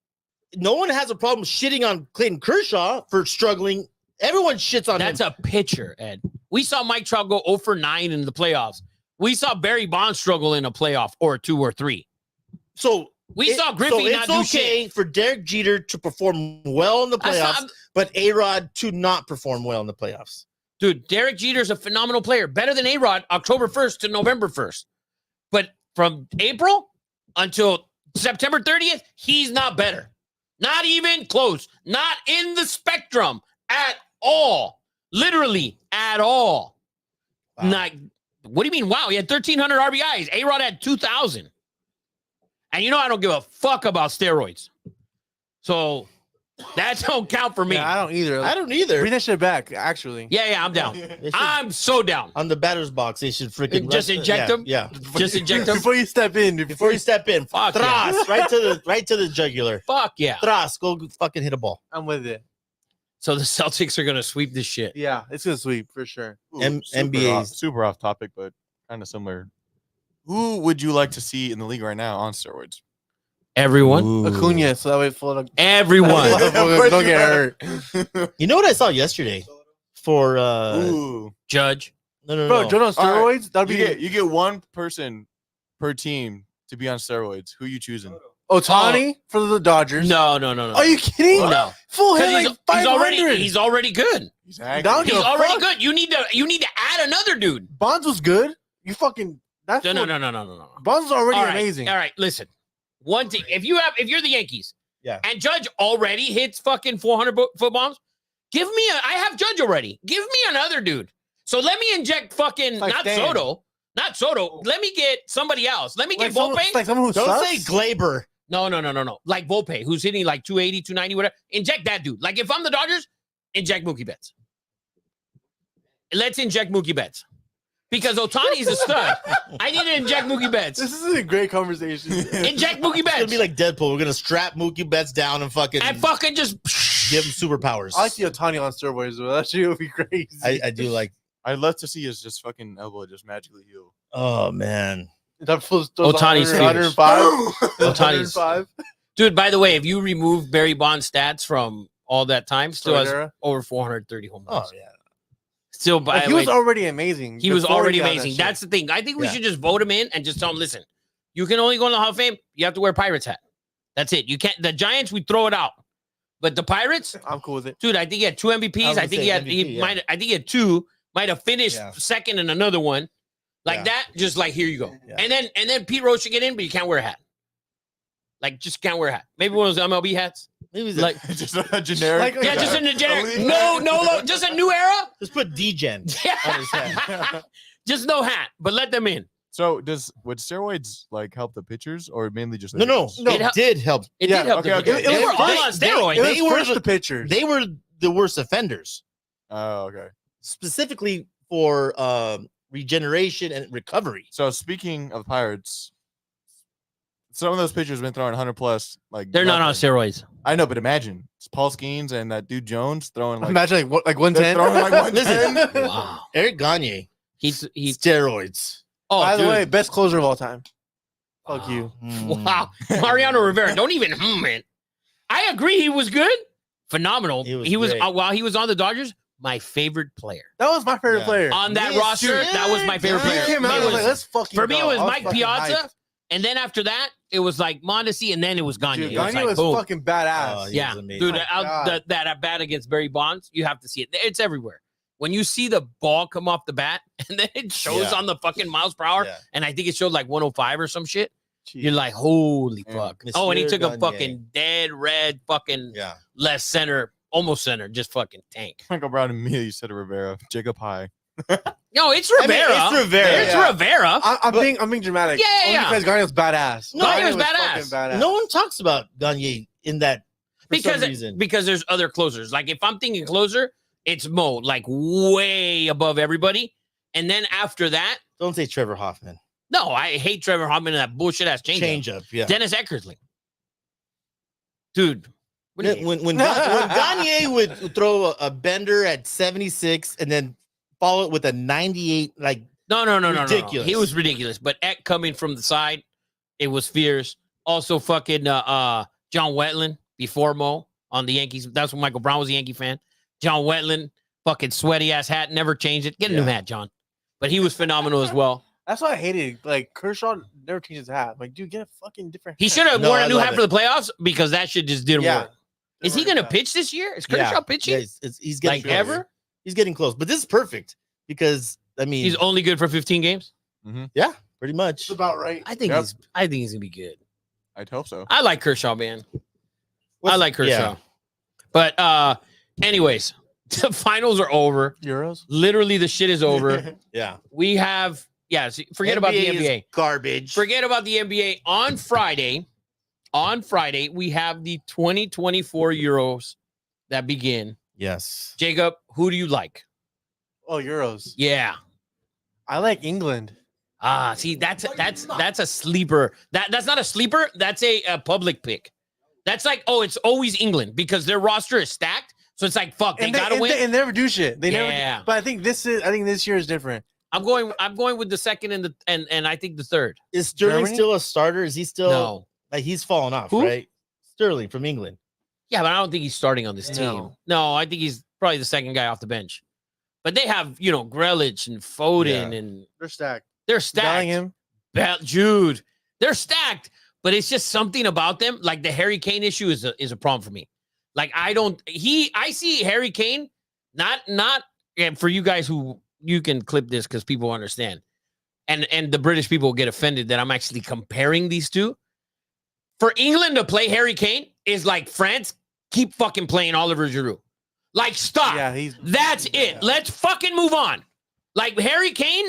No one has a problem shitting on Clayton Kershaw for struggling. Everyone shits on That's him. a pitcher, Ed. We saw Mike Trout go 0 for 9 in the playoffs. We saw Barry Bonds struggle in a playoff or 2 or 3. So We saw Griffey so not do it's okay shit. for Derek Jeter to perform well in the That's playoffs, not- but A-Rod to not perform well in the playoffs. Dude, Derek Jeter's a phenomenal player. Better than A-Rod October 1st to November 1st. But from April until September 30th, he's not better. Not even close. Not in the spectrum at all. Literally at all. Wow. Like, what do you mean? Wow, he had 1,300 RBIs. A-Rod had 2,000. And you know I don't give a fuck about steroids. So that don't count for me. Yeah, I don't either. I don't either. Bring that shit back, actually. Yeah, I'm down. They should- I'm so down. on the batter's box, they should freaking Just inject them? Yeah. Just inject them. Before you step in. Before you step in, Fuck Tras, right to the jugular. Fuck yeah. Tras, go fucking hit a ball. I'm with it. So the Celtics are going to sweep this shit. Yeah, it's gonna sweep for sure. NBA 's- super off topic, but kind of similar. Who would you like to see in the league right now on steroids? Everyone. Acuna, so that way Florida Everyone. don't get hurt. You know what I saw yesterday for Ooh. Judge. no. Bro, Joe on All right. steroids? That'd be You get one person per team to be on steroids. Who you choosing? Otani for the Dodgers. No. Are you kidding? No. Full hit 'Cause like 500. he's already good. Exactly. Don't He's give a already fuck. good. You need to add another dude. Bonds was good. You fucking that's No. what- Bonds was already All right. amazing. All right, listen. One thing, if you're the Yankees, Yeah. and Judge already hits fucking 400 foot bombs, I have Judge already. Give me another dude. So let me inject fucking Like not Stan. Soto. Let me get somebody else. Let me get Volpe. Like someone who Don't sucks? say Glaber. No. Like Volpe, who's hitting like 280, 290, whatever. Inject that dude. Like if I'm the Dodgers, inject Mookie Betts. Let's inject Mookie Betts. Because Otani's a stud. I need to inject Mookie Betts. This is a great conversation. Inject Mookie It's gonna Betts. be like Deadpool. We're gonna strap Mookie Betts down and fucking And fucking just give him superpowers. I like the Otani on steroids, though. That shit would be crazy. I do like. I'd love to see his just fucking elbow just magically heal. Oh man. That feels Otani's 105. Otani's- 105. Dude, by the way, if you remove Barry Bonds' stats from all that time, still has Era? over 430 home runs. Oh yeah. Still, by Like, the he way, was already amazing. he was before already got that amazing. shit. That's the thing. I think we Yeah. should just vote him in and just tell him, listen, you can only go in the Hall of Fame. You have to wear a Pirates hat. That's it. You can't. The Giants, we throw it out. But the Pirates, I'm cool with it. dude, I think he had 2 MVPs. I think he had. MVP, yeah. I think he had 2. Might have finished Yeah. second in another one, like Yeah. that. Just like here you go. Yeah. And then Pete Rose should get in, but you can't wear a hat. Like just can't wear a hat. Maybe one of those MLB hats. Maybe he's Like Just a generic. yeah, just in the generic. Elite No, just a new era. just put D-Gen on his head. Just no hat, but let them in. So would steroids like help the pitchers or mainly just No, no, hitters? no. It It did help. It Yeah, did help. okay, them. okay. They It were was all first- on It steroids. was They were first the- the pitchers. They were the worst offenders, Oh, okay. specifically for regeneration and recovery. So speaking of Pirates, some of those pitchers have been throwing 100 plus. Like They're not on nothing. steroids. I know, but imagine it's Paul Skeens and that dude Jones throwing like Imagine like they're 110. throwing like 110. Listen, Wow. Eric Gagne, He's steroids. oh By the dude. way, best closer of all time. Fuck you. Wow. Mariano Rivera. Don't even man. I agree he was good. Phenomenal. He was He was great. while he was on the Dodgers, my favorite player. That was my favorite Yeah. player. On that Yes, roster, dude. that was my favorite Yeah, player. He came out It and was was- like, let's fucking for me, go. it was I Mike fucking Piazza, hyped. and then after that, it was like Mondesi, and then it was Gagne. Dude, It was Gagne like, was boom. fucking badass. Oh, he Yeah, was amazing. dude, My God. that at bat against Barry Bonds, you have to see it. It's everywhere. When you see the ball come off the bat, and then it shows Yeah. on the fucking miles per hour, Yeah. and I think it showed like 105 or some shit. Jeez. You're like, holy Yeah. fuck. Oh, and he Monsieur took a Gagne. fucking dead red fucking Yeah. left center, almost center, just fucking tank. Michael Brown immediately said Rivera, Jacob High. No, it's I mean, Rivera. it's Rivera. It's Yeah. Rivera. I'm being dramatic. Yeah, Only yeah. because Gagne was badass. No, he was fucking badass. badass. No one talks about Gagne in that for some reason. Because there's other closers. Like if I'm thinking closer, it's Mo, like way above everybody. And then after that, Don't say Trevor Hoffman. no, I hate Trevor Hoffman and that bullshit ass change. Change up, yeah. Dennis Eckersley. Dude. What do you- When Gagne would throw a bender at 76 and then follow it with a 98, like No. Ridiculous. He was ridiculous. But Eck coming from the side, it was fierce. Also fucking John Wetland before Mo on the Yankees. That's when Michael Brown was a Yankee fan. John Wetland, fucking sweaty ass hat, never changed it. Get a new hat, John. But he was phenomenal as well. That's why I hated. Like Kershaw never changed his hat. Like, dude, get a fucking different. He hat. should have No, worn I a new love hat it. for the playoffs because that shit just didn't Yeah. work. Is he going to pitch this year? Is Kershaw yeah, pitching? yeah, he's getting Like close. ever? He's getting close. But this is perfect because I mean, He's only good for 15 games. pretty much. It's about right. I think Yep. he's gonna be good. I'd hope so. I like Kershaw, man. I What's- like Kershaw. yeah. But anyways, the finals are over. Euros. Literally, the shit is over. Yeah. We have forget about the is NBA. garbage. Forget about the NBA. On Friday, we have the 2024 Euros that begin. Yes. Jacob, who do you like? Oh, Euros. Yeah. I like England. See, that's a sleeper. That's not a sleeper. That's a public pick. That's like, oh, it's always England because their roster is stacked. So it's like, fuck, they gotta win. They never do shit. They Yeah. never. But I think this year is different. I'm going with the second and I think the third. Is Sterling Germany? still a starter? Is he still No. like he's fallen off, Who? right? Sterling from England. Yeah, but I don't think he's starting on this team. No. No, I think he's probably the second guy off the bench. But they have, Grealish and Foden, Yeah. and They're stacked. they're stacked. Bellingham. Jude, they're stacked. But it's just something about them. Like the Harry Kane issue is a problem for me. Like I see Harry Kane, not and for you guys who you can clip this because people understand. And the British people will get offended that I'm actually comparing these two. For England to play Harry Kane is like France keep fucking playing Oliver Giroud. Like, stop. Yeah, That's it. Let's fucking move on. Like Harry Kane,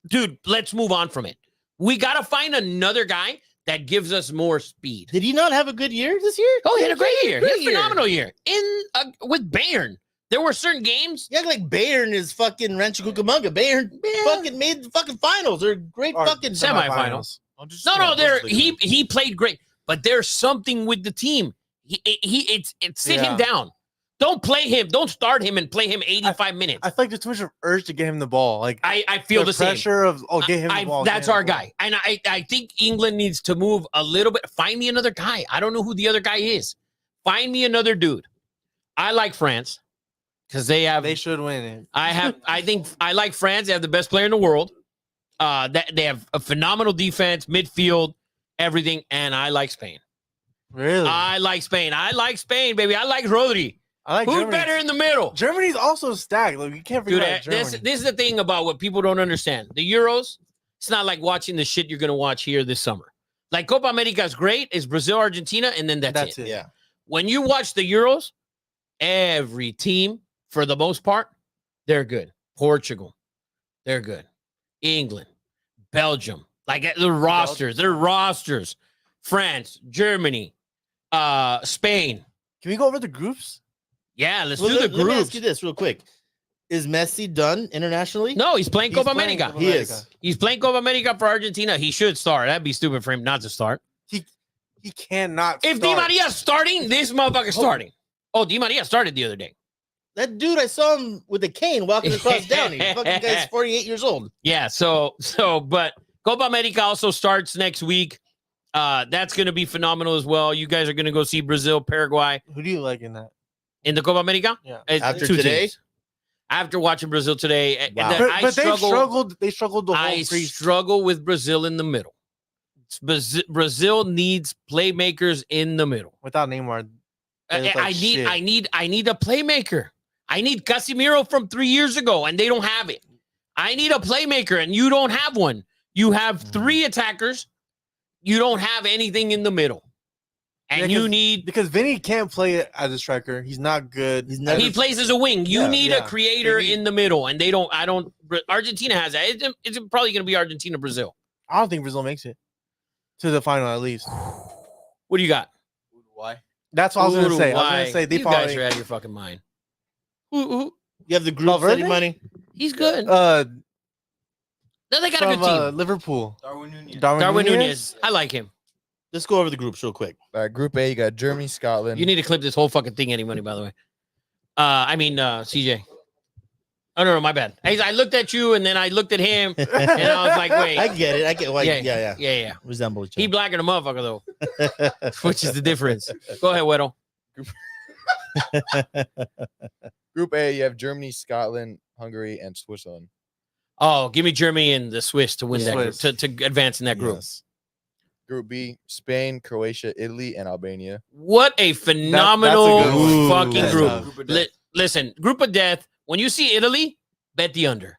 dude, let's move on from it. We got to find another guy that gives us more speed. Did he not have a good year this year? Oh, he had a great year. He had a Great year. phenomenal year. With Bayern. There were certain games. Yeah, like Bayern is fucking Rancho Cucamonga. Bayern fucking made the fucking finals. They're great Or fucking semifinals. I'll just No, he played great. But there's something with the team. It sit him Yeah. down. Don't play him. Don't start him and play him 85 minutes. I feel like there's too much of urge to get him the ball. Like I feel the same. pressure of get him the ball. That's get him our the ball. guy. And I think England needs to move a little bit. Find me another guy. I don't know who the other guy is. Find me another dude. I like France because they should win it. I think I like France. They have the best player in the world. They have a phenomenal defense, midfield, everything, and I like Spain. Really? I like Spain. I like Spain, baby. I like Rodri. I like Who's Germany. better in the middle? Germany's also stacked. Like, you can't forget about Germany. This is the thing about what people don't understand. The Euros, it's not like watching the shit you're going to watch here this summer. Like Copa America is great. It's Brazil, Argentina, and then that's it. Yeah. When you watch the Euros, every team, for the most part, they're good. Portugal, they're good. England, Belgium, like their rosters. France, Germany, Spain. Can we go over the groups? Yeah, let's Well, do the let me groups. ask you this real quick. Is Messi done internationally? No, he's playing Copa playing America. Copa He America. is. He's playing Copa America for Argentina. He should start. That'd be stupid for him not to start. He cannot. If Di start. Maria's starting, this motherfucker's starting. Oh, Di Maria started the other day. That dude, I saw him with a cane walking across Downey. Fucking guy's 48 years old. Yeah, but Copa America also starts next week. That's going to be phenomenal as well. You guys are going to go see Brazil, Paraguay Who do you like in that? in the Copa America. Yeah. It's After two today? teams. After watching Brazil today, Wow. But they struggled. They struggled the whole I pre. struggle with Brazil in the middle. Brazil needs playmakers in the middle. Without Neymar, they look like I shit. need a playmaker. I need Casemiro from 3 years ago, and they don't have it. I need a playmaker, and you don't have one. You have three attackers. You don't have anything in the middle. And Yeah, you need because Vinny can't play as a striker. He's not good. He's never- he plays as a wing. You Yeah, need a yeah. creator Maybe- in the middle, and they don't. Argentina has that. It's probably going to be Argentina, Brazil. I don't think Brazil makes it to the final at least. What do you got? Why? That's what I was gonna say. I was Uruguay. gonna say they You guys probably. are out of your fucking mind. You have the group Valverde? steady money. He's good. They got a From good team. Liverpool. Darwin Nunez. Darwin Nunez. I like him. Let's go over the groups real quick. Group A, you got Germany, Scotland. You need to clip this whole fucking thing, Any Money, by the way. CJ. Oh, no, my bad. I looked at you, and then I looked at him, and I was like, wait. I get it. I get why. Yeah. Yeah. Resemble each other. He black and a motherfucker, though, which is the difference. Go ahead, Weddle. Group A, you have Germany, Scotland, Hungary, and Switzerland. Oh, give me Germany and the Swiss to win The that group, Swiss. to advance in that group. Yes. Group B, Spain, Croatia, Italy, and Albania. What a phenomenal good one. fucking That's group. tough. Listen, group of death. When you see Italy, bet the under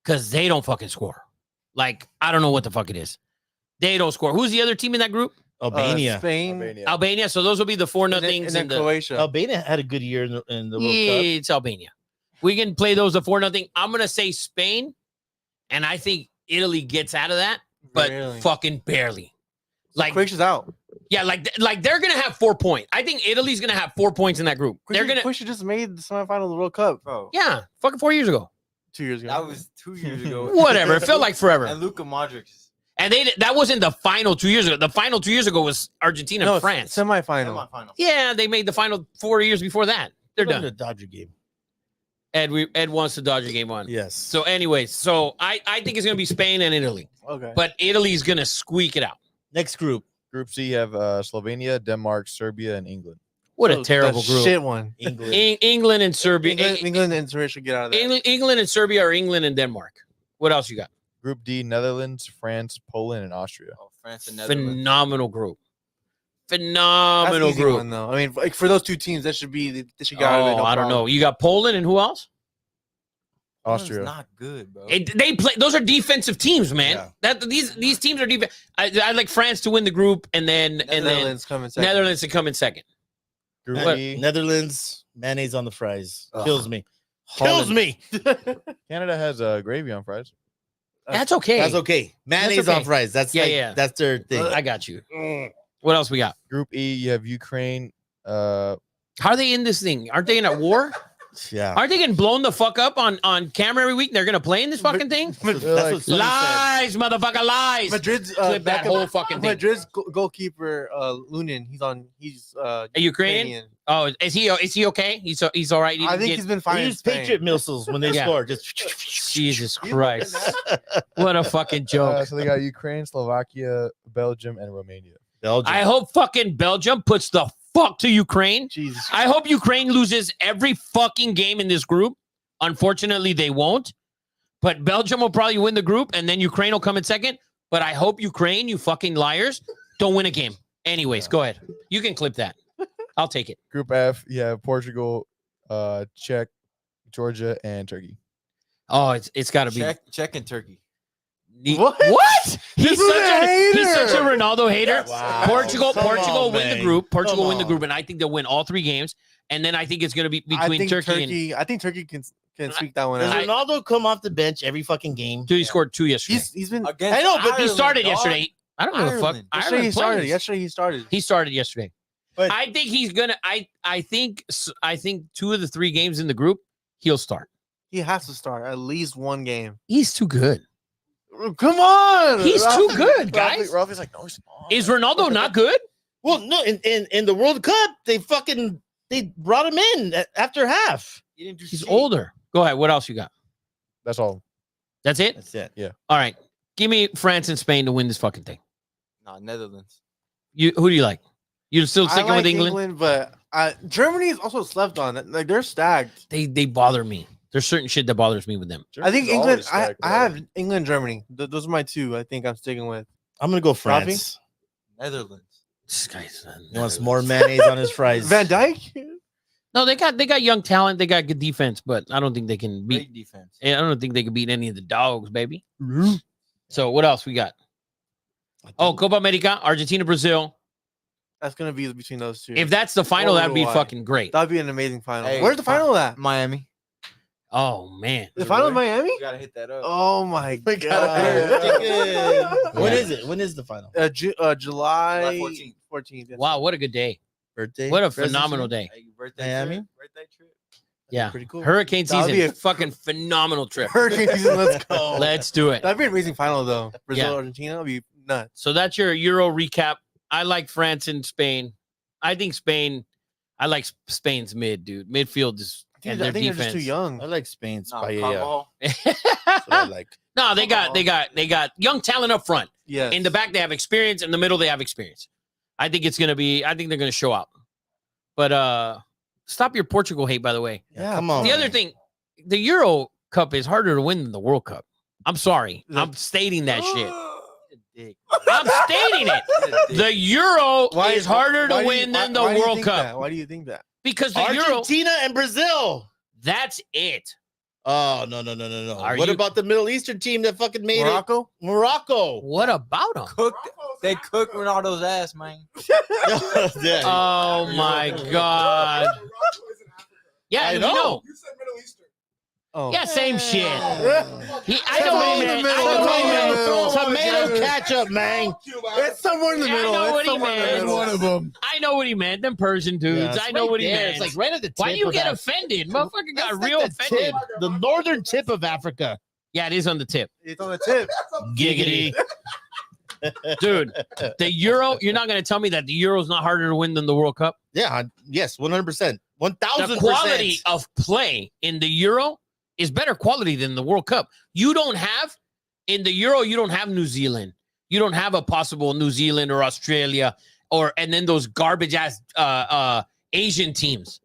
because they don't fucking score. Like, I don't know what the fuck it is. They don't score. Who's the other team in that group? Albania. Spain, Albania. Albania. So those will be the 4-0s and then and the Croatia. Albania had a good year in the World Yeah, Cup. it's Albania. We can play those the 4-0. I'm gonna say Spain, and I think Italy gets out of that, but Really? fucking barely. Like, Croatia's out. yeah, like they're gonna have 4 points. I think Italy's gonna have 4 points in that group. They're gonna, Croatia just made the semifinal of the World Cup, Bro, yeah, fucking 4 years ago. 2 years ago. that was 2 years ago. Whatever. It felt like forever. And Luka Modric. And that wasn't the final 2 years ago. The final 2 years ago was Argentina and France. Semifinal. Yeah, they made the final 4 years before that. They're What about done. The Dodger game. Ed wants the Dodger game on. Yes. So, anyways, I think it's gonna be Spain and Italy, Okay. but Italy's gonna squeak it out. Next group. Group C, you have Slovenia, Denmark, Serbia, and England. What So a terrible the group. Shit one. England. England and Serbia. England and Serbia should get out of that. England and Serbia, or England and Denmark. What else you got? Group D, Netherlands, France, Poland, and Austria. Oh, France and Phenomenal group. That's Phenomenal an easy group. one, though. I mean, like for those two teams, that should be. They should get out of it. Oh, no I don't problem. know. You got Poland and who else? Austria. not good, bro. They play. Those are defensive teams, man. Yeah. These teams are defensive. I like France to win the group, and then Netherlands coming second. Netherlands to come in second. Group What? E, Netherlands, mayonnaise on the fries. Ugh. Kills me. Kills Holland. me. Canada has gravy on fries. That's okay. That's okay. Mayonnaise okay. on fries. That's Yeah, like, yeah. That's their thing. I got you. What else we got? Group E, you have Ukraine. How are they in this thing? Aren't they in a war? Yeah. Aren't they getting blown the fuck up on camera every week? They're gonna play in this fucking thing. That's what Sonny said. Lies, motherfucker, lies. Madrid's Clip that backup- whole fucking thing. Madrid's goalkeeper Lunin. He's A Ukrainian? Oh, is he okay? He's all right. He I didn't think get- he's been They fine. in use Spain. Patriot missiles when they Yeah. score. Just Jesus Christ. What a fucking joke. So they got Ukraine, Slovakia, Belgium, and Romania. Belgium. I hope fucking Belgium puts the fuck to Ukraine. Jesus. I hope Ukraine loses every fucking game in this group. Unfortunately, they won't. But Belgium will probably win the group, and then Ukraine will come in second. But I hope Ukraine, you fucking liars, don't win a game. Anyways, go ahead. You can clip that. I'll take it. Group F, you have Portugal, Czech, Georgia, and Turkey. Oh, it's got to be. Czech and Turkey. What? He's This is a he's such a hater. Ronaldo hater. Wow. Portugal Come will on, win the man. group. Portugal Come will win the on. group, and I think they'll win all 3 games. And then I think it's going to be between Turkey and. I think Turkey can sweep that one Does out. Ronaldo come off the bench every fucking game? Dude, he scored 2 yesterday. He's been. Against I know, but he Ireland, started dog. yesterday. I don't give a fuck. Ireland. Yesterday he started. plays. Yesterday he started. He started yesterday. But- I think he's gonna. I think 2 of the 3 games in the group, he'll start. He has to start at least one game. He's too good. Come on. He's too good, guys. Ralphie's like, no, he's not. Is Ronaldo not good? Well, no. In the World Cup, they brought him in after half. He didn't do He's shit. older. Go ahead. What else you got? That's all. That's it. That's it. All right. Give me France and Spain to win this fucking thing. No, Netherlands. Who do you like? You're still I sticking like with England? but Germany is also slept on. Like they're stacked. They bother me. There's certain shit that bothers me with them. I think Germany's England. always I stacked, have England, Germany. Those are my 2. I think I'm sticking with. I'm gonna go Rafi? France. Netherlands. This guy's He wants more mayonnaise on his fries. Van Dyke. No, they got young talent. They got good defense, but I don't think they can beat. Great defense. I don't think they can beat any of the dogs, baby. So what else we got? Oh, Copa America, Argentina, Brazil. That's gonna be between those 2. If that's the final, that'd be Uruguay. fucking great. That'd be an amazing final. Hey, Where's the final at? Miami. Oh man, The final in Miami? You gotta hit that up. Oh my We god. gotta- When Yeah. is it? When is the final? July 14th. 14th. yes. wow, what a good day! Birthday? What a President's phenomenal Day? day! Hey, birthday Miami? trip. Birthday trip. Yeah, Pretty cool. hurricane That'll season, be a- fucking phenomenal trip. Hurricane season. Let's go. Let's do it. That'd be an amazing final though. Brazil, Yeah. Argentina would be nuts. So that's your Euro recap. I like France and Spain. I think Spain. I like Spain's mid, dude. Midfield is and I their think they're just defense. too young. I like Spain's No, paella. Carvajal. That's what I like. No, they got young talent up front. Yes. In the back, they have experience. In the middle, they have experience. I think they're gonna show up. But stop your Portugal hate, by the way. Yeah, come on. The other thing, the Euro Cup is harder to win than the World Cup. I'm sorry. I'm stating that shit. Dick. I'm stating it. The Euro is harder to why do you- win than the why do you World think Cup. that? Why do you think that? Because the Euro, Argentina and Brazil. that's it. Oh no. Are What you- about the Middle Eastern team that fucking made Morocco? it? Morocco. What about them? They cooked Ronaldo's ass, man. Yeah. Oh my God. Yeah, I we know. know. You said Middle Eastern. Oh. Yeah, same shit. Yeah. I know what he meant. I know what he meant. Tomato ketchup, man. It's somewhere in the Yeah, I middle. know It's what he somewhere in the meant. middle. One of them. I know what he meant. Them Persian dudes. Yeah, it's I know right what he there. meant. It's like right at the tip. Why you of get Af- offended? Motherfucker got That's real like the offended. tip, the northern tip of Africa. Yeah, it is on the tip. It's on the tip. Giggity. Dude, the Euro, you're not going to tell me that the Euro's not harder to win than the World Cup? Yeah, yes, 100%. 1000%. The quality of play in the Euro is better quality than the World Cup. You don't have, in the Euro, you don't have New Zealand. You don't have a possible New Zealand or Australia and then those garbage ass Asian teams,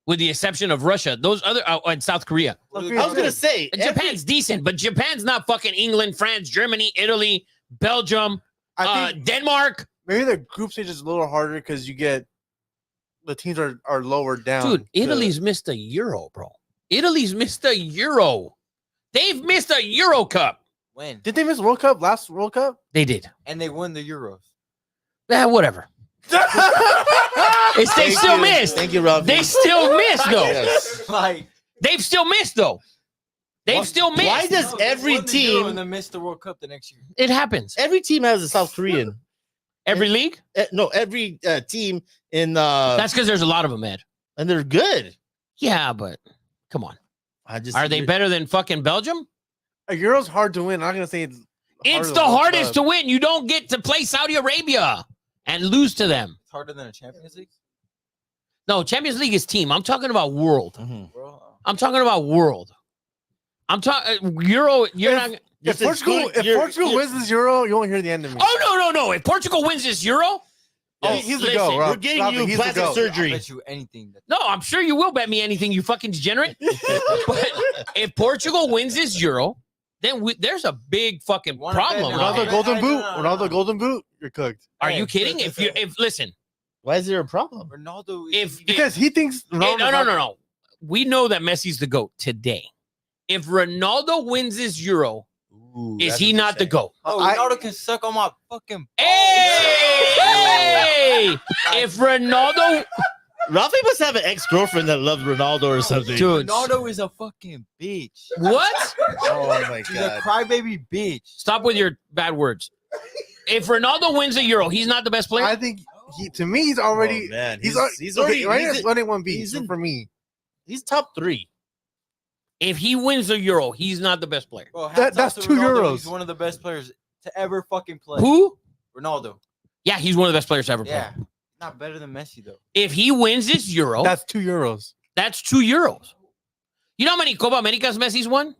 with the exception of Russia. Those other, and South Korea. I was going to say, Japan's decent, but Japan's not fucking England, France, Germany, Italy, Belgium, I think Denmark. maybe the group stage is a little harder because you get the teams are lower down. Dude, Italy's missed a Euro, bro. Italy's missed a Euro. They've missed a Euro Cup. When? Did they miss World Cup last World Cup? They did. And they won the Euros. Whatever. They still missed. Thank you, Rob. They still missed, though. Yes. Like, They've still missed, though. They've still missed. Why does no, they every won the Euro team, and then missed the World Cup the next year? It happens. every team has a South Korean? Every league? No, every team in That's because there's a lot of them, Ed. and they're good. Yeah, but Come on. I Are they better than fucking Belgium? A Euro's hard to win. I'm not gonna say It's the hardest to win. You don't get to play Saudi Arabia and lose to them. It's harder than a Champions League. No, Champions League is team. I'm talking about world. Bro, I'm talking about world. I'm talking Euro. You're not. If Portugal wins this Euro, you won't hear the end of me. Oh no! If Portugal wins this Euro, He's the go. We're getting you plastic I'll surgery. bet you anything. no, I'm sure you will bet me anything, you fucking degenerate. But if Portugal wins this Euro, then there's a big fucking problem. bet out now. here. Ronaldo golden I- boot. no. Ronaldo golden boot. You're cooked. Are you kidding? If listen, Why is there a problem? Ronaldo. Because he thinks no. We know that Messi's the GOAT today. If Ronaldo wins this Euro, is he not the GOAT? Oh, Ronaldo can suck on my fucking. Hey! If Ronaldo, Rafi must have an ex-girlfriend that loves Ronaldo or something. dude, Ronaldo is a fucking bitch. what? Oh my He's a god. crybaby bitch. Stop with your bad words. If Ronaldo wins a Euro, he's not the best player. I think to me he's already Oh, man. he's He's already right he's at 21B. he's So in- for me, He's top 3. If he wins a Euro, he's not the best player. Bro, That's hats off to 2 Ronaldo. euros. He's one of the best players to ever fucking play. Who? Ronaldo. Yeah, he's one of the best players to ever play. Yeah. Not better than Messi though. If he wins this Euro, that's 2 euros. that's 2 Euros. You know how many Copa Americas Messi's won?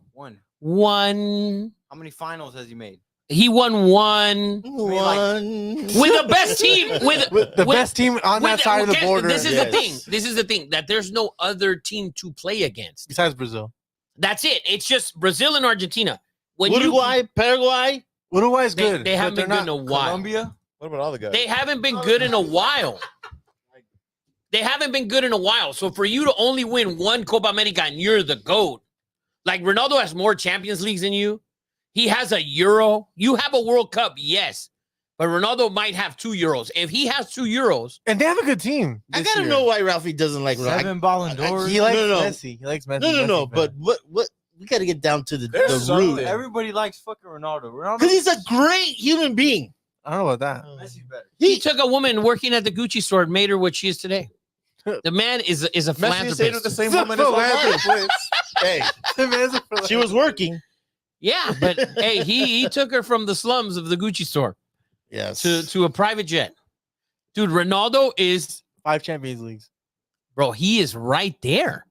One. How many finals has he made? He won one One. with the best team. With The best team on that side of the border. This is the thing. Yes. This is the thing that there's no other team to play against. besides Brazil. That's it. It's just Brazil and Argentina. When Uruguay, Paraguay. Uruguay is they, good. they haven't but been they're good in a not. while. Colombia. What about all the guys? They haven't been good in a while. They haven't been good in a while. So for you to only win one Copa America and you're the GOAT, like Ronaldo has more Champions Leagues than you. He has a Euro. You have a World Cup, yes. But Ronaldo might have 2 Euros. If he has 2 Euros, And they have a good team. I this gotta year. know why Ralphie doesn't like Ronaldo. 7 Ballon d'Ors. He likes No. Messi. He likes Messi. No. Messi But fan. what we gotta get down to the There's root. something. Everybody likes fucking Ronaldo. Ronaldo. Because he's a great human being. I don't know about that. Messi's better. he took a woman working at the Gucci store and made her what she is today. The man is a Messi stayed with the philanthropist. same woman his whole life. Hey, she was working. Yeah, but hey, he took her from the slums of the Gucci store Yes. to a private jet. Dude, Ronaldo is 5 Champions Leagues. bro, he is right there.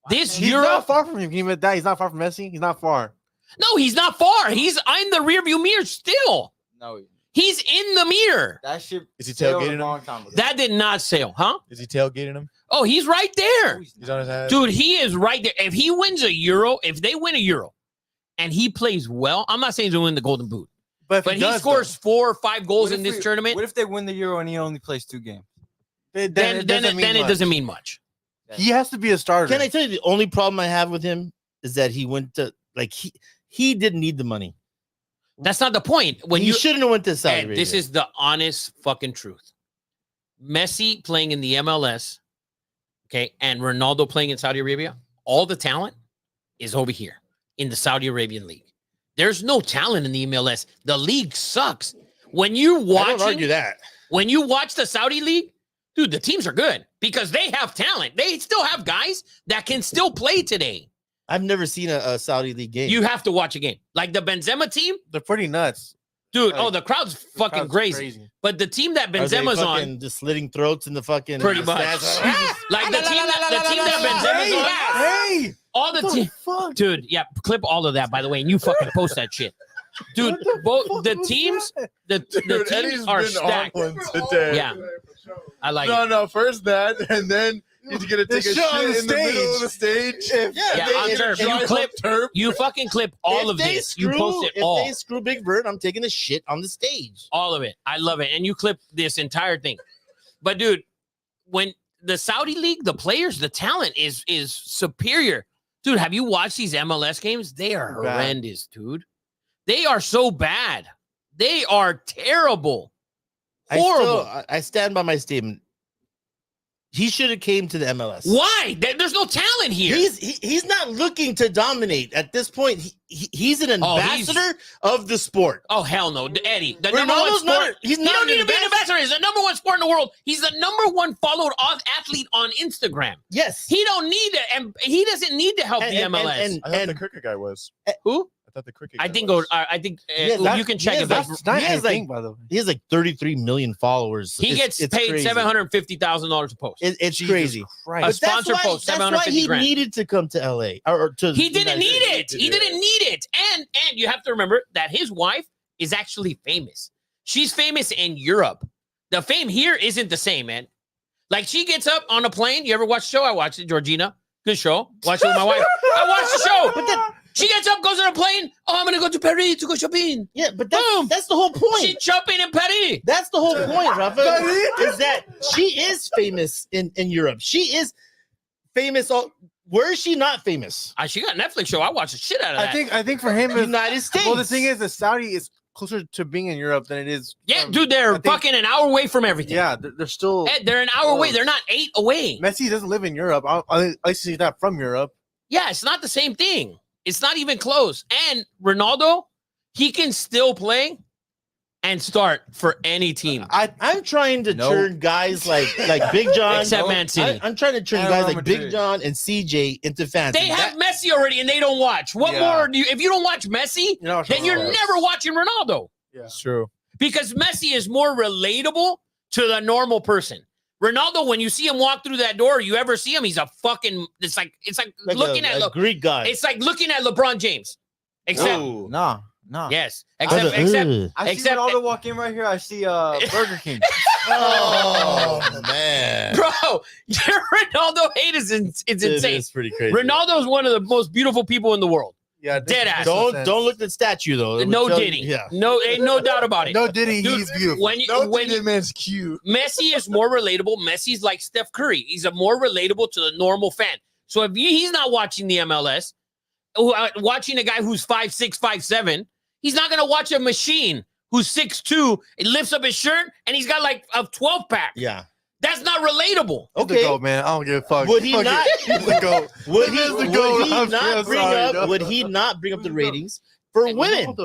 This He's Euro, not far from him. Can you admit that? He's not far from Messi. He's not far. no, he's not far. He's in the rearview mirror still. No, He's in the mirror. that shit. Is he sailed tailgating a him? long time ago. That did not sail, huh? Is he tailgating him? Oh, he's right there. He's on his ass. Dude, he is right there. If he wins a Euro, if they win a Euro and he plays well, I'm not saying he's going to win the Golden Boot, But but if he does, scores 4 or 5 goals What in if this tournament, What if they win the Euro and he only plays 2 games? then then it doesn't mean much. He has to be a starter. Can I tell you the only problem I have with him is that he went to he didn't need the money. That's not the point. When He you shouldn't have went to Saudi and Arabia. this is the honest fucking truth. Messi playing in the MLS, okay, and Ronaldo playing in Saudi Arabia, all the talent is over here in the Saudi Arabian league. There's no talent in the MLS. The league sucks. When you I don't argue watch that. when you watch the Saudi league, dude, the teams are good because they have talent. They still have guys that can still play today. I've never seen a Saudi league game. You have to watch a game. Like the Benzema team, They're pretty nuts. dude. Like, Oh, the crowd's fucking Crowd's crazy. But the team that Are they Benzema's on, fucking just slitting throats in the fucking pretty the much. stands? Like the team that Benzema's on, Hey, all the what team, the fuck? dude. Yeah, clip all of that by the way, and you fucking post that shit, dude. Both the was teams, that? the Dude, teams Eddie's are been stacked. on one today. Yeah, I like No, it. no. First that, and then he's gonna take a It's shit shit on the in the middle of the stage. Yeah, They on get a turf. You drive clip- up turf. You fucking clip all of this. You post it If all. they screw Big Bird, I'm taking a shit on the stage. All of it. I love it. And you clip this entire thing. But dude, when the Saudi league, the players, the talent is superior. Dude, have you watched these MLS games? They are Bad. horrendous, dude. They are so bad. They are terrible. Horrible. I stand by my statement. He should have came to the MLS. Why? There's no talent here. He's not looking to dominate at this point. He's an ambassador of the sport. Oh hell no, Eddie. The Ronaldo's number one sport. not. He's He not don't an need to be an ambassador. ambassador. He's the number one sport in the world. He's the number one followed athlete on Instagram. Yes. He don't need it, and he doesn't need to help the MLS. I thought the cricket guy was. Who? I thought the cricket. I guy think. was. I think Yeah, you can check it. that's But Not he has anything, like by the way. he has like 33 million followers. he gets It's paid crazy. $750,000 a post. It's Jesus crazy. Christ. A But sponsor that's why, post, that's why 750 he grand. needed to come to LA or to. He didn't United need States. it. He didn't need it. And you have to remember that his wife is actually famous. She's famous in Europe. The fame here isn't the same, man. Like she gets up on a plane. You ever watch the show? I watched it, Georgina. Good show. Watch it with my wife. I watched the show. But she gets up, goes on a plane. Oh, I'm gonna go to Paris to go shopping. Yeah, but Boom. that's the whole point. She's shopping in Paris. That's the whole point, Rafa. Is that she is famous in Europe. She is famous. Where is she not famous? She got a Netflix show. I watched the shit out of that. I think for him, it's, United States. well, the thing is, the Saudi is closer to being in Europe than it is. Yeah, dude, they're fucking an hour away from everything. Yeah, they're still. Ed, they're an hour away. They're not 8 away. Messi doesn't live in Europe. At least he's not from Europe. Yeah, it's not the same thing. It's not even close. And Ronaldo, he can still play and start for any team. I'm trying to turn guys like Big John, Except Man City. I'm trying to turn And guys Real like Big Madrid. John and CJ into fans. They have Messi already and they don't watch. What Yeah. more do you, if you don't watch Messi, You know, then you're never watching Ronaldo. Yeah. It's true. Because Messi is more relatable to the normal person. Ronaldo, when you see him walk through that door, you ever see him, he's a fucking, it's like like looking a at Greek guy. it's like looking at LeBron James. Except Ooh. Nah. yes. Brother, Except ugh. I see Except- Ronaldo walk in right here. I see Burger King. Oh man, bro, your Ronaldo hate is it's insane. It's pretty crazy. Ronaldo is one of the most beautiful people in the world. Yeah, Dead ass. Don't look at the statue though. It would No tell you- Diddy. Yeah. No, ain't no doubt about it. No Diddy, Dude, he's beautiful. When you, No, when you, man's cute. Messi is more relatable. Messi's like Steph Curry. He's a more relatable to the normal fan. So if he's not watching the MLS, watching a guy who's 5'6", 5'7", he's not gonna watch a machine who's 6'2", it lifts up his shirt and he's got like a 12-pack. Yeah. That's not relatable. He's the Okay. GOAT, man. I don't give a fuck. Would he Fuck not? it. He's the GOAT. Would he, He is the would GOAT. he I'm not bring sorry, up? no. Would he not bring up the ratings for women?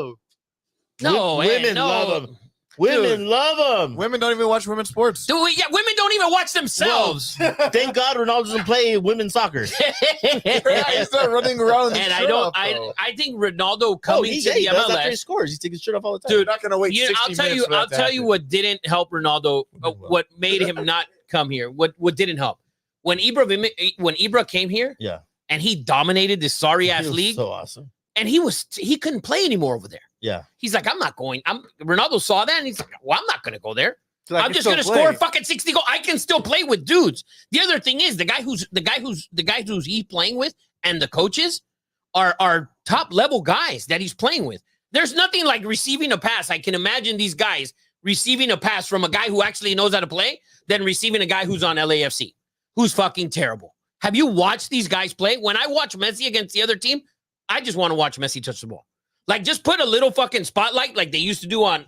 No, women no. love him. Women love him. Women don't even watch women's sports. Dude, yeah, women don't even watch themselves. Thank God Ronaldo doesn't play women's soccer. He's not running around. with his And I shirt don't. off, though. I think Ronaldo coming to he the does after he MLS, scores. He takes his shirt off all the time. dude. You're not gonna wait. You, 60 I'll tell minutes you. for that I'll to tell you happen. what didn't help Ronaldo. What made him not come here? What didn't help? When Ibra came here, Yeah. and he dominated this sorry ass He was league, so awesome. and he couldn't play anymore over there. Yeah. He's like, I'm not going. Ronaldo saw that, and he's like, well, I'm not going to go there. So I I'm can just still gonna play. score fucking 60 goals. I can still play with dudes. The other thing is the guys who's he's playing with and the coaches are top level guys that he's playing with. There's nothing like receiving a pass. I can imagine these guys receiving a pass from a guy who actually knows how to play than receiving a guy who's on LAFC, who's fucking terrible. Have you watched these guys play? When I watch Messi against the other team, I just want to watch Messi touch the ball. Like just put a little fucking spotlight like they used to do on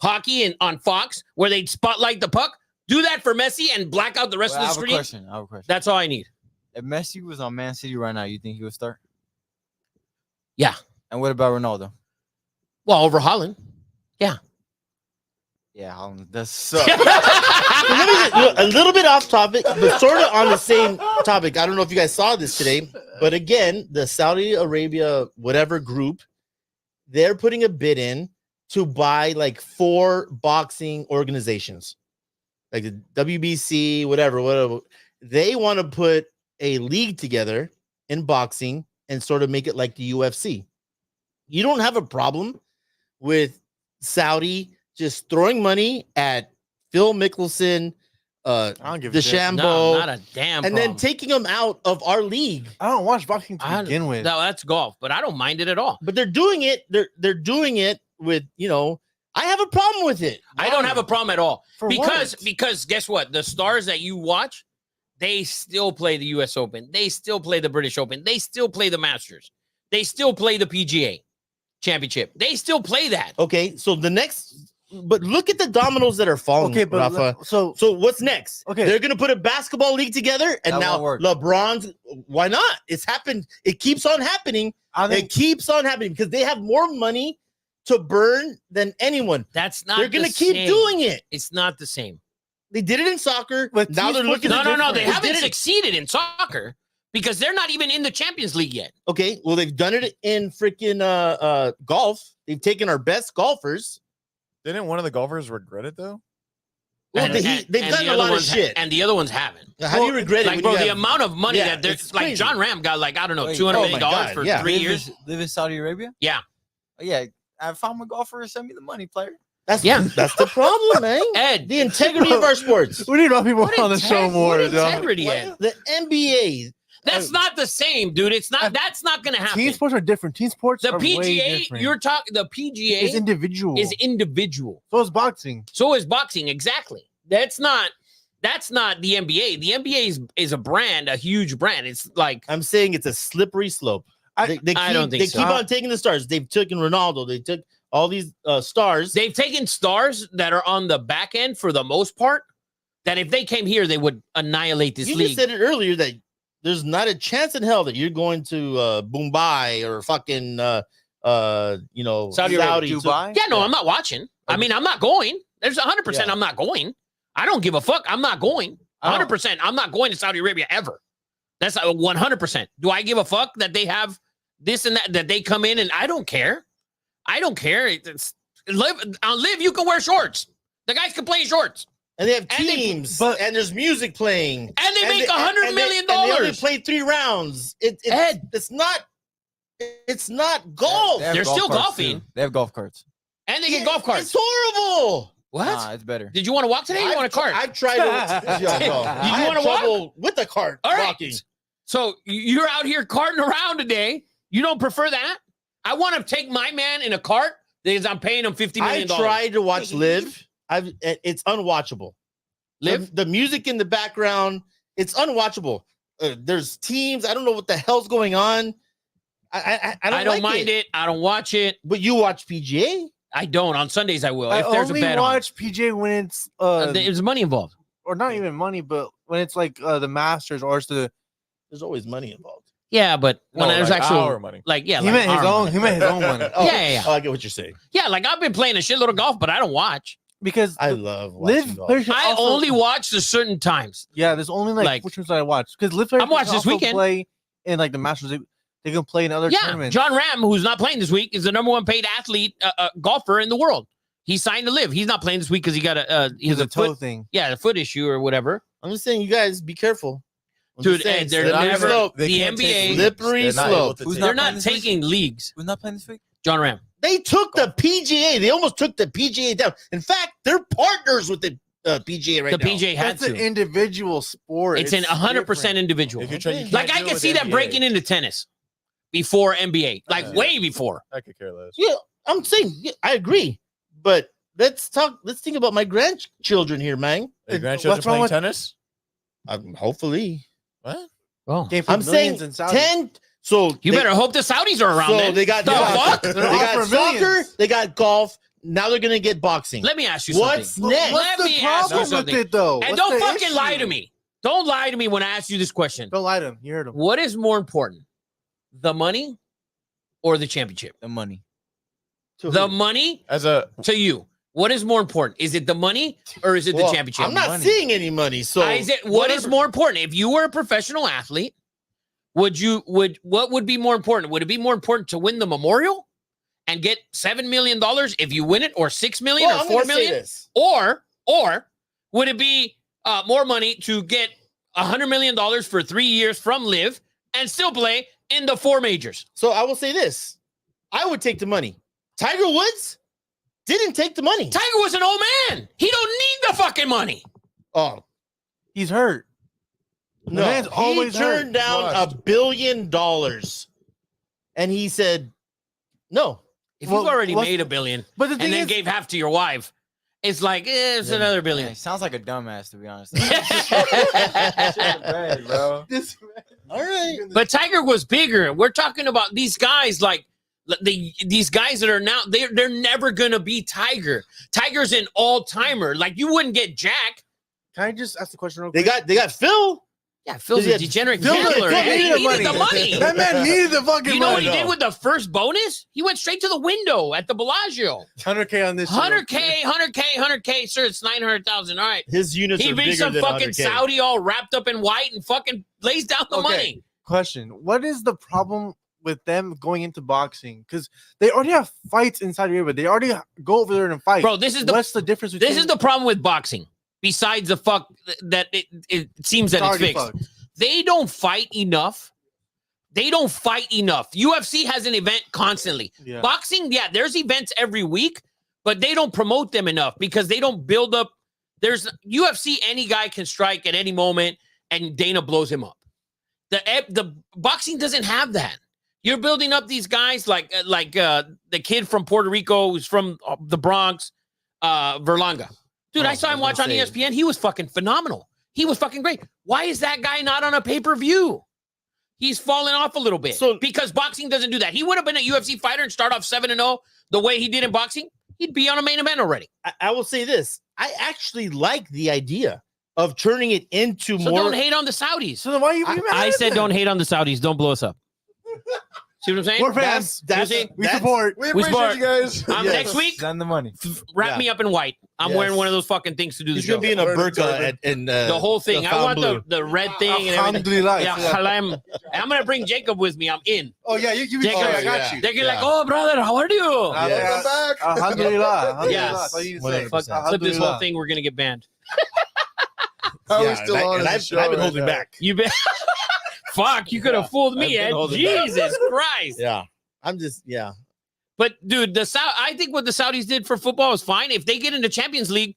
hockey and on Fox, where they'd spotlight the puck. Do that for Messi and black out the rest Well, of I the have a screen. question. I have a question. That's all I need. If Messi was on Man City right now, you think he would start? Yeah. And what about Ronaldo? Well, over Holland. Yeah, Holland does suck. A little bit off topic, but sort of on the same topic. I don't know if you guys saw this today, but again, the Saudi Arabia whatever group, they're putting a bid in to buy like 4 boxing organizations, like the WBC, whatever. They want to put a league together in boxing and sort of make it like the UFC. You don't have a problem with Saudi just throwing money at Phil Mickelson, I don't give a shit. DeChambeau, No, not a damn and problem. then taking them out of our league. I don't watch boxing to begin with. No, that's golf, but I don't mind it at all. But they're doing it. They're doing it with, I have a problem with it. I don't have a problem at all. For because what? because guess what? The stars that you watch, they still play the US Open. They still play the British Open. They still play the Masters. They still play the PGA Championship. They still play that. Okay, so the next but look at the dominoes that are falling. Okay, but Rafa. so So what's next? Okay. They're gonna put a basketball league together, and That now won't work. LeBron's. Why not? It's happened. It keeps on happening. I It think keeps on happening because they have more money to burn than anyone. That's not. They're gonna the keep same. doing it. It's not the same. They did it in soccer. But Now team they're sports looking. is No, at no, no. They different. haven't did it- succeeded in soccer because they're not even in the Champions League yet. Okay, well they've done it in freaking golf. They've taken our best golfers. Didn't one of the golfers regret it though? Well, And- they've and done the a other lot of ones shit. and the other ones haven't. How do you regret it? Like, when bro, you the have- amount of money Yeah, that they're it's like crazy. John Ram got like, I don't know, Wait, $200 oh million my God, for yeah. 3 live years. live in Saudi Arabia? Yeah. Oh, yeah. I found my golfer. Send me the money, player. That's Yeah. That's the problem, man. Ed, The integrity of our sports. we need more people what on the show more. what dog. integrity, Ed? The NBA. That's not the same, dude. It's not. That's not going to happen. Team sports are different. Team sports The are way PGA, different. you're talking. The PGA It's individual. is individual. So is boxing. So is boxing. Exactly. That's not the NBA. The NBA is a brand, a huge brand. It's like I'm saying it's a slippery slope. I- I don't think they so. keep on taking the stars. They've taken Ronaldo. They took all these stars. they've taken stars that are on the back end for the most part. That if they came here, they would annihilate this You league. just said it earlier that there's not a chance in hell that you're going to Mumbai or fucking Saudi Arabia. to- Dubai. Yeah, no, I'm not watching. I mean, I'm not going. There's 100% Yeah. I'm not going. I don't give a fuck. I'm not going. I don't- 100%. I'm not going to Saudi Arabia ever. That's 100%. Do I give a fuck that they have this and that they come in and I don't care. I don't care. It's live. You can wear shorts. The guys can play in shorts. and they have And they- teams, but- and there's music playing, And they make $100 million. And they only play 3 rounds. Ed. It's not golf. They have They're golf still carts, golfing. too. They have golf carts. And they get golf carts. It's horrible. What? Nah, it's better. Did you want to walk today? Or you want a cart? I tried to. Yeah, no. I had wanna walk? trouble with the cart. All right. Walking. So you're out here carting around today. You don't prefer that? I want to take my man in a cart because I'm paying him $50 I million. tried to watch Live. It's unwatchable. Live? The music in the background, it's unwatchable. There's teams. I don't know what the hell's going on. I don't don't like mind it. I don't watch it. But you watch PGA? I don't. On Sundays, I will. I If there's a only bet on. watch PJ when it's There's money involved. or not even money, but when it's like the Masters or it's the There's always money involved. Yeah, but when No, there's like actual our money. like yeah, he like meant his our own. money. He meant his own money Oh, Yeah. Oh, I get what you're saying. Yeah, like I've been playing a shitload of golf, but I don't watch. because I love watching live golf. players should I also- only watch the certain times. Yeah, there's only like- which ones that I watch because live players I'm watching can this also weekend. play in like the Masters. They can play in other Yeah, tournaments. John Ram, who's not playing this week, is the number 1 paid athlete golfer in the world. He signed to live. He's not playing this week because he got he has the a toe foot, thing. a foot issue or whatever. I'm just saying, you guys be careful. I'm Dude, just saying, and they're slippery never- slope. They the can't take NBA leagues. Slippery They're not slope. able to Who's take not They're playing not this week? taking leagues. Who's not playing this week? John Ram. They took the PGA. They almost took the PGA down. In fact, they're partners with the PGA right The now. PJ had That's an to. individual sport. It's an 100% different. individual. If you're trying, you Like can't I do can it see with them NBA. breaking into tennis before NBA, like Yeah. way before. I could care less. Yeah, I'm saying I agree, but let's think about my grandchildren here, man. Are your grandchildren What's wrong playing with- tennis? Hopefully, What? Oh, Game for I'm saying millions in Saudi. 10. So you better hope the Saudis are around. So then. they got the fuck. they They're got offering soccer, millions. they got golf. Now they're gonna get boxing. Let me ask you What's something. next? What's Let the me ask you problem with something. it though? And What's don't the fucking lie to issue? me. Don't lie to me when I ask you this question. Don't lie to him. You heard him. What is more important, the money or the championship? The money. To The who? money As a to you. What is more important? Is it the money or is it Well, the championship? I'm not Money. seeing any money. So Is it, what is more important? If you were a professional athlete, what would be more important? Would it be more important to win the memorial and get $7 million if you win it, or $6 million, Well, or I'm $4 gonna say million? this. Or would it be more money to get $100 million for 3 years from Live and still play in the 4 majors? So I will say this: I would take the money. Tiger Woods didn't take the money. Tiger was an old man. He don't need the fucking money. Oh He's hurt. no! man's He always turned hurt. down Crushed. $1 billion, and he said no. If Well, you've already what's- made $1 billion But the thing and then is, gave half to your wife, it's like it's another $1 billion. Hey, sounds like a dumbass, to be honest. this All right. But Tiger was bigger. We're talking about these guys like These guys that are now, they're never gonna be Tiger. Tiger's an all timer. Like you wouldn't get Jack. Can I just ask the question real They quick? got Phil. Yeah, Phil's a degenerate gambler. Phil He needed the money. That man needed the fucking You know what money. he did with the first bonus? He went straight to the window at the Bellagio. 100K on this. 100K, sir. It's 900,000. All right. His units He are beats bigger some than fucking 100K. Saudi all wrapped up in white and fucking lays down the money. Question: what is the problem with them going into boxing? Because they already have fights in Saudi Arabia. They already go over there and fight. Bro, this is the what's the difference between this is the problem with boxing. Besides the fuck that it seems that it's already fixed. fucked. They don't fight enough. UFC has an event constantly. Yeah. Boxing, yeah, there's events every week, but they don't promote them enough because they don't build up. There's UFC, any guy can strike at any moment, and Dana blows him up. The boxing doesn't have that. You're building up these guys like the kid from Puerto Rico who's from the Bronx, Verlanga. Dude, I saw him watch on ESPN. He was fucking phenomenal. He was fucking great. Why is that guy not on a pay-per-view? He's fallen off a little bit because boxing doesn't do that. He would have been a UFC fighter and start off 7-0 the way he did in boxing. He'd be on a main event already. I will say this. I actually like the idea of turning it into So more. don't hate on the Saudis. So then why are you mad I at said them? don't hate on the Saudis. Don't blow us up. See what I'm saying? We're fans. We support. We We appreciate support. you guys. Next week, Send the money. wrap me up in white. I'm wearing one of those fucking things to do the He's show. gonna be in a burqa and The whole thing. I want the red thing and everything. Alhamdulillah. Yeah, halam. I'm gonna bring Jacob with me. I'm in. Oh yeah, you. Jacob, I got you. They're gonna like, oh brother, how are you? Welcome back. Alhamdulillah. Yes. That's all you need to say. Fuck, flip this whole thing. We're gonna get banned. How are we Yeah, still on and the I've show been right holding now? back. You bet. Fuck, you could have fooled me, I've been Ed. holding back. Jesus Christ. Yeah, I'm just But dude, I think what the Saudis did for football is fine. If they get into Champions League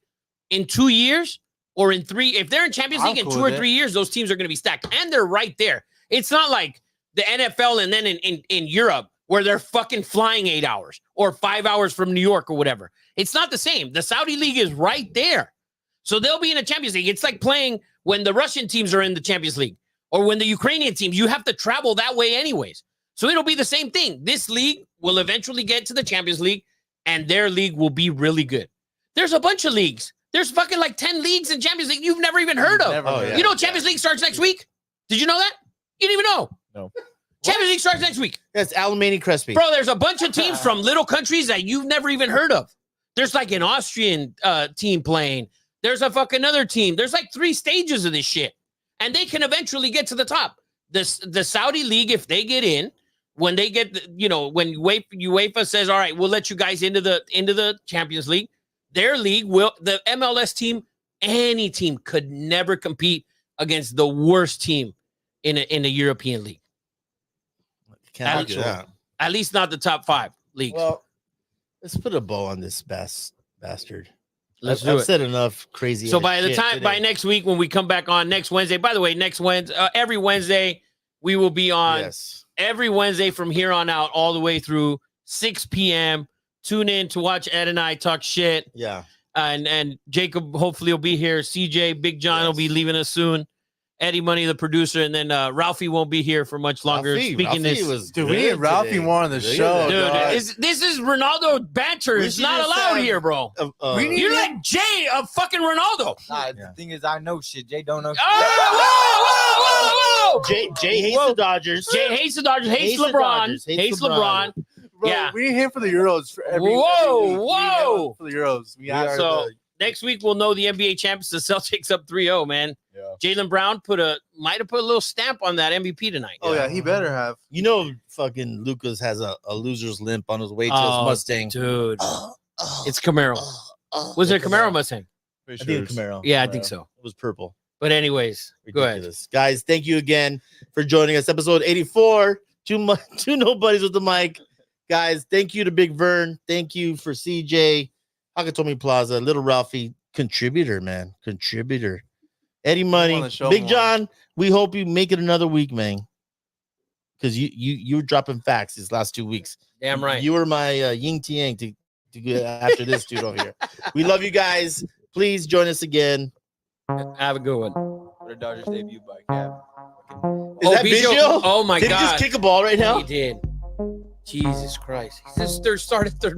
in 2 years or in 3, if they're in Champions League in 2 or 3 years, those teams are going to be stacked, and they're right there. It's not like the NFL and then in Europe where they're fucking flying 8 hours or 5 hours from New York or whatever. It's not the same. The Saudi league is right there, so they'll be in a Champions League. It's like playing when the Russian teams are in the Champions League or when the Ukrainian teams. You have to travel that way anyways. So it'll be the same thing. This league will eventually get to the Champions League, and their league will be really good. There's a bunch of leagues. There's fucking like 10 leagues in Champions League you've never even heard of. You know Champions League starts next week? Did you know that? You didn't even know. No. Champions League starts next week. That's Alamany Crespi. Bro, there's a bunch of teams from little countries that you've never even heard of. There's like an Austrian team playing. There's a fucking other team. There's like 3 stages of this shit. And they can eventually get to the top. The Saudi league, if they get in, when they get, when UEFA says, all right, we'll let you guys into the Champions League, their league the MLS team, any team could never compete against the worst team in a European league. Can't argue that. At least not the top 5 leagues. Well, let's put a bow on this bastard. Let's I've do it. said enough crazy. So by next week, when we come back on next Wednesday, by the way, next Wednesday, every Wednesday, we will be on every Wednesday from here on out, all the way through 6 p.m. Tune in to watch Ed and I talk shit. Yeah. And Jacob hopefully will be here. CJ, Big John will be leaving us soon. Eddie Money, the producer, and then Ralphie won't be here for much longer. Ralphie this, dude, we need Ralphie more on the show, dude. This is Ronaldo banter. It's not allowed here, bro. You're like Jay of fucking Ronaldo. Nah, the thing is, I know shit. Jay don't know. Whoa! Jay hates the Dodgers. Jay hates the Dodgers. Hates LeBron. Hates LeBron. Bro, yeah, we need him for the Euros. For every whoa! For the Euros. So next week we'll know the NBA champions. The Celtics up 3-0, man. Yeah. Jaylen Brown might have put a little stamp on that MVP tonight. Oh yeah, he better have. Fucking Lucas has a loser's limp on his way to his Mustang. Dude. It's Camaro. Was it a Camaro Mustang? I think Camaro. Yeah, I think so. It was purple. But anyways, go ahead. Guys, thank you again for joining us. Episode 84. Two Nobodies with the mic. Guys, thank you to Big Vern. Thank you for CJ, Hakatomi Plaza, Little Ralphie, contributor, man. Contributor. Eddie Money, Big John, we hope you make it another week, man. Because you were dropping facts these last 2 weeks. Damn right. You were my yin to yang to get after this dude over here. We love you guys. Please join us again. Have a good one. For the Dodgers debut by Cab. Is that Biggio? Biggio? Oh my God. Did he just kick a ball right now? He did. Jesus Christ. He says third started third.